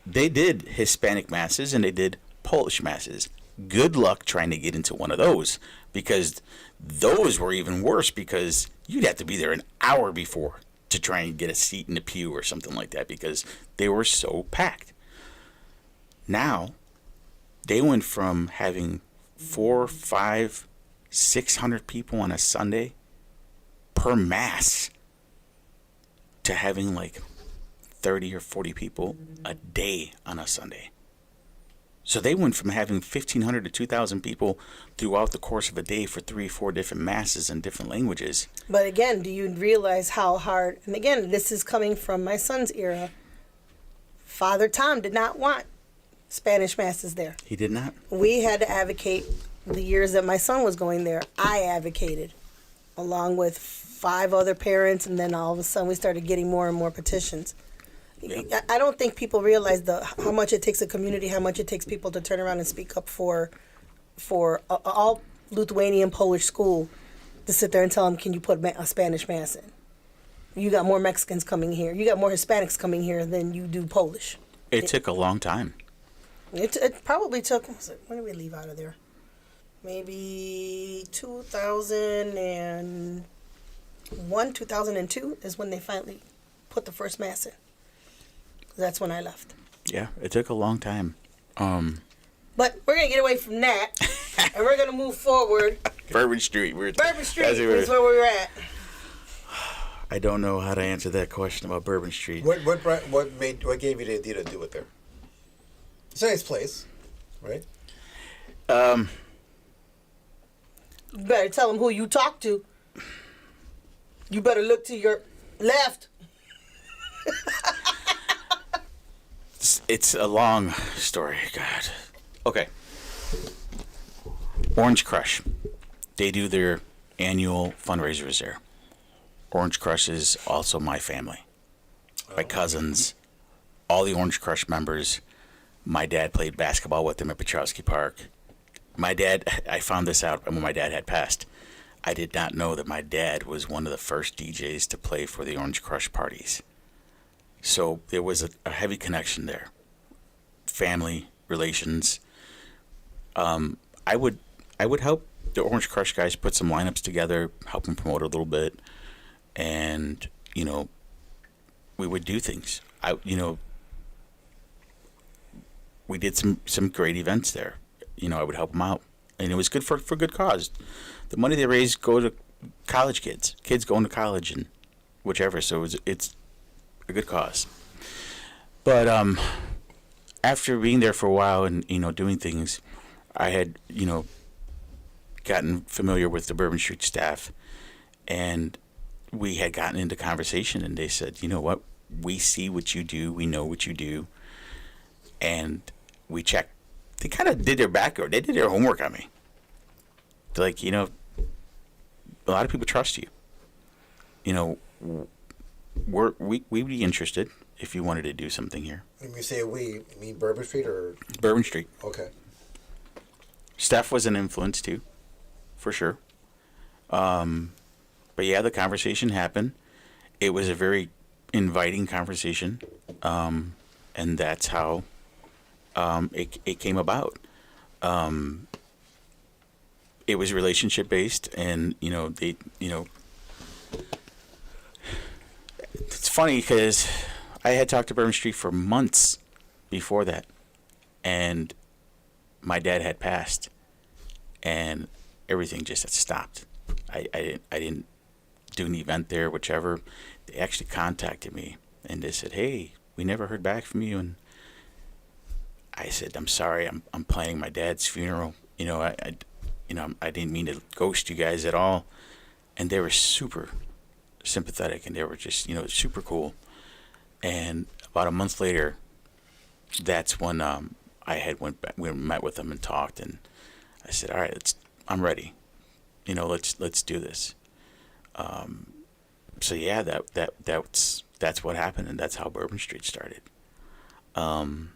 they did Hispanic masses and they did Polish masses. Good luck trying to get into one of those, because those were even worse because you'd have to be there an hour before to try and get a seat in the pew or something like that because they were so packed. Now, they went from having 400, 500, 600 people on a Sunday per mass to having like 30 or 40 people a day on a Sunday. So they went from having 1,500 to 2,000 people throughout the course of a day for 3 or 4 different masses in different languages. But again, do you realize how hard, and again, this is coming from my son's era. Father Tom did not want Spanish masses there. He did not? We had to advocate the years that my son was going there. I advocated along with 5 other parents, and then all of a sudden we started getting more and more petitions. Yeah. I don't think people realize how much it takes a community, how much it takes people to turn around and speak up for all Lithuanian Polish school to sit there and tell them, can you put a Spanish mass in? You got more Mexicans coming here. You got more Hispanics coming here than you do Polish. It took a long time. It probably took, when did we leave out of there? Maybe 2001, 2002 is when they finally put the first mass in. That's when I left. Yeah, it took a long time. But we're going to get away from that, and we're going to move forward. Bourbon Street. Bourbon Street is where we were at. I don't know how to answer that question about Bourbon Street. What gave you the idea to do it there? It's a nice place, right? You better tell them who you talk to. You better look to your left. It's a long story, God. Okay. Orange Crush. They do their annual fundraisers there. Orange Crush is also my family. My cousins, all the Orange Crush members. My dad played basketball with them at Petrowski Park. My dad, I found this out when my dad had passed. I did not know that my dad was one of the first DJs to play for the Orange Crush parties. So there was a heavy connection there. Family, relations. I would help the Orange Crush guys put some lineups together, help them promote a little bit, and we would do things. We did some great events there. I would help them out, and it was good for good cause. The money they raised go to college kids going to college and whichever. So it's a good cause. But after being there for a while and doing things, I had gotten familiar with the Bourbon Street staff, and we had gotten into conversation, and they said, you know what, we see what you do, we know what you do, and we checked. They kind of did their background. They did their homework on me. They're like, you know, a lot of people trust you. You know, we'd be interested if you wanted to do something here. When you say we, you mean Bourbon Street or? Bourbon Street. Okay. Steph was an influence too, for sure. But yeah, the conversation happened. It was a very inviting conversation, and that's how it came about. It was relationship based, and it's funny because I had talked to Bourbon Street for months before that, and my dad had passed, and everything just had stopped. I didn't do an event there, whichever. They actually contacted me, and they said, "Hey, we never heard back from you." And I said, "I'm sorry. I'm planning my dad's funeral. I didn't mean to ghost you guys at all." And they were super sympathetic, and they were just, super cool. And about a month later, that's when I had went back. We met with them and talked, and I said, "All right, I'm ready. Let's do this." So yeah, that's what happened, and that's how Bourbon Street started. All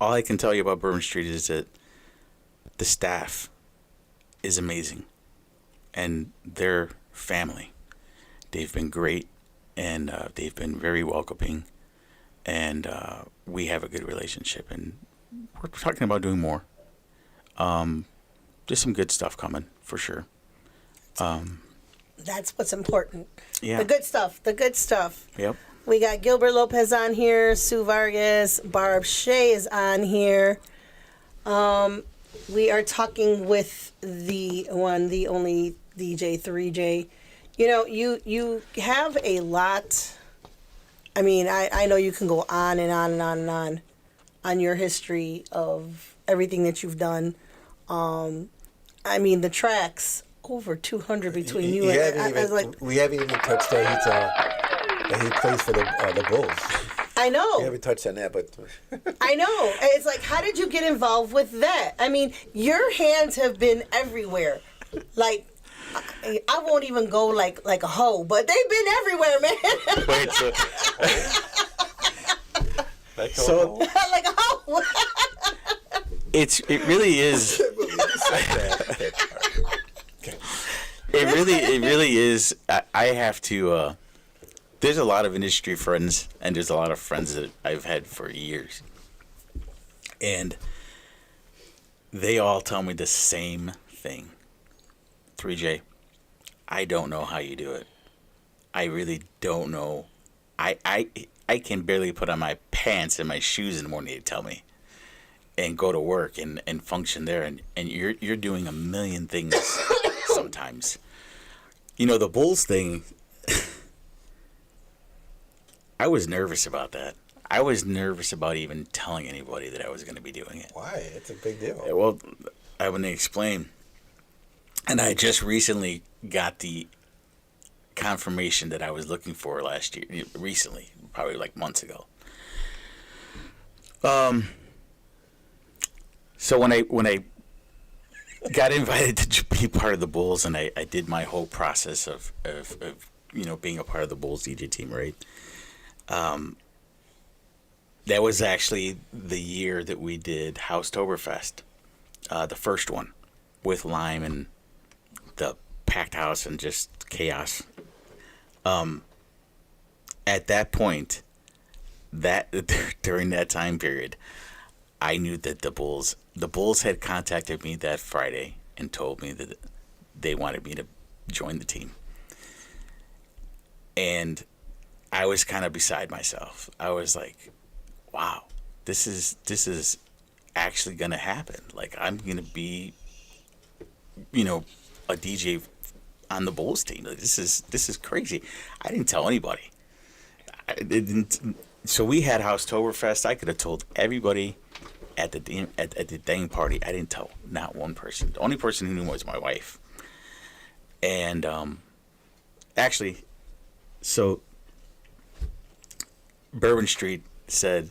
I can tell you about Bourbon Street is that the staff is amazing, and their family. They've been great, and they've been very welcoming, and we have a good relationship, and we're talking about doing more. There's some good stuff coming for sure. That's what's important. Yeah. The good stuff. The good stuff. Yep. We got Gilbert Lopez on here, Sue Vargas, Barb Shea is on here. We are talking with the one, the only DJ 3J. You have a lot. I mean, I know you can go on and on and on and on your history of everything that you've done. I mean, the tracks, over 200 between you and I was like, we haven't even touched that he plays for the Bulls. I know. We haven't touched on that, but I know. It's like, how did you get involved with that? I mean, your hands have been everywhere. Like, I won't even go like a hoe, but they've been everywhere, man. Wait, so Like a hoe. it really is. It really is. I have to. There's a lot of industry friends, and there's a lot of friends that I've had for years, and they all tell me the same thing. 3J, I don't know how you do it. I really don't know. I can barely put on my pants and my shoes in the morning, they tell me, and go to work and function there, and you're doing a million things sometimes. The Bulls thing, I was nervous about that. I was nervous about even telling anybody that I was going to be doing it. why? It's a big deal. Well, I want to explain. And I just recently got the confirmation that I was looking for last year. Recently, probably like months ago. So when I got invited to be part of the Bulls, and I did my whole process of being a part of the Bulls DJ team, right? That was actually the year that we did Housetoberfest, the first one, with Lime and the packed house and just chaos. At that point, during that time period, I knew that the Bulls had contacted me that Friday and told me that they wanted me to join the team. And I was kind of beside myself. I was like, wow, this is actually going to happen. Like, I'm going to be, a DJ on the Bulls team. Like, this is crazy. I didn't tell anybody. I didn't. So we had Housetoberfest. I could have told everybody at the dang party. I didn't tell not one person. The only person who knew was my wife. And actually, so Bourbon Street said,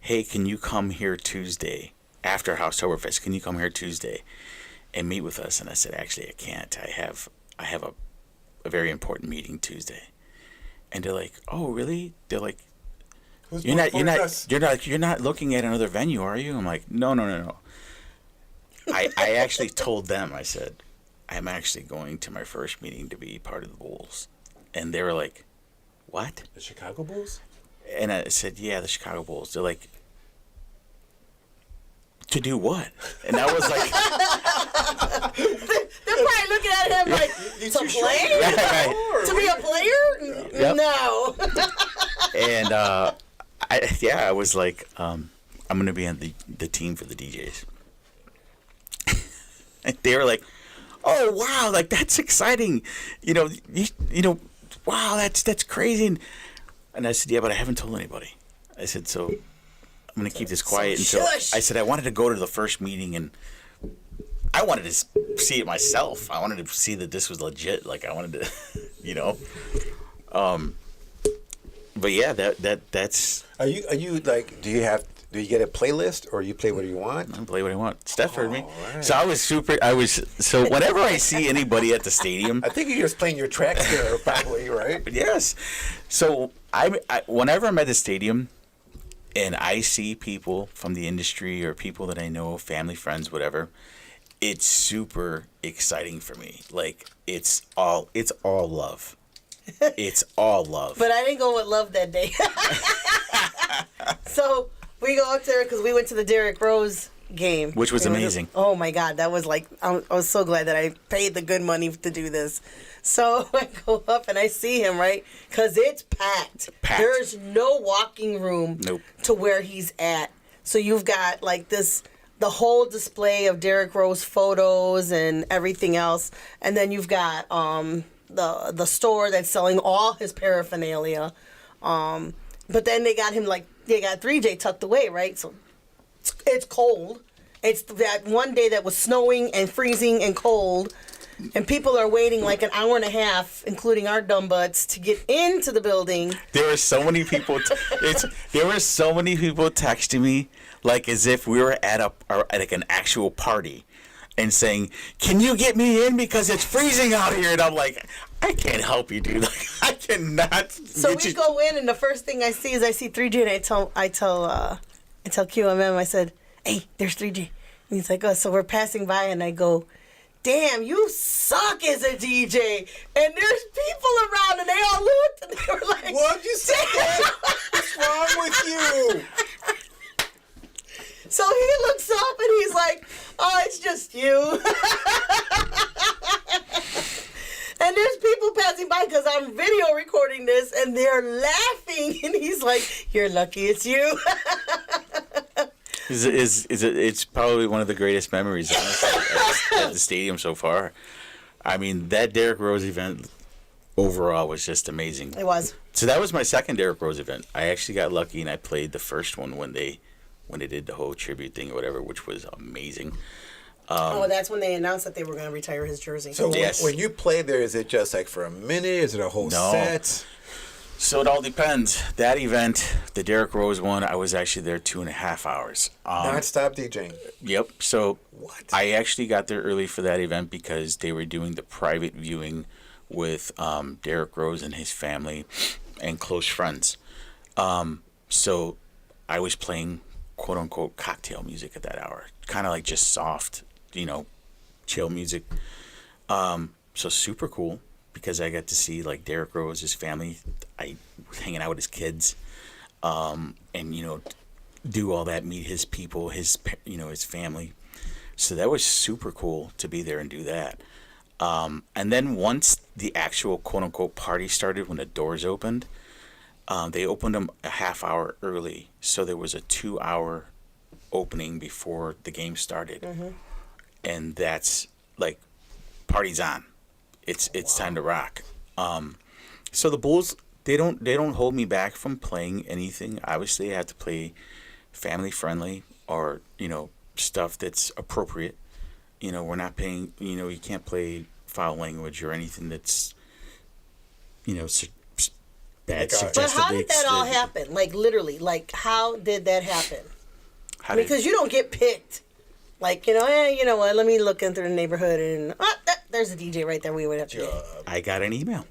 "Hey, can you come here Tuesday after Houseoverfest? Can you come here Tuesday and meet with us?" And I said, "Actually, I can't. I have a very important meeting Tuesday." And they're like, "Oh, really?" They're like, Who's "You're more not important you're not looking at another venue, are you?" I'm like, "No. I actually told them, I said, I'm actually going to my first meeting to be part of the Bulls. And they were like, "What?" The Chicago Bulls? And I said, "Yeah, the Chicago Bulls." They're like, "To do what?" And I was like, They're probably looking at him like, to play? right. To be a player? Yep. No. And I was like, I'm going to be on the team for the DJs. And they were like, "Oh, wow, like that's exciting. You know, wow, that's crazy." And I said, "Yeah, but I haven't told anybody." I said, "So I'm going to keep this quiet until," shush. I said, "I wanted to go to the first meeting and I wanted to see it myself. I wanted to see that this was legit. Like I wanted to, you know." But yeah, that's Are you like? Do you get a playlist or you play what you want? I can play what I want. Steph heard me. right. So whenever I see anybody at the stadium, I think you're just playing your tracks there, probably, right? yes. So whenever I'm at the stadium and I see people from the industry or people that I know, family, friends, whatever, it's super exciting for me. Like it's all love. It's all love. But I didn't go with love that day. So we go up there because we went to the Derrick Rose game. Which was It amazing. Oh my God. That was like, I was so glad that I paid the good money to do this. So I go up and I see him, right? Because it's packed. Packed. There's no walking room Nope. to where he's at. So you've got like the whole display of Derrick Rose photos and everything else. And then you've got the store that's selling all his paraphernalia. But then they got 3J tucked away, right? So it's cold. It's that one day that was snowing and freezing and cold. And people are waiting like an hour and a half, including our dumb butts, to get into the building. There were so many people. There were so many people texting me, like as if we were at like an actual party, and saying, "Can you get me in because it's freezing out here?" And I'm like, "I can't help you, dude. Like I cannot." So we go in, and the first thing I see is 3J, and I tell QMM, I said, "Hey, there's 3J," and he's like, "Oh," so we're passing by, and I go, "Damn, you suck as a DJ." And there's people around, and they all looked, and they were like, What'd you say? What's wrong with you? So he looks up, and he's like, "Oh, it's just you." And there's people passing by because I'm video recording this, and they're laughing, and he's like, "You're lucky it's you." It's probably one of the greatest memories, honestly, at the stadium so far. I mean, that Derrick Rose event overall was just amazing. It was. So that was my second Derrick Rose event. I actually got lucky and I played the first one when they did the whole tribute thing or whatever, which was amazing. That's when they announced that they were going to retire his jersey. So Yes. when you play there, is it just like for a minute? Is it a whole No. set? So it all depends. That event, the Derrick Rose one, I was actually there 2.5 hours. Non-stop DJing. Yep. So What? I actually got there early for that event because they were doing the private viewing with Derrick Rose and his family and close friends. So I was playing quote unquote cocktail music at that hour, kind of like just soft, chill music. So super cool because I got to see like Derrick Rose, his family. I was hanging out with his kids, and do all that, meet his people, his family. So that was super cool to be there and do that. And then once the actual quote unquote party started, when the doors opened, they opened them a half hour early. So there was a 2-hour opening before the game started. Mm-hmm. And that's like, party's on. It's time to rock. So the Bulls, they don't hold me back from playing anything. Obviously, I have to play family friendly or, stuff that's appropriate. We're not paying, you can't play foul language or anything that's, bad But But how did suggestions. that all happen? Like literally, like how did that happen? How did- Because you don't get picked. Like, you know what? Let me look into the neighborhood and there's a DJ right there. We would have to. I got an email.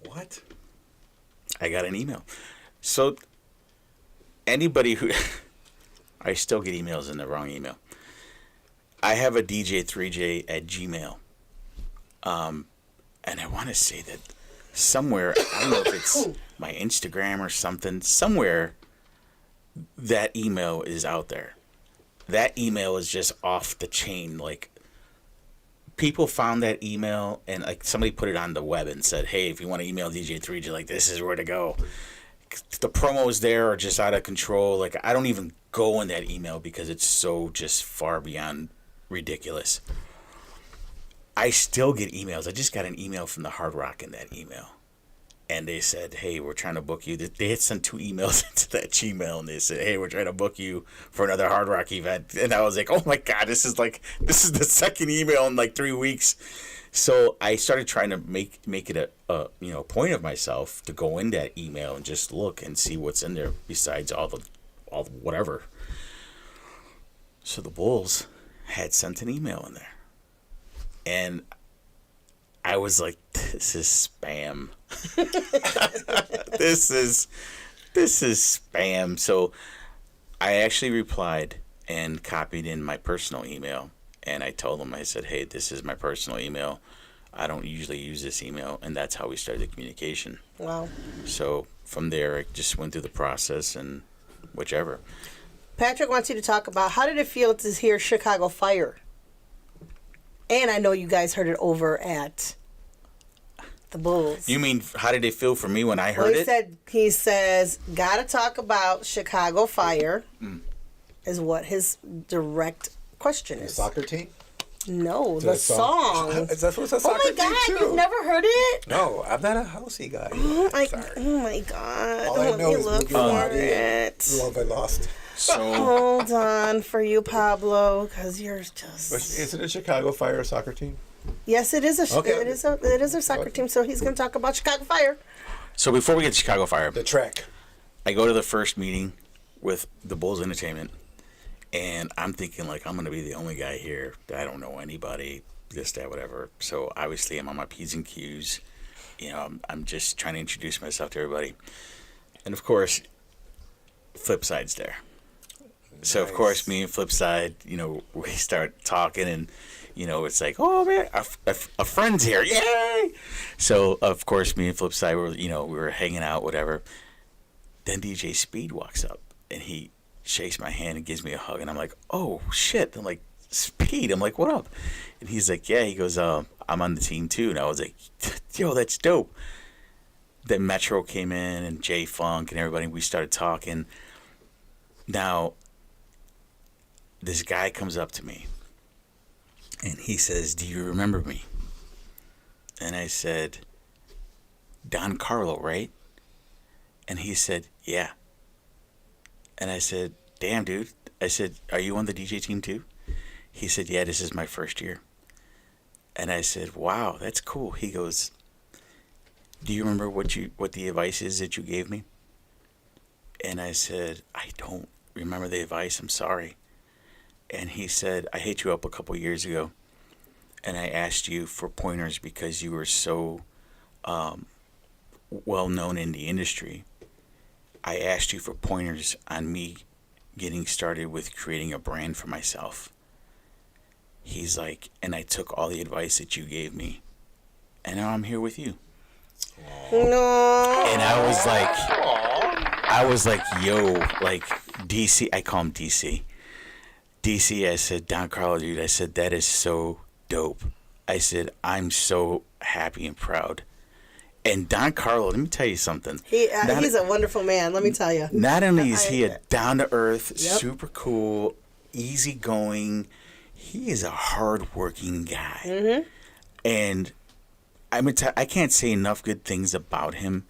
What? I got an email. So anybody who I still get emails in the wrong email. I have a DJ3J at Gmail. And I want to say that somewhere, I don't know if it's my Instagram or something, somewhere that email is out there. That email is just off the chain. Like, people found that email and like somebody put it on the web and said, hey, if you want to email DJ3J, like, this is where to go. The promos there are just out of control. Like, I don't even go in that email because it's so just far beyond ridiculous. I still get emails. I just got an email from the Hard Rock in that email. And they said, hey, we're trying to book you. They had sent 2 emails into that Gmail, and they said, hey, we're trying to book you for another Hard Rock event. And I was like, oh my God, this is the second email in like 3 weeks. So I started trying to make it a point of myself to go in that email and just look and see what's in there besides all the whatever. So the Bulls had sent an email in there. And I was like, this is spam. This is spam. So I actually replied and copied in my personal email. And I told them, I said, hey, this is my personal email. I don't usually use this email. And that's how we started the communication. Wow. So from there, I just went through the process and whichever. Patrick wants you to talk about how did it feel to hear Chicago Fire? And I know you guys heard it over at the Bulls. You mean, how did it feel for me when I heard it? He says, gotta talk about Chicago Fire, is what his direct question The is. soccer team? No, the song. Is that what's a Oh soccer my team God, too? you've never heard it? No, I'm not a housey guy. Sorry. Oh my God. All I Let know me is look Boogie for Wonderland, it. Love I Lost. So Hold on for you, Pablo, because you're But just. isn't it Chicago Fire a soccer team? Yes, it is Okay. it is a soccer team. So he's going to talk about Chicago Fire. before we get to Chicago Fire, The track. I go to the first meeting with the Bulls Entertainment, and I'm thinking, like, I'm going to be the only guy here. I don't know anybody, this, that, whatever. So obviously I'm on my P's and Q's. I'm just trying to introduce myself to everybody. And of course, Flipside's there. So of course, me and Flipside, we start talking, and it's like, oh man, a friend's here, yay! So of course, me and Flipside were, we were hanging out, whatever. Then DJ Speed walks up, and he shakes my hand and gives me a hug, and I'm like, oh shit! I'm like, Speed, I'm like, what up? And he's like, yeah. He goes, I'm on the team too, and I was like, yo, that's dope. Then Metro came in, and Jay Funk and everybody. We started talking. Now, this guy comes up to me, and he says, do you remember me? And I said, Don Carlo, right? And he said, yeah. And I said, damn, dude. I said, are you on the DJ team too? He said, yeah, this is my first year. And I said, wow, that's cool. He goes, do you remember what the advice is that you gave me? And I said, I don't remember the advice. I'm sorry. And he said, I hit you up a couple years ago, and I asked you for pointers because you were so well known in the industry. I asked you for pointers on me getting started with creating a brand for myself. He's like, and I took all the advice that you gave me, and now I'm here with you. No. And I was like, yo, like DC, I call him DC. DC, I said, Don Carlo, dude, I said, that is so dope. I said, I'm so happy and proud. And Don Carlo, let me tell you something. He's a wonderful man, let me tell you. Not only is he a down-to-earth, Yep. super cool, easygoing, he is a hard-working guy. Mm-hmm. And I can't say enough good things about him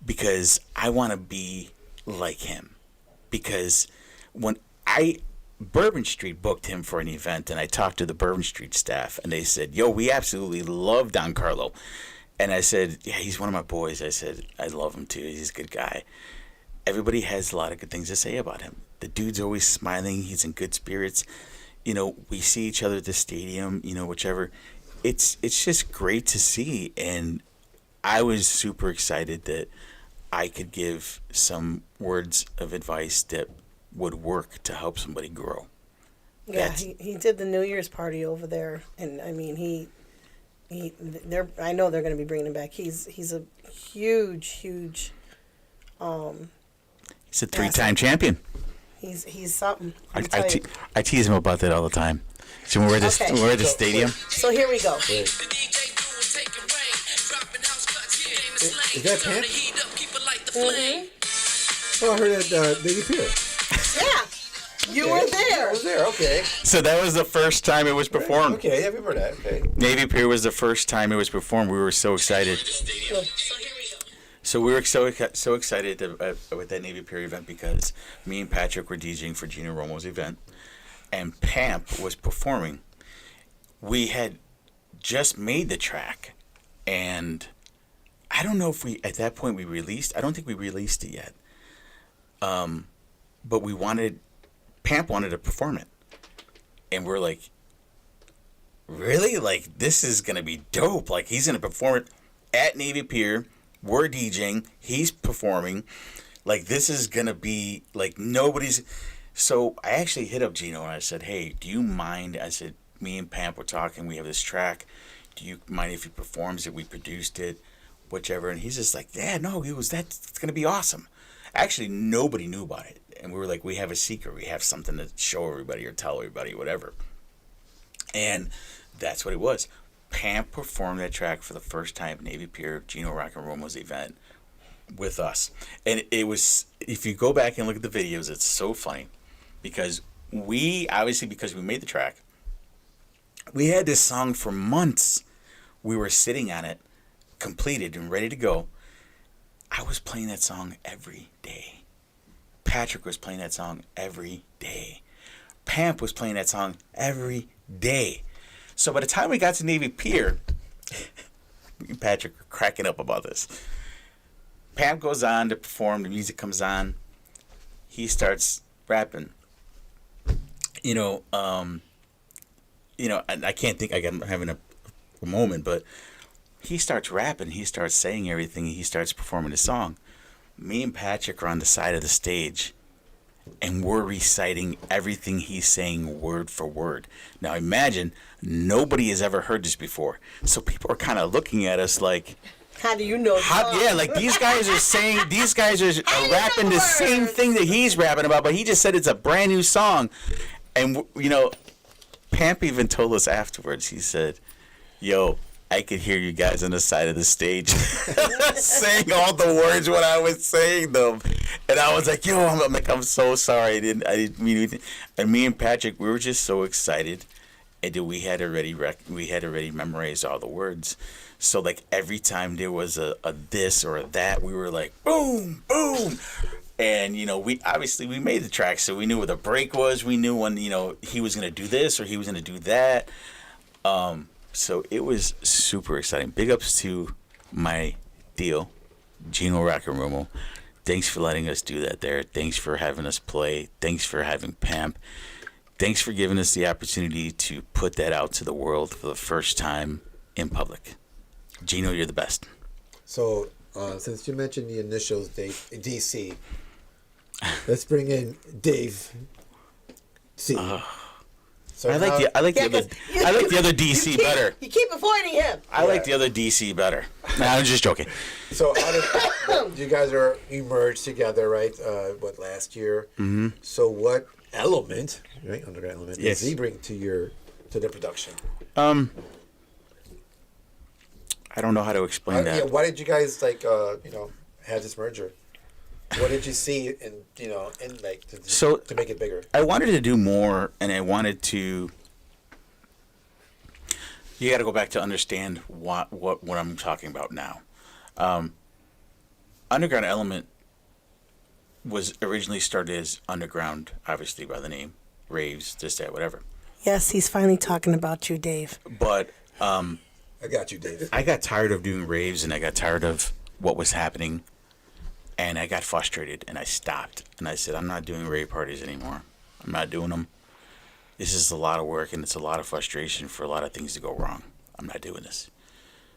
because I want to be like him. Because when Bourbon Street booked him for an event, and I talked to the Bourbon Street staff, and they said, "Yo, we absolutely love Don Carlo." And I said, "Yeah, he's one of my boys." I said, "I love him too. He's a good guy." Everybody has a lot of good things to say about him. The dude's always smiling. He's in good spirits. You know, we see each other at the stadium, you know, whichever. It's just great to see. And I was super excited that I could give some words of advice that would work to help somebody grow. Yeah, That's- he did the New Year's party over there, and I mean they're I know they're going to be bringing him back. He's a huge He's a three-time champion. he's something. I, I'll I, tell te- you. I tease him about that all the time. So when we're at the, Okay. when we're at the stadium, So here we go. Is that Pam? Oh, I heard that Navy Pier. Yeah, you were I there. was there. Okay. so that was the first time it was performed. Okay, I remember that. Okay. Navy Pier was the first time it was performed. We were so excited. So we were so excited with that Navy Pier event because me and Patrick were DJing for Gino Romo's event, and Pamp was performing. We had just made the track, and I don't know if we at that point we released. I don't think we released it yet. But Pamp wanted to perform it, and we're like, really? Like, this is gonna be dope. Like, he's gonna perform it at Navy Pier. We're DJing. He's performing. Like, this is gonna be like nobody's. So I actually hit up Gino and I said, "Hey, do you mind?" I said, "Me and Pamp were talking. We have this track. Do you mind if he performs it? We produced it, whichever." And he's just like, "Yeah, no, that's gonna be awesome." Actually, nobody knew about it, and we were like, "We have a secret. We have something to show everybody or tell everybody, whatever." And that's what it was. Pamp performed that track for the first time at Navy Pier, Gino Rock and Romo's event, with us. And it was, if you go back and look at the videos, it's so funny because because we made the track, we had this song for months. We were sitting on it, completed and ready to go. I was playing that song every day. Patrick was playing that song every day. Pamp was playing that song every day. So by the time we got to Navy Pier, me and Patrick were cracking up about this. Pamp goes on to perform. The music comes on. He starts rapping. And I can't think. I'm having a moment, but he starts rapping. He starts saying everything. He starts performing the song. Me and Patrick are on the side of the stage, and we're reciting everything he's saying word for word. Now imagine nobody has ever heard this before, so people are kind of looking at us like, How do you know? the song? yeah, like these guys are rapping the same thing that he's rapping about, but he just said it's a brand new song. And Pamp even told us afterwards, he said, "Yo, I could hear you guys on the side of the stage saying all the words when I was saying them." And I was like, "Yo, I'm so sorry. I didn't mean anything." And me and Patrick, we were just so excited, and we had already memorized all the words. So like every time there was a this or a that, we were like, boom, boom. And we made the track, so we knew where the break was. We knew when he was gonna do this or he was gonna do that. So it was super exciting. Big ups to my deal, Gino Rock and Romo. Thanks for letting us do that there. Thanks for having us play. Thanks for having Pamp. Thanks for giving us the opportunity to put that out to the world for the first time in public. Gino, you're the best. So, since you mentioned the initials, DC, let's bring in Dave C. So I like the other DC better. You keep avoiding him. I like the other DC better. Nah, I'm just joking. So you guys you merged together, right? Last year? Mm-hmm. So what element, right? Underground element, Yes. does he bring to the production? I don't know how to explain that. Yeah, why did you guys have this merger? What did you see to make it bigger? I wanted to do more, and I wanted to. You got to go back to understand what I'm talking about now. Underground Element was originally started as Underground, obviously by the name, raves, this, that, whatever. Yes, he's finally talking about you, Dave. But I got you, Dave. I got tired of doing raves, and I got tired of what was happening, and I got frustrated, and I stopped. And I said, I'm not doing rave parties anymore. I'm not doing them. This is a lot of work, and it's a lot of frustration for a lot of things to go wrong. I'm not doing this.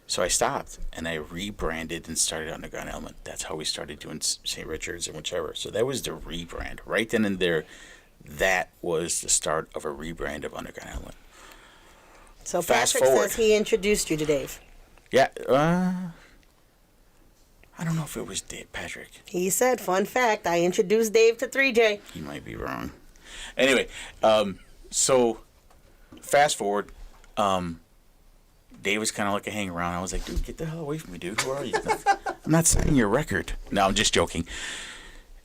So I stopped, and I rebranded and started Underground Element. That's how we started doing St. Richard's and whichever. So that was the rebrand. Right then and there, that was the start of a rebrand of Underground Element. So Fast Patrick forward. says he introduced you to Dave. Yeah, I don't know if it was Dave Patrick. He said, fun fact, I introduced Dave to 3J. You might be wrong. Anyway, so fast forward, Dave was kind of like a hang around. I was like, dude, get the hell away from me, dude. Who are you? I'm not signing your record. No, I'm just joking.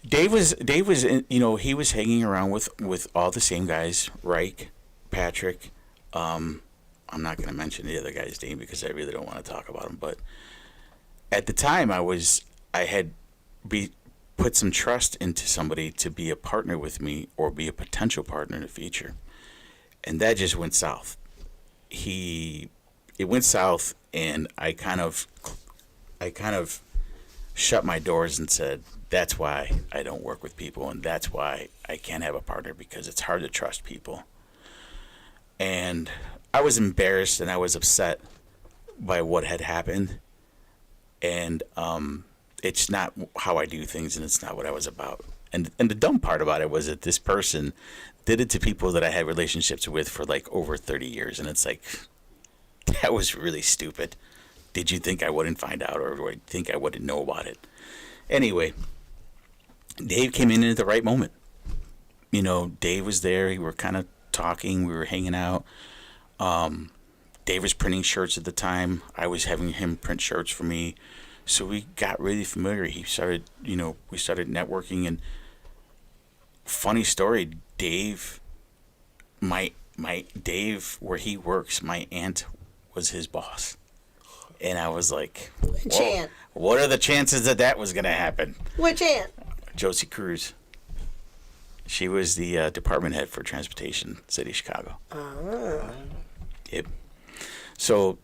Dave was, he was hanging around with all the same guys, Reich, Patrick. I'm not going to mention the other guy's name because I really don't want to talk about him. But at the time, I had put some trust into somebody to be a partner with me or be a potential partner in the future, and that just went south. It went south, and I kind of shut my doors and said, that's why I don't work with people, and that's why I can't have a partner, because it's hard to trust people. And I was embarrassed and I was upset by what had happened, and it's not how I do things, and it's not what I was about. And the dumb part about it was that this person did it to people that I had relationships with for like over 30 years, and it's like, that was really stupid. Did you think I wouldn't find out, or do I think I wouldn't know about it? Anyway, Dave came in at the right moment. Dave was there. We were kind of talking. We were hanging out. Dave was printing shirts at the time. I was having him print shirts for me. So we got really familiar. We started networking. And funny story, Dave, Dave, where he works, my aunt was his boss. And I was like, Which aunt? What are the chances that was going to happen? Which aunt? Josie Cruz. She was the department head for transportation, City of Chicago. Yep. So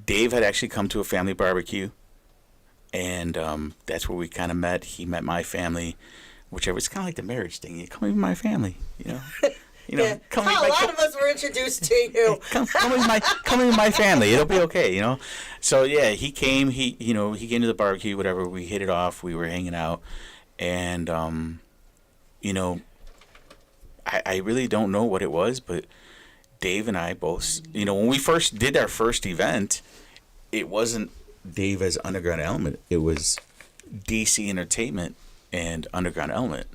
Dave had actually come to a family barbecue, and that's where we kind of met. He met my family, whichever. It's kind of like the marriage thing. You come with my family, Yeah. Come How a lot of us were introduced to you. come with my family. It'll be okay, So yeah, he came. He came to the barbecue. Whatever. We hit it off. We were hanging out, and I really don't know what it was, but Dave and I both, when we first did our first event, it wasn't Dave as Underground Element. It was DC Entertainment and Underground Element.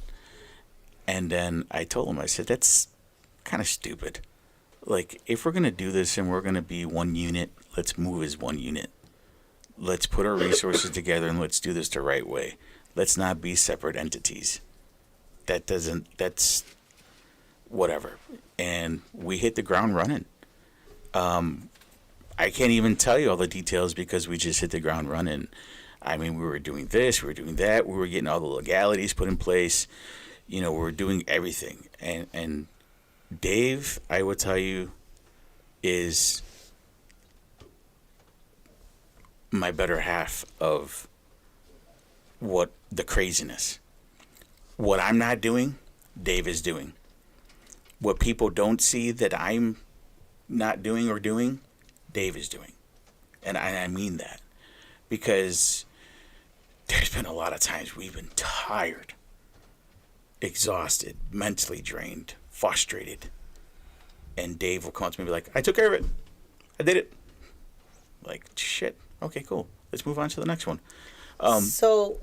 And then I told him, I said, that's kind of stupid. Like, if we're going to do this and we're going to be one unit, let's move as one unit. Let's put our resources together and let's do this the right way. Let's not be separate entities. That's whatever. And we hit the ground running. I can't even tell you all the details because we just hit the ground running. I mean, we were doing this, we were doing that, we were getting all the legalities put in place. We were doing everything. And Dave, I will tell you, is my better half of what the craziness. What I'm not doing, Dave is doing. What people don't see that I'm not doing or doing, Dave is doing. And I mean that. Because there's been a lot of times we've been tired, exhausted, mentally drained, frustrated. And Dave will come up to me and be like, I took care of it. I did it. Like, shit. Okay, cool. Let's move on to the next one. So